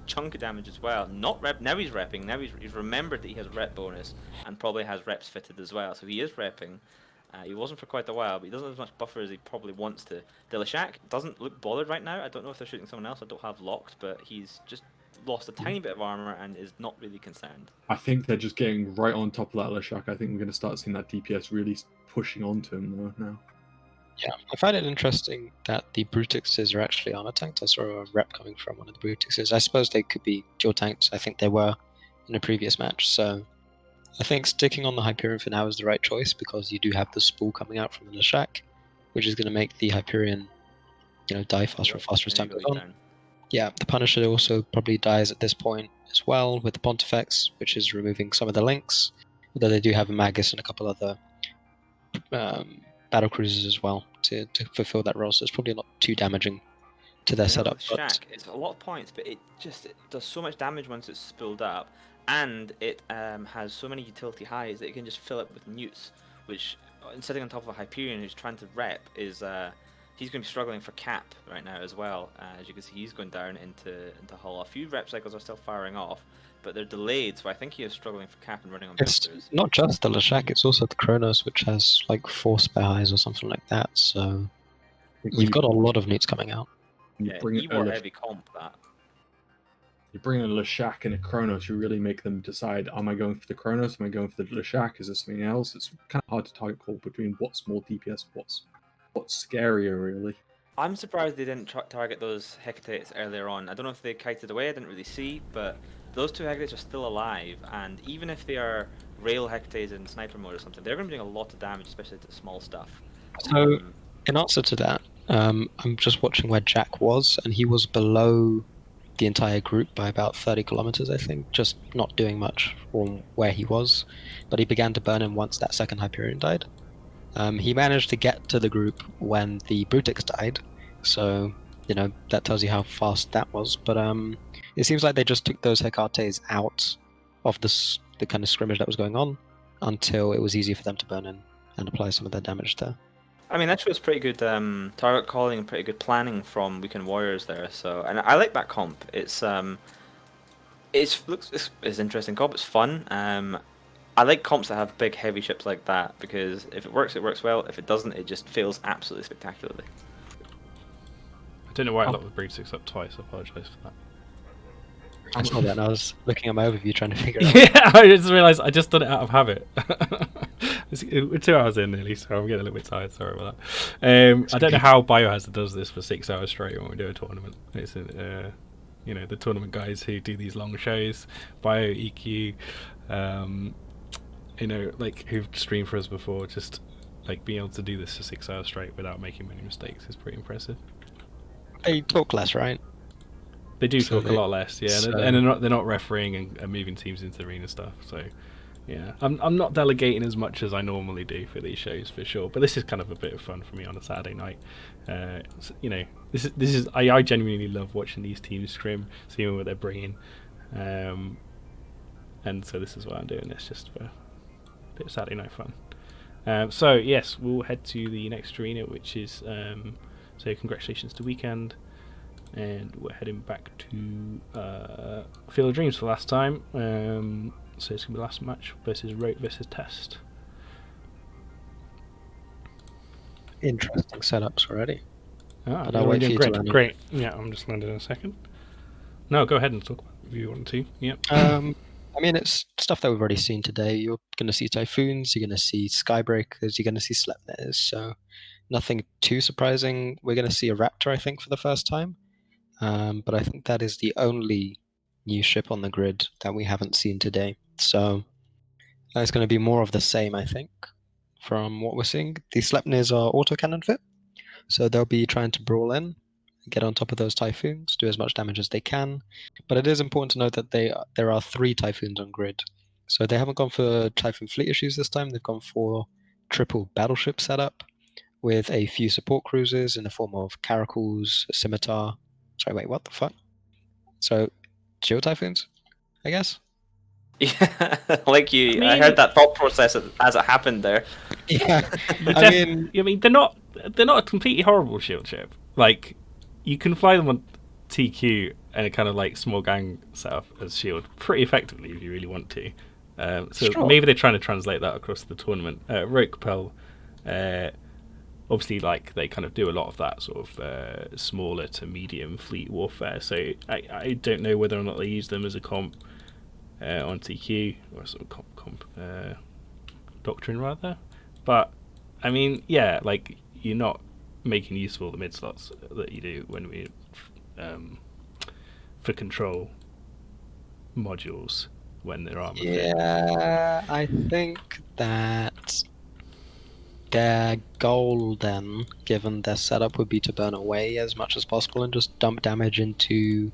chunk of damage as well. Not rep. Now he's repping. Now he's remembered that he has rep bonus and probably has reps fitted as well. So he is repping. He wasn't for quite a while, but he doesn't have as much buffer as he probably wants to. The Leshak doesn't look bothered right now. I don't know if they're shooting someone else. I don't have locked, but he's just lost a tiny bit of armor and is not really concerned. I think they're just getting right on top of that Leshak. I think we're going to start seeing that DPS really pushing onto him though now. Yeah, I find it interesting that the Brutixes are actually armor tanked. I saw a rep coming from one of the Brutixes. I suppose they could be dual tanked. I think they were in a previous match. So I think sticking on the Hyperion for now is the right choice because you do have the spool coming out from the Leshak, which is going to make the Hyperion, die faster and faster as time goes on. Yeah, the Punisher also probably dies at this point as well with the Pontifex, which is removing some of the links. Although they do have a Magus and a couple other battle cruisers as well to fulfill that role, so it's probably not too damaging to their setup. Shack, it's a lot of points, but it does so much damage once it's spooled up, and it has so many utility highs that it can just fill it with newts, which, sitting on top of a Hyperion who's trying to rep, is he's going to be struggling for cap right now as well. As you can see, he's going down into hull. A few rep cycles are still firing off, but they're delayed, so I think he is struggling for cap and running on It's boosters. not just the Leshak, it's also the Kronos, which has like 4 spare highs or something like that, so we've got a lot of newts coming out. Yeah, bring Ewar heavy comp, that. You bring in a Leshak and a Kronos, you really make them decide, am I going for the Kronos, am I going for the Leshak, is there something else? It's kind of hard to target call between what's more DPS, what's scarier, really. I'm surprised they didn't target those Hecates earlier on. I don't know if they kited away, I didn't really see, but those two Hecates are still alive, and even if they are rail Hecates in sniper mode or something, they're going to be doing a lot of damage, especially to small stuff. So, in answer to that, I'm just watching where Jack was, and he was below the entire group by about 30 kilometers, I think, just not doing much from where he was, but he began to burn him once that second Hyperion died. He managed to get to the group when the Brutix died, so, that tells you how fast that was, but it seems like they just took those Hecates out of the kind of scrimmage that was going on until it was easy for them to burn in and apply some of their damage there. I mean, that shows pretty good target calling and pretty good planning from Weekend Warriors there. So, and I like that comp. It's interesting comp. It's fun. I like comps that have big heavy ships like that because if it works well. If it doesn't, it just fails absolutely spectacularly. I don't know why I locked the Breed 6 up twice. I apologise for that. I saw that and I was looking at my overview trying to figure it out. Yeah, I just realised I just done it out of habit. We're 2 hours in nearly, so I'm getting a little bit tired. Sorry about that. I don't know how Biohazard does this for 6 hours straight when we do a tournament. It's the tournament guys who do these long shows, Bio, EQ, like who've streamed for us before, just like being able to do this for 6 hours straight without making many mistakes is pretty impressive. They talk less, right? They do So talk a lot less, yeah, so- and they're not refereeing and moving teams into the arena stuff. So, yeah, I'm not delegating as much as I normally do for these shows for sure. But this is kind of a bit of fun for me on a Saturday night. This is I genuinely love watching these teams scrim, seeing what they're bringing, and so this is why I'm doing this, just for a bit of Saturday night fun. So yes, we'll head to the next arena, which is so congratulations to Weekend. And we're heading back to Field of Dreams for last time. So it's going to be the last match versus Rote versus Test. Interesting setups already. Ah, But I'll wait for you to land. Great. Yeah, I'm just landing in a second. No, go ahead and talk about it if you want to. Yep. I mean, it's stuff that we've already seen today. You're going to see Typhoons, you're going to see Skybreakers, you're going to see Sleipnirs. So nothing too surprising. We're going to see a Raptor, I think, for the first time. But I think that is the only new ship on the grid that we haven't seen today. So it's going to be more of the same, I think, from what we're seeing. The Sleipnirs are autocannon fit, so they'll be trying to brawl in, get on top of those Typhoons, do as much damage as they can. But it is important to note that there are 3 Typhoons on grid. So they haven't gone for Typhoon fleet issues this time. They've gone for triple battleship setup with a few support cruisers in the form of Caracals, Scimitar. Sorry, wait, what the fuck? So, Geo Typhoons, I guess? Yeah, like you. I mean- heard that thought process as it happened there. Yeah, I mean, they're not a completely horrible shield ship. Like, you can fly them on TQ and a kind of like small gang setup as shield pretty effectively if you really want to. So Sure. maybe they're trying to translate that across the tournament. Rote Capel, obviously, like they kind of do a lot of that sort of smaller to medium fleet warfare. So I don't know whether or not they use them as a comp on TQ or sort of comp doctrine rather. But I mean, yeah, like you're not making useful the mid slots that you do when we for control modules when they're armor fit. Yeah, I think that their goal then, given their setup, would be to burn away as much as possible and just dump damage into,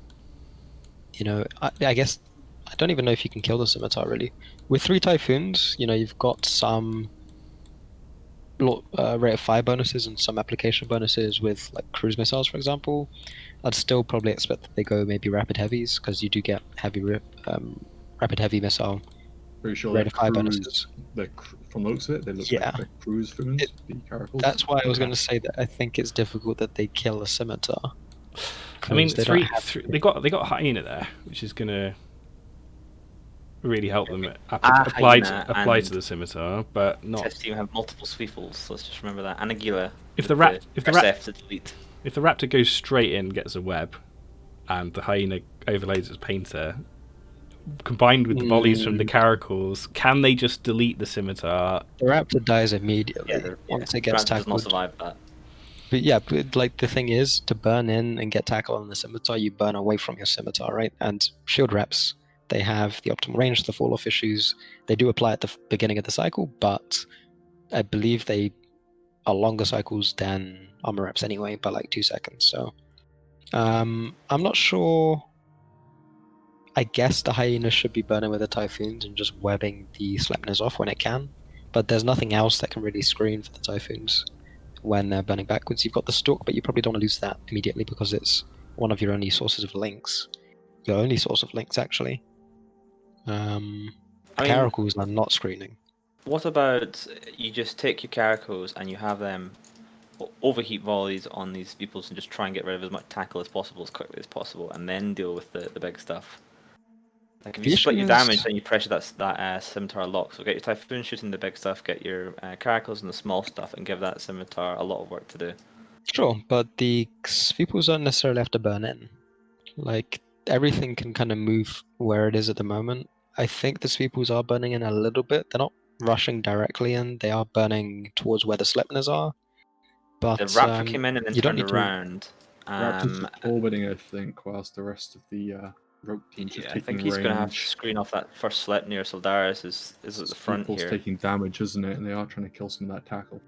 I guess, I don't even know if you can kill the Scimitar really. With 3 Typhoons, you've got some rate of fire bonuses and some application bonuses with like cruise missiles, for example. I'd still probably expect that they go maybe rapid heavies because you do get rapid heavy missile Pretty sure rate they're of fire cruise. bonuses. From the looks of it, they look Yeah. like they're cruise foons. The Caracals. That's why I was Okay. going to say that I think it's difficult that they kill a Scimitar. I mean, 'cause they don't have they got Hyena there, which is gonna really help them Hyena apply to and the Scimitar, but not Test team have multiple sweeples. Let's just remember that. And Aguila. If the rat- if the press rat- F to delete. if the Raptor goes straight in, gets a web, and the Hyena overlays its painter, combined with the volleys from the Caracals, can they just delete the Scimitar? The Raptor dies immediately once it gets Raptor does not tackled. survive that. But yeah, like the thing is, to burn in and get tackled on the Scimitar, you burn away from your Scimitar, right? And shield reps, they have the optimal range, the fall off issues. They do apply at the beginning of the cycle, but I believe they are longer cycles than armor reps anyway, by like 2 seconds. So I'm not sure. I guess the Hyena should be burning with the Typhoons and just webbing the Sleipnirs off when it can. But there's nothing else that can really screen for the Typhoons when they're burning backwards. You've got the Stalk, but you probably don't want to lose that immediately because it's one of your only sources of links. Your only source of links, actually. I mean, Caracals are not screening. what about you just take your Caracals and you have them overheat volleys on these peoples and just try and get rid of as much tackle as possible as quickly as possible, and then deal with the big stuff. Like if you The split your issue is- damage, then you pressure that Scimitar lock. So get your Typhoon shooting the big stuff, get your Caracals and the small stuff, and give that Scimitar a lot of work to do. Sure, but the Sweeples don't necessarily have to burn in. Like, everything can kind of move where it is at the moment. I think the Sweeples are burning in a little bit. They're not rushing directly in. They are burning towards where the Sleipnirs are. But The Raptor came in and then you don't turned need to- around. Raptors orbiting, I think, whilst the rest of the Rogue team's just Yeah, I taking think he's going to have to range. screen off that first Sleipnir. Soldaris is at the front People's here. taking damage, isn't it? And they are trying to kill some of that tackle.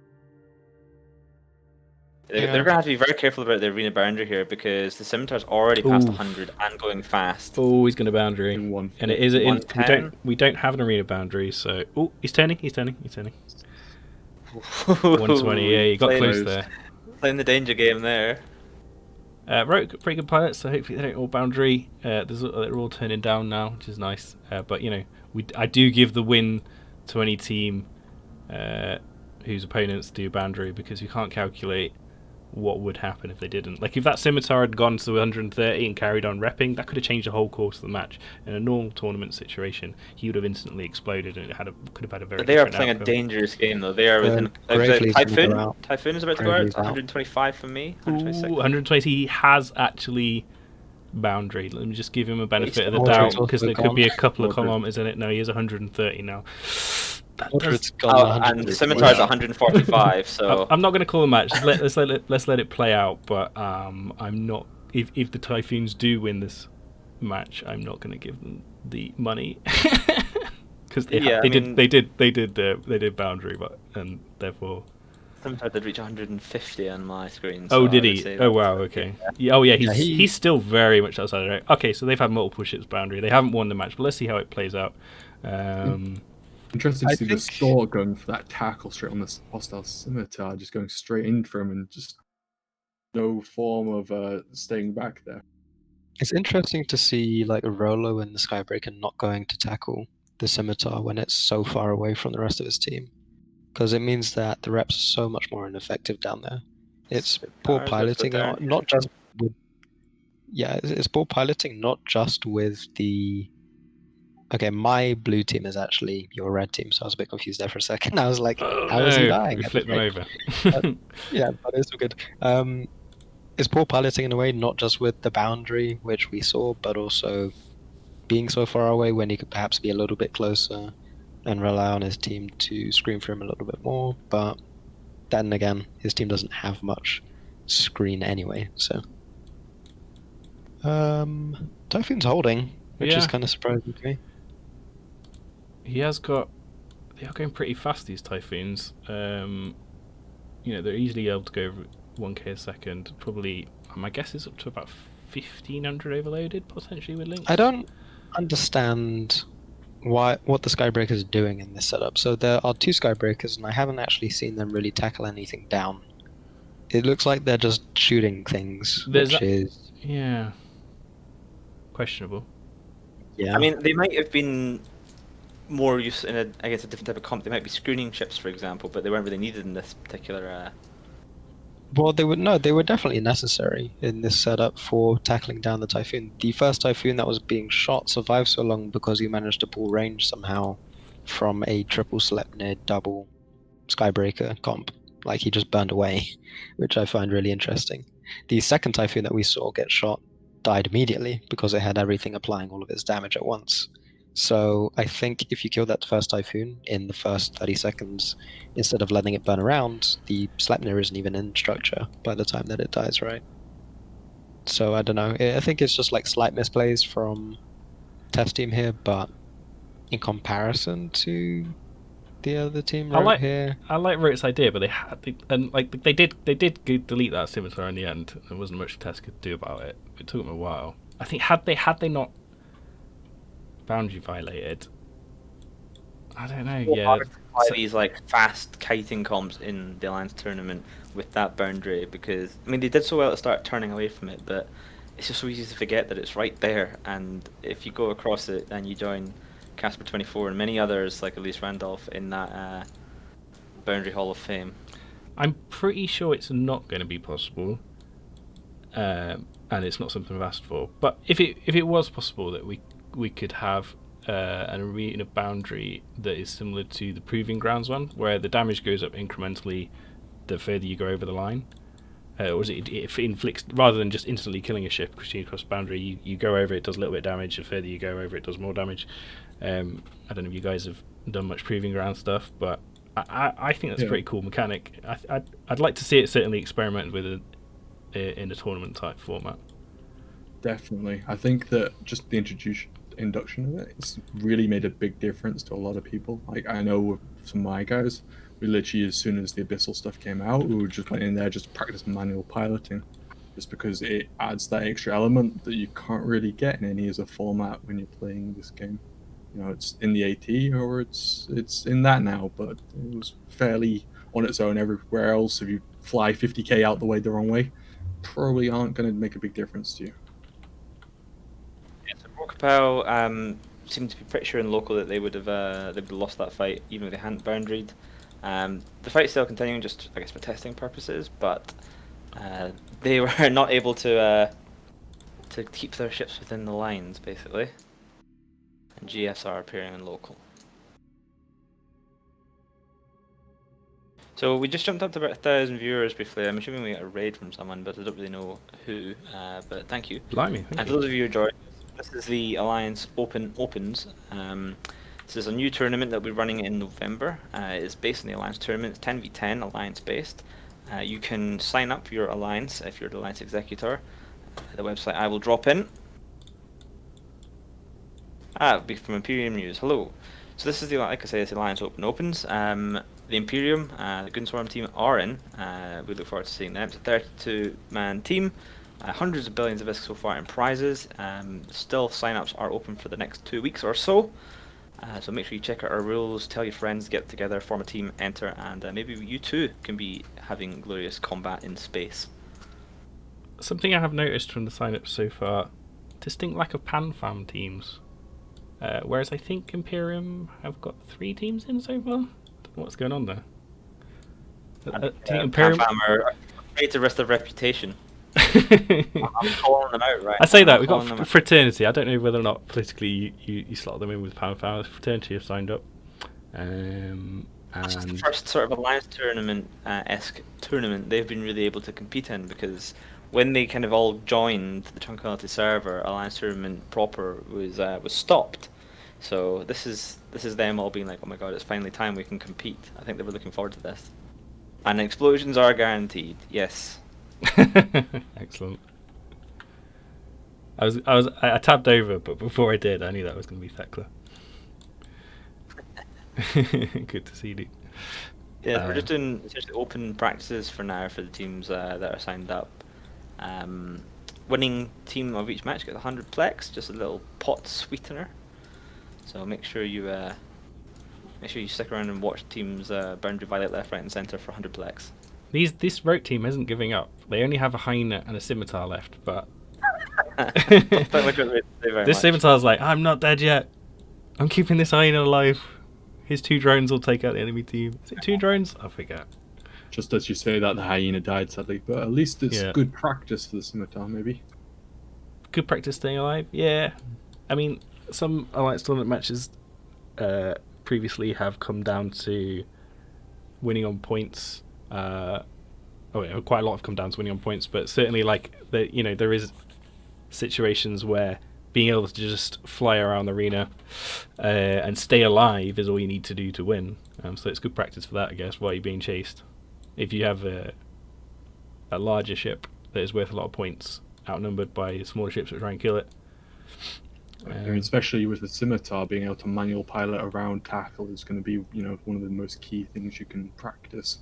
They're going to have to be very careful about the arena boundary here because the Scimitar's already past Ooh. 100 and going fast. Oh, he's going to boundary. In one. And it is in, 110. we don't have an arena boundary, so he's turning. 120. Yeah, you got Playing- close there. Playing the danger game there. Rogue got pretty good pilots, so hopefully they don't all boundary. They're all turning down now, which is nice. But you know, I do give the win to any team whose opponents do boundary because you can't calculate what would happen if they didn't. Like if that Scimitar had gone to 130 and carried on repping, that could have changed the whole course of the match. In a normal tournament situation, he would have instantly exploded and could have had a very. But they are different playing outcome. a dangerous game though. They are within Gravely's gonna Typhoon. go out. Typhoon is about to go Gravely's out. out. 125 from me. Ooh, 126. 120 has actually boundary. Let me just give him a benefit of the Mordred's doubt because also there could be a gone. couple of Mordred. kilometers in it. No, he is 130 now. That Mordred's does, gone Oh, 100. and the Scimitar's 145. So I'm not going to call a match. Let's let it play out. But I'm not. If the Typhoons do win this match, I'm not going to give them the money because they did boundary, but and therefore. Scimitar did reach 150 on my screen. Oh, so did I would he? say Oh, that- wow. Okay. Yeah, oh, yeah. Yeah, He's still very much outside the race. Okay, so they've had multiple ships boundary. They haven't won the match, but let's see how it plays out. Interesting to I see the think- Saw going for that tackle straight on the hostile Scimitar, just going straight in for him and just no form of staying back there. It's interesting to see like Rolo and the Skybreaker not going to tackle the Scimitar when it's so far away from the rest of his team, because it means that the reps are so much more ineffective down there. It's poor Scimitar's piloting, about to go down. not just with. Yeah, it's poor piloting, not just with the. Okay, my blue team is actually your red team, so I was a bit confused there for a second. I was like, how is he dying? We at flipped this them rate? over. Yeah, but it's all good. It's poor piloting in a way, not just with the boundary, which we saw, but also being so far away when he could perhaps be a little bit closer and rely on his team to screen for him a little bit more. But then again, his team doesn't have much screen anyway, so. Typhoon's holding, which is Yeah. kind of surprising to me. He has got. They are going pretty fast, these Typhoons. You know, they're easily able to go over 1k a second. Probably, my guess is up to about 1500 overloaded, potentially with links. I don't understand what the Skybreakers are doing in this setup. So there are two Skybreakers, and I haven't actually seen them really tackle anything down. It looks like they're just shooting things, There's which is Yeah. Questionable. yeah. I mean, they might have been more used in a different type of comp. They might be screening ships, for example, but they weren't really needed in this particular. Well, they were definitely necessary in this setup for tackling down the Typhoon. The first Typhoon that was being shot survived so long because he managed to pull range somehow from a triple Sleipnir double Skybreaker comp. Like he just burned away, which I find really interesting. The second Typhoon that we saw get shot died immediately because it had everything applying all of its damage at once. So I think if you kill that first Typhoon in the first 30 seconds, instead of letting it burn around, the Sleipnir isn't even in structure by the time that it dies, right? So I don't know. I think it's just like slight misplays from test team here, but in comparison to the other team I right like- here, I like Rote's idea, but they did delete that Scimitar in the end. There wasn't much Tess could do about it. It took them a while. I think had they not boundary violated, I don't know. Yeah, Why these like fast kiting comps in the Alliance tournament with that boundary? Because I mean, they did so well to start turning away from it, but it's just so easy to forget that it's right there. And if you go across it and you join Casper 24 and many others like Elise Randolph in that Boundary Hall of Fame. I'm pretty sure it's not going to be possible, and it's not something I've asked for. But if it was possible that we could have an arena boundary that is similar to the Proving Grounds one, where the damage goes up incrementally the further you go over the line, or is it inflicts rather than just instantly killing a ship because you across boundary, you go over it does a little bit of damage, the further you go over it does more damage. I don't know if you guys have done much Proving Ground stuff, but I think that's a Yeah. pretty cool mechanic. I'd like to see it certainly experimented with in a tournament type format. Definitely. I think that just the induction of it, it's really made a big difference to a lot of people. Like, I know with some of my guys, we literally, as soon as the Abyssal stuff came out, we just went in there, just practiced manual piloting. Just because it adds that extra element that you can't really get in any other format when you're playing this game. You know, it's in the AT or it's in that now, but it was fairly on its own everywhere else. If you fly 50k out the way the wrong way, probably aren't going to make a big difference to you. Yeah, so Rokapel seemed to be pretty sure in local that they would have lost that fight even if they hadn't boundaried. The fight's still continuing, just I guess for testing purposes, but they were not able to keep their ships within the lines basically. And GFs are appearing in local. So we just jumped up to about 1,000 viewers briefly. I'm assuming we got a raid from someone, but I don't really know who. But thank you. Blimey, And thank for you. those of you who joined, this is the Alliance Opens. This is a new tournament that we're running in November. It's based on the Alliance tournament. It's 10v10 Alliance based. You can sign up your Alliance if you're the Alliance Executor. The website I will drop in. It'll be from Imperium News. Hello. So this is the, like I say, it's the Alliance Opens. The Imperium, the Gunswarm team are in. We look forward to seeing them. It's a 32-man team. Hundreds of billions of ISK so far in prizes. Still, sign-ups are open for the next 2 weeks or so. So make sure you check out our rules, tell your friends, get together, form a team, enter, and maybe you too can be having glorious combat in space. Something I have noticed from the sign-ups so far, distinct lack of PanFam teams. Whereas I think Imperium have got 3 teams in so far. Don't know what's going on there. Do you think Imperium... PanFam are afraid to risk their reputation. I'm calling them out, right? I say that, we've calling got them out. Fraternity. I don't know whether or not politically you slot them in with PanFam. Fraternity have signed up. This is the And first sort of Alliance tournament-esque tournament they've been really able to compete in, because when they kind of all joined the Tranquility server, Alliance tournament proper was stopped. So this is them all being like, oh my god, it's finally time we can compete. I think they were looking forward to this. And explosions are guaranteed. Yes. excellent. I tabbed over, but before I did, I knew that was going to be Thekla. Good to see you. Yeah, we're just doing essentially open practices for now for the teams that are signed up. Winning team of each match gets 100 plex, just a little pot sweetener. So make sure you stick around and watch teams boundary violate left, right, and centre for 100 plex. This rogue team isn't giving up. They only have a hyena and a scimitar left, but this scimitar's like, I'm not dead yet. I'm keeping this hyena alive. His 2 drones will take out the enemy team. Is it 2 drones? I forget. Just as you say that, the hyena died sadly, but at least it's Yeah. good practice for the scimitar, maybe. Good practice staying alive. Yeah, I mean, some Alliance tournament matches previously have come down to winning on points. Quite a lot have come down to winning on points, but certainly there is situations where being able to just fly around the arena and stay alive is all you need to do to win. So it's good practice for that, I guess, while you're being chased. If you have a larger ship that is worth a lot of points, outnumbered by smaller ships that try and kill it. I mean, especially with the scimitar, being able to manual pilot around tackle is going to be, one of the most key things you can practice.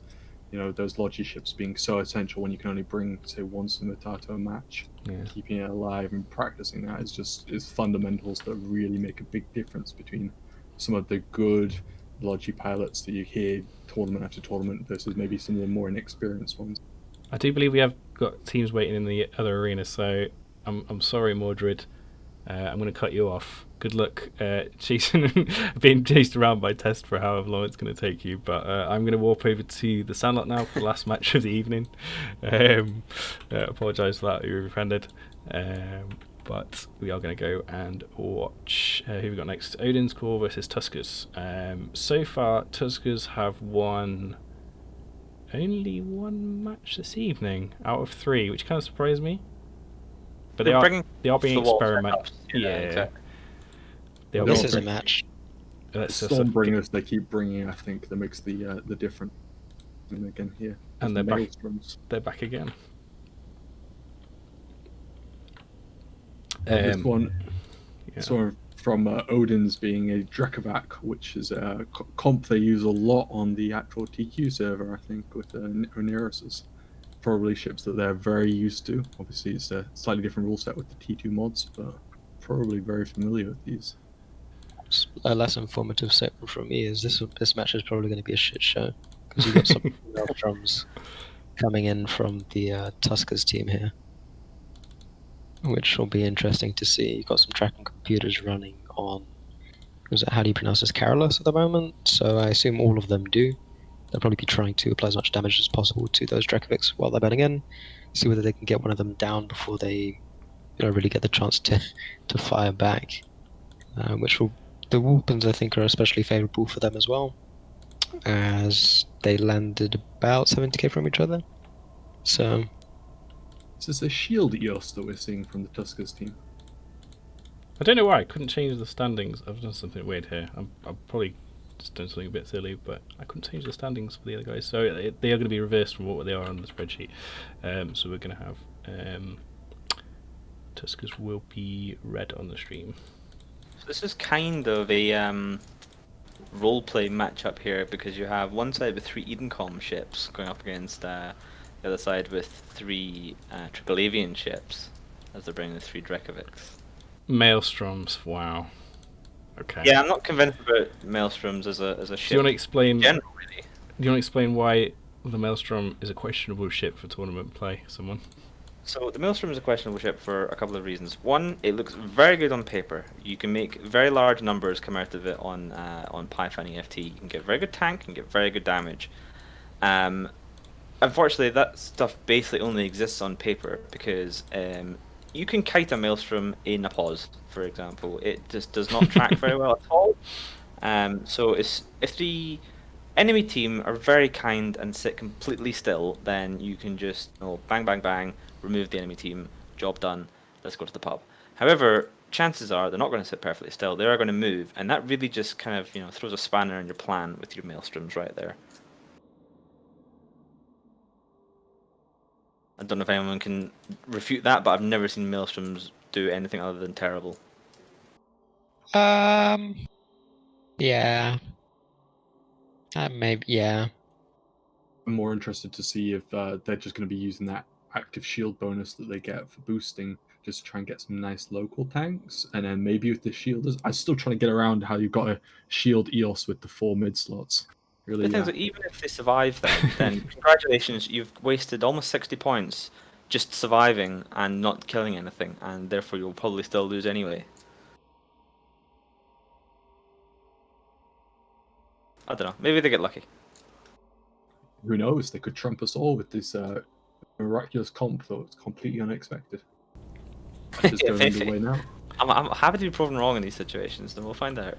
Those logi ships being so essential when you can only bring, say, 1 scimitar to a match. Yeah. Keeping it alive and practicing that is fundamentals that really make a big difference between some of the good logi pilots that you hear tournament after tournament versus maybe some of the more inexperienced ones. I do believe we have got teams waiting in the other arena, so I'm sorry, Mordred. I'm going to cut you off. Good luck chasing, being chased around by Test for however long it's going to take you. But I'm going to warp over to the Sandlot now for the last match of the evening. Apologise for that, you're offended. But we are going to go and watch who we got next. Odin's Core versus Tuskers. So far, Tuskers have won only 1 match this evening out of 3, which kind of surprised me. But they are being experimental. Yeah. Exactly. This is a match. Stormbringers they keep bringing, I think, that makes the difference. And again here, and they're back. Maelstroms. They're back again. This one, yeah. this one from Odin's being a Drekavac, which is a comp they use a lot on the actual TQ server, I think, with Oneirus's. Probably ships that they're very used to. Obviously, it's a slightly different rule set with the T2 mods, but probably very familiar with these. A less informative segment from me is this match is probably going to be a shit show because you've got some drums coming in from the Tuskers team here, which will be interesting to see. You've got some tracking computers running on, how do you pronounce this, Carolus at the moment, so I assume all of them do. They'll probably be trying to apply as much damage as possible to those Dracovics while they're betting in, see whether they can get one of them down before they really get the chance to fire back, the weapons I think are especially favourable for them as well, as they landed about 70k from each other. So Is this a shield EOS that we're seeing from the Tuskers team? I don't know why I couldn't change the standings. I've done something weird here. I'm probably just done something a bit silly, but I couldn't change the standings for the other guys. So they are going to be reversed from what they are on the spreadsheet. So we're going to have Tuskers will be red on the stream. So this is kind of a roleplay matchup here because you have one side with 3 Edencom ships going up against the other side with 3 Triple Avian ships as they're bringing the 3 Dracovics. Maelstroms, wow. Okay. Yeah, I'm not convinced about Maelstroms as a ship. Do you want to explain? in general, really. Do you want to explain why the Maelstrom is a questionable ship for tournament play? Someone. So the Maelstrom is a questionable ship for a couple of reasons. One, it looks very good on paper. You can make very large numbers come out of it on Python EFT. You can get very good tank, you can get very good damage. Unfortunately, that stuff basically only exists on paper because you can kite a Maelstrom in a pause, for example. It just does not track very well at all. So if the enemy team are very kind and sit completely still, then you can just bang, bang, bang, remove the enemy team, job done, let's go to the pub. However, chances are they're not going to sit perfectly still, they are going to move, and that really just kind of throws a spanner in your plan with your Maelstroms right there. I don't know if anyone can refute that, but I've never seen Maelstroms do anything other than terrible. Yeah. Maybe, yeah. I'm more interested to see if they're just going to be using that active shield bonus that they get for boosting just to try and get some nice local tanks, and then maybe with the shielders. I'm still trying to get around how you've got a shield EOS with the 4 mid slots. Really, The thing is that even if they survive then congratulations, you've wasted almost 60 points just surviving and not killing anything, and therefore you'll probably still lose anyway. I don't know, maybe they get lucky. Who knows? They could trump us all with this miraculous comp, though. It's completely unexpected. Just going underway now. I'm happy to be proven wrong in these situations, then we'll find out.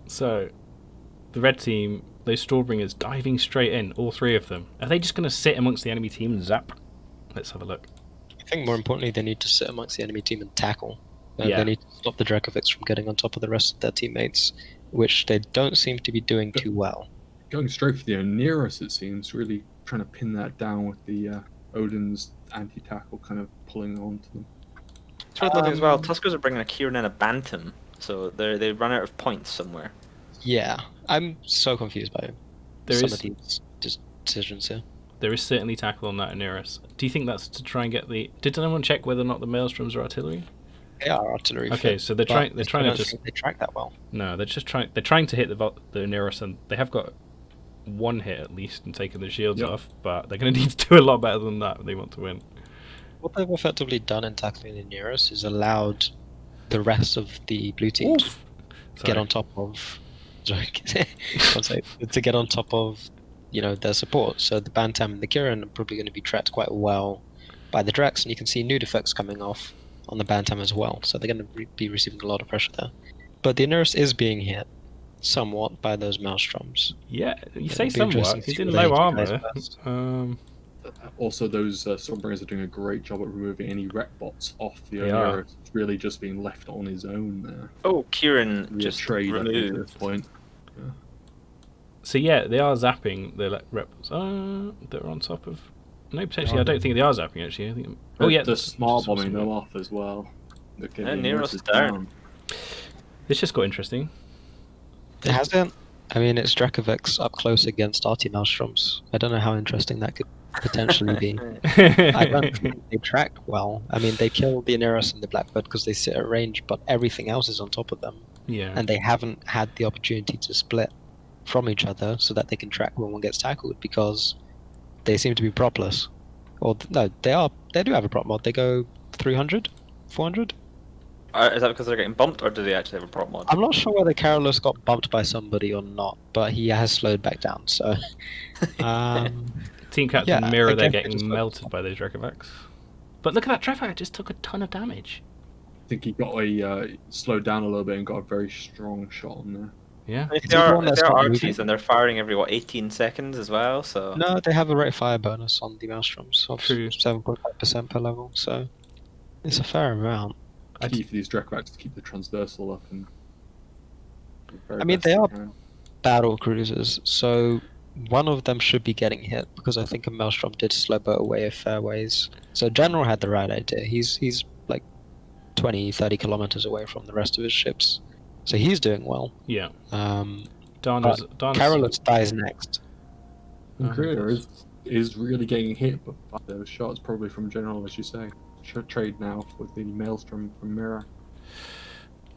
So, the red team, those Stormbringers diving straight in, all 3 of them. Are they just going to sit amongst the enemy team and zap? Let's have a look. I think more importantly, they need to sit amongst the enemy team and tackle. Yeah. They need to stop the Dracovics from getting on top of the rest of their teammates, which they don't seem to be doing too well. Going straight for the Oneirus, it seems, really trying to pin that down with the Odin's anti-tackle kind of pulling on to them. It's worth noting as well, Tuskers are bringing a Kieran and a Bantam, so they run out of points somewhere. Yeah, I'm so confused by some of these decisions here. There is certainly tackle on that Oneirus. Do you think that's to try and get the... Did anyone check whether or not the Maelstroms are artillery? They are artillery. Okay, fit, so they're trying to just... They track that well. No, they're trying to hit the Oneirus, and they have got 1 hit at least and taken the shields off, but they're going to need to do a lot better than that if they want to win. What they've effectively done in tackling the Oneirus is allowed the rest of the blue team to get on top of... to get on top of their support. So the Bantam and the Kieran are probably going to be tracked quite well by the Drax, and you can see nude effects coming off on the Bantam as well, so they're going to be receiving a lot of pressure there. But the Oneirus is being hit somewhat by those Maelstroms. Yeah, you say It'll be somewhat. interesting to He's see in what they low do armor. first. Also, those Stormbringers are doing a great job at removing any rep bots off the They are. Oneirus. It's really just being left on his own there. Oh, Kieran Really just trade at this removed. point. So yeah, they are zapping the reps. They're on top of No, potentially. I don't think they are zapping actually. I think. Oh But yeah, the that's smart just bombing awesome. them off as well. Okay, Yeah, the Nero's is down. This just got interesting. It hasn't. I mean, it's Dracovex up close against Artie Maelstroms. I don't know how interesting that could potentially be. I don't think they track well. I mean, they kill the Aneros and the Blackbird because they sit at range, but everything else is on top of them. Yeah. And they haven't had the opportunity to split from each other so that they can track when one gets tackled because they seem to be propless. Or, no, they do have a prop mod. They go 300? 400? Is that because they're getting bumped, or do they actually have a prop mod? I'm not sure whether Carolus got bumped by somebody or not, but he has slowed back down, so. Team Captain Yeah, Mirror, I they're guess they just getting got- melted by those Dracovax. But look at that, Dracovax just took a ton of damage. I think he got slowed down a little bit and got a very strong shot on there. Yeah. If It's they are, the one if that's they are not Arties, moving. then they're firing every 18 seconds as well. So No, they have a rate of fire bonus on the Maelstroms of True. 7.5% per level, so it's a fair amount. Key for these Dracovax to keep the transversal up and. I mean, they are battle cruisers, so one of them should be getting hit because I think a Maelstrom did slow boat away a fair ways. So General had the right idea. He's like 20, 30 kilometers away from the rest of his ships, so he's doing well. Yeah. Um, Darna's. Carolus dies next. Greer is really getting hit by those shots, probably from General, as you say. Should trade now with the Maelstrom from Mirror.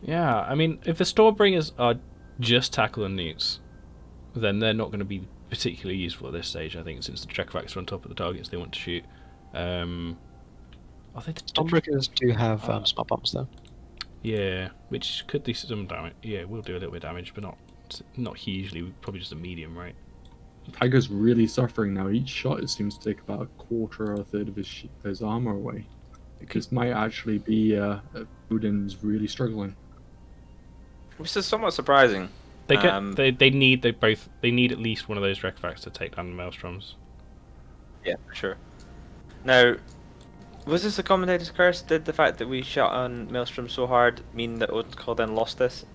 Yeah, I mean, if the Stormbringers are just tackle and newts, then they're not going to be particularly useful at this stage, I think, since the Dracovax are on top of the targets they want to shoot. Are they Stormbreakers do have smart bombs though. Yeah, which could do some damage. Yeah, we'll do a little bit of damage, but not hugely. Probably just a medium, right? Tiger's really suffering now. Each shot, it seems to take about a quarter or a third of his armor away. This might actually be Udin's really struggling. which is somewhat surprising. They get they need at least one of those Dracovax to take down the Maelstroms. Yeah, for sure. Now, was this a commentator's curse? Did the fact that we shot on Maelstrom so hard mean that Odin's then lost this?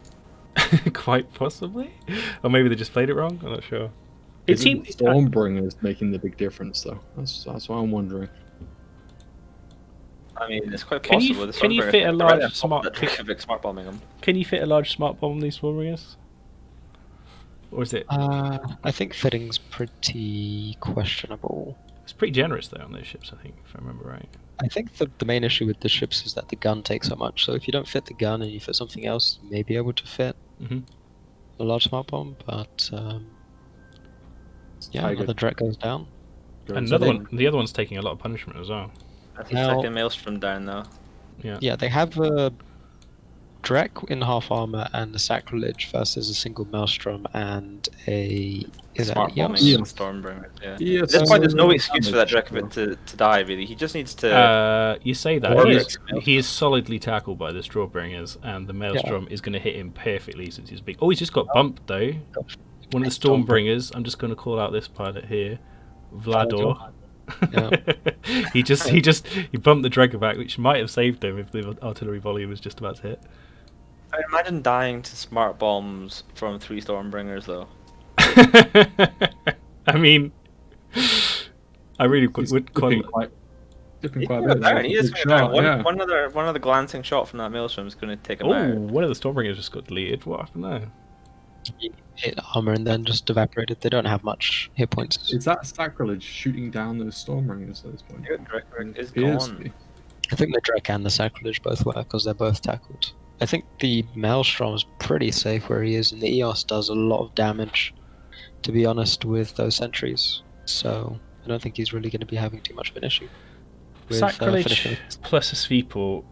Quite possibly, or maybe they just played it wrong. I'm not sure. It Isn't seems Stormbringers making the big difference, though. That's what I'm wondering. I mean, it's quite Can you- possible. The can you Stormbringers- fit a they're large right on top of smart- that Dracovic smart bombing them. Can you fit a large smart bomb on these Stormbringers? Or is it? I think fitting's pretty questionable. It's pretty generous though on those ships, I think, if I remember right. I think the main issue with the ships is that the gun takes so much. So if you don't fit the gun and you fit something else, you may be able to fit Mhm. a large smart bomb. But yeah, Tiger another Drek goes down. goes Another in. one. The other one's taking a lot of punishment as well. That's the Now- second Maelstrom down now. Yeah. Yeah, they have a Drek in half armor and a Sacrilege versus a single Maelstrom and a Smart bombing Yeah. the Stormbringers. Yeah. Yeah, At this point, there's no so- excuse for that Dracovic to die. Really, he just needs to. You say that Or he Maelstrom. is solidly tackled by the Strawbringers, and the Maelstrom is going to hit him perfectly since he's big. Oh, he's just got bumped though. One of the Stormbringers. I'm just going to call out this pilot here, Vlador. he bumped the Dragovac, which might have saved him if the artillery volley was just about to hit. I imagine dying to smart bombs from 3 Stormbringers, though. I mean, I really He's would dipping quite. dipping He's quite a gonna bit. down, That's he a is good gonna down. shot, yeah. One other glancing shot from that Maelstrom is going to take him Oh, out. one of the Stormbringers just got deleted. What happened there? Hit armor and then just evaporated. They don't have much hit points. Is that Sacrilege shooting down those Stormbringers at this point? Yeah, Dracovic is Appears to gone. be. I think the Drek and the Sacrilege both were because they're both tackled. I think the Maelstrom's pretty safe where he is, and the EOS does a lot of damage, to be honest, with those sentries. So I don't think he's really going to be having too much of an issue with Sacrilege finishing. plus a Sveeple,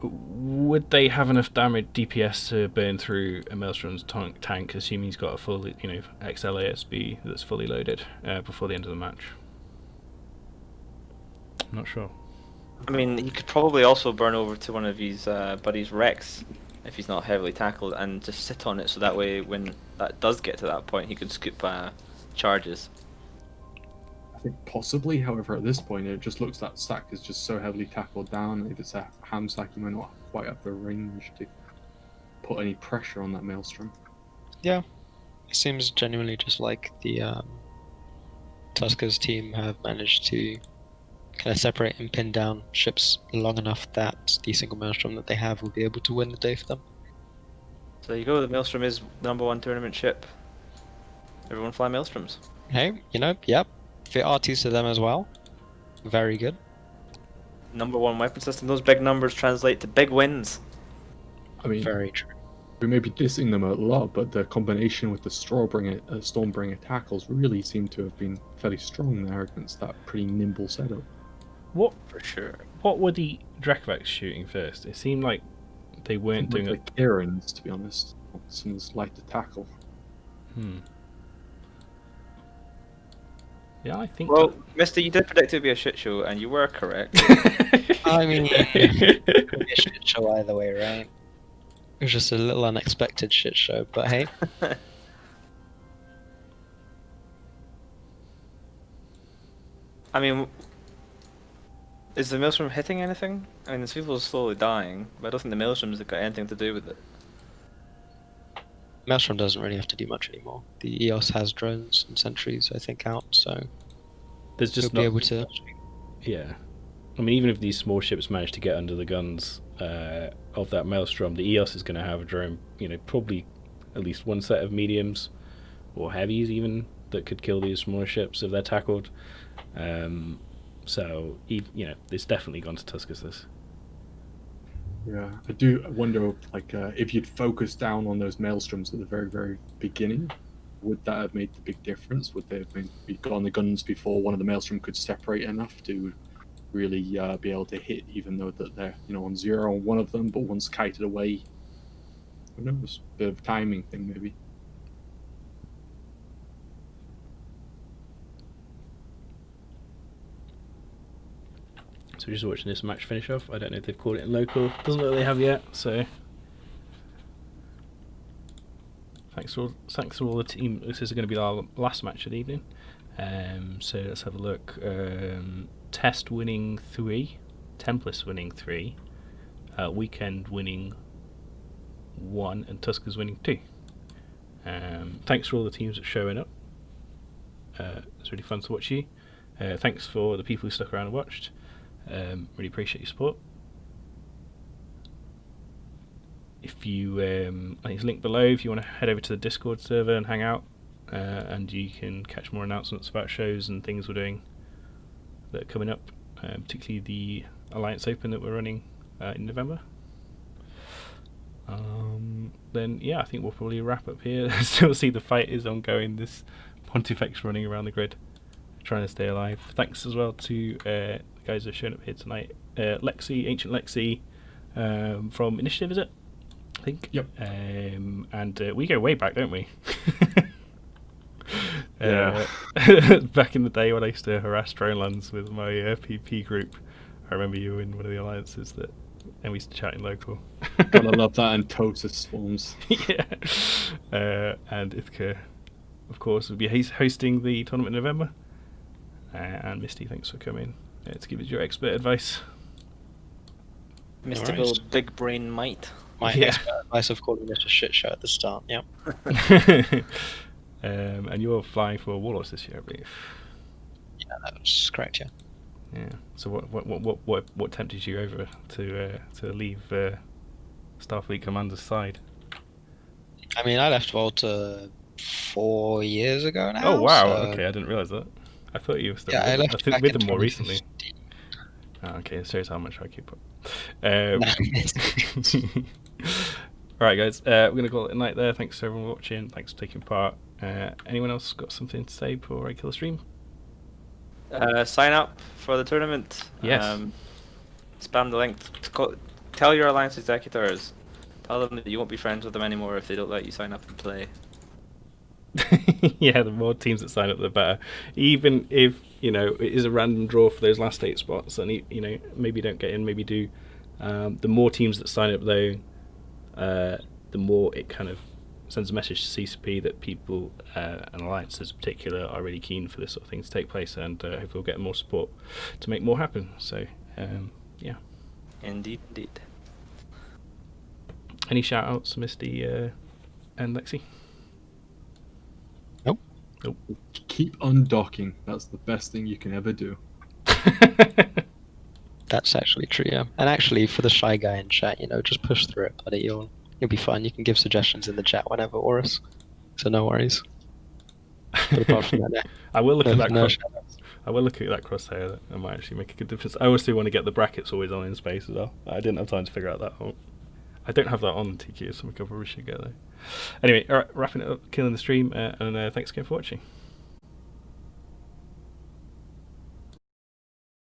would they have enough damage DPS to burn through a Maelstrom's tank, assuming he's got a full, XLASB that's fully loaded before the end of the match? I'm not sure. I mean, he could probably also burn over to one of his buddies' Rex if he's not heavily tackled and just sit on it so that way when that does get to that point he could scoop charges. I think possibly, however, at this point, it just looks that Sack is just so heavily tackled down. If it's a ham Sack, you might not quite have the range to put any pressure on that Maelstrom. It seems genuinely just like the Tuskers team have managed to kind of separate and pin down ships long enough that the single Maelstrom that they have will be able to win the day for them. So there you go. The Maelstrom is the #1 tournament ship. Everyone fly Maelstroms. Hey, yep, fit RTs to them as well. Very good. #1 weapon system. Those big numbers translate to big wins. I mean, Very true. we may be dissing them a lot, but the combination with the Stormbringer tackles really seem to have been fairly strong there against that pretty nimble setup. What For sure. what were the Drekavacs shooting first? It seemed like they weren't doing Like the Kairens, to be honest. Seems like to tackle. Yeah, I think. Well, Mister, you did predict it would be a shit show, and you were correct. I mean, it could be a shit show either way, right? It was just a little unexpected shit show, but hey. I mean, is the Maelstrom hitting anything? I mean, there's people slowly dying, but I don't think the Maelstroms have got anything to do with it. Maelstrom doesn't really have to do much anymore. The EOS has drones and sentries, I think, out, so There's just he'll not. be able to. Yeah, I mean, even if these small ships manage to get under the guns of that Maelstrom, the EOS is going to have a drone. Probably at least one set of mediums or heavies even that could kill these smaller ships if they're tackled. So it's definitely gone to Tuscus this. Yeah, I do wonder, if you'd focused down on those Maelstroms at the very, very beginning, would that have made the big difference? Would they have maybe got on the guns before one of the Maelstrom could separate enough to really be able to hit, even though that they're on zero on one of them, but one's kited away? Who knows? Bit of a timing thing, maybe. So we're just watching this match finish off. I don't know if they've called it in local. Doesn't look like they have yet. So thanks to all the team. This is going to be our last match of the evening. So let's have a look. Test winning 3, Tempest winning 3, Weekend winning 1, and Tuscans winning 2. Thanks for all the teams that are showing up. It's really fun to watch you. Thanks for the people who stuck around and watched. Really appreciate your support. If you, I think it's linked below if you want to head over to the Discord server and hang out, and you can catch more announcements about shows and things we're doing that are coming up, particularly the Alliance Open that we're running in November. Then yeah, I think we'll probably wrap up here. Still see the fight is ongoing. This Pontifex running around the grid, trying to stay alive. Thanks as well to the guys that have shown up here tonight. Lexi, Ancient Lexi, from Initiative, is it? I think. Yep. And we go way back, don't we? Yeah. Back in the day when I used to harass Dronelands with my PP group, I remember you in one of the alliances and we used to chat in local. Gotta love that, and Tosa Swarms. Yeah. And Ithka, of course, will be hosting the tournament in November. And Misty, thanks for coming to give us your expert advice. Mr. Bill, big brain might. My Yeah. expert advice of calling this a shit show at the start, yeah. And you're flying for Warlords this year, I believe. Yeah, that's correct, yeah. Yeah. So what tempted you over to leave Starfleet Commander's side? I mean, I left Volta 4 years ago now. Oh wow! so- Okay, I didn't realise that. I thought you were still Yeah, I with, left I think back with in them more recently. 2015. Oh, okay, it shows how much I keep up. Alright guys, we're going to call it a night there. Thanks to everyone watching, thanks for taking part. Anyone else got something to say before I kill the stream? Sign up for the tournament. Yes. Spam the link. Tell your Alliance executors. Tell them that you won't be friends with them anymore if they don't let you sign up and play. Yeah, the more teams that sign up, the better. Even if it is a random draw for those last 8 spots, and maybe don't get in, maybe do. The more teams that sign up, though, the more it kind of sends a message to CCP that people and alliances in particular are really keen for this sort of thing to take place, and hopefully we'll get more support to make more happen. So, yeah. Indeed. Any shout outs, Misty and Lexi? Nope. Nope. Keep undocking. That's the best thing you can ever do. That's actually true, yeah. And actually, for the shy guy in chat, just push through it, buddy. You'll be fine. You can give suggestions in the chat whenever, Horus. So no worries. But apart from that, yeah. I will look at that. No I will look at that crosshair. That might actually make a good difference. I also want to get the brackets always on in space as well. I didn't have time to figure out that. I don't have that on TQ, so we probably should get there. Anyway, all right, wrapping it up, killing the stream, and thanks again for watching.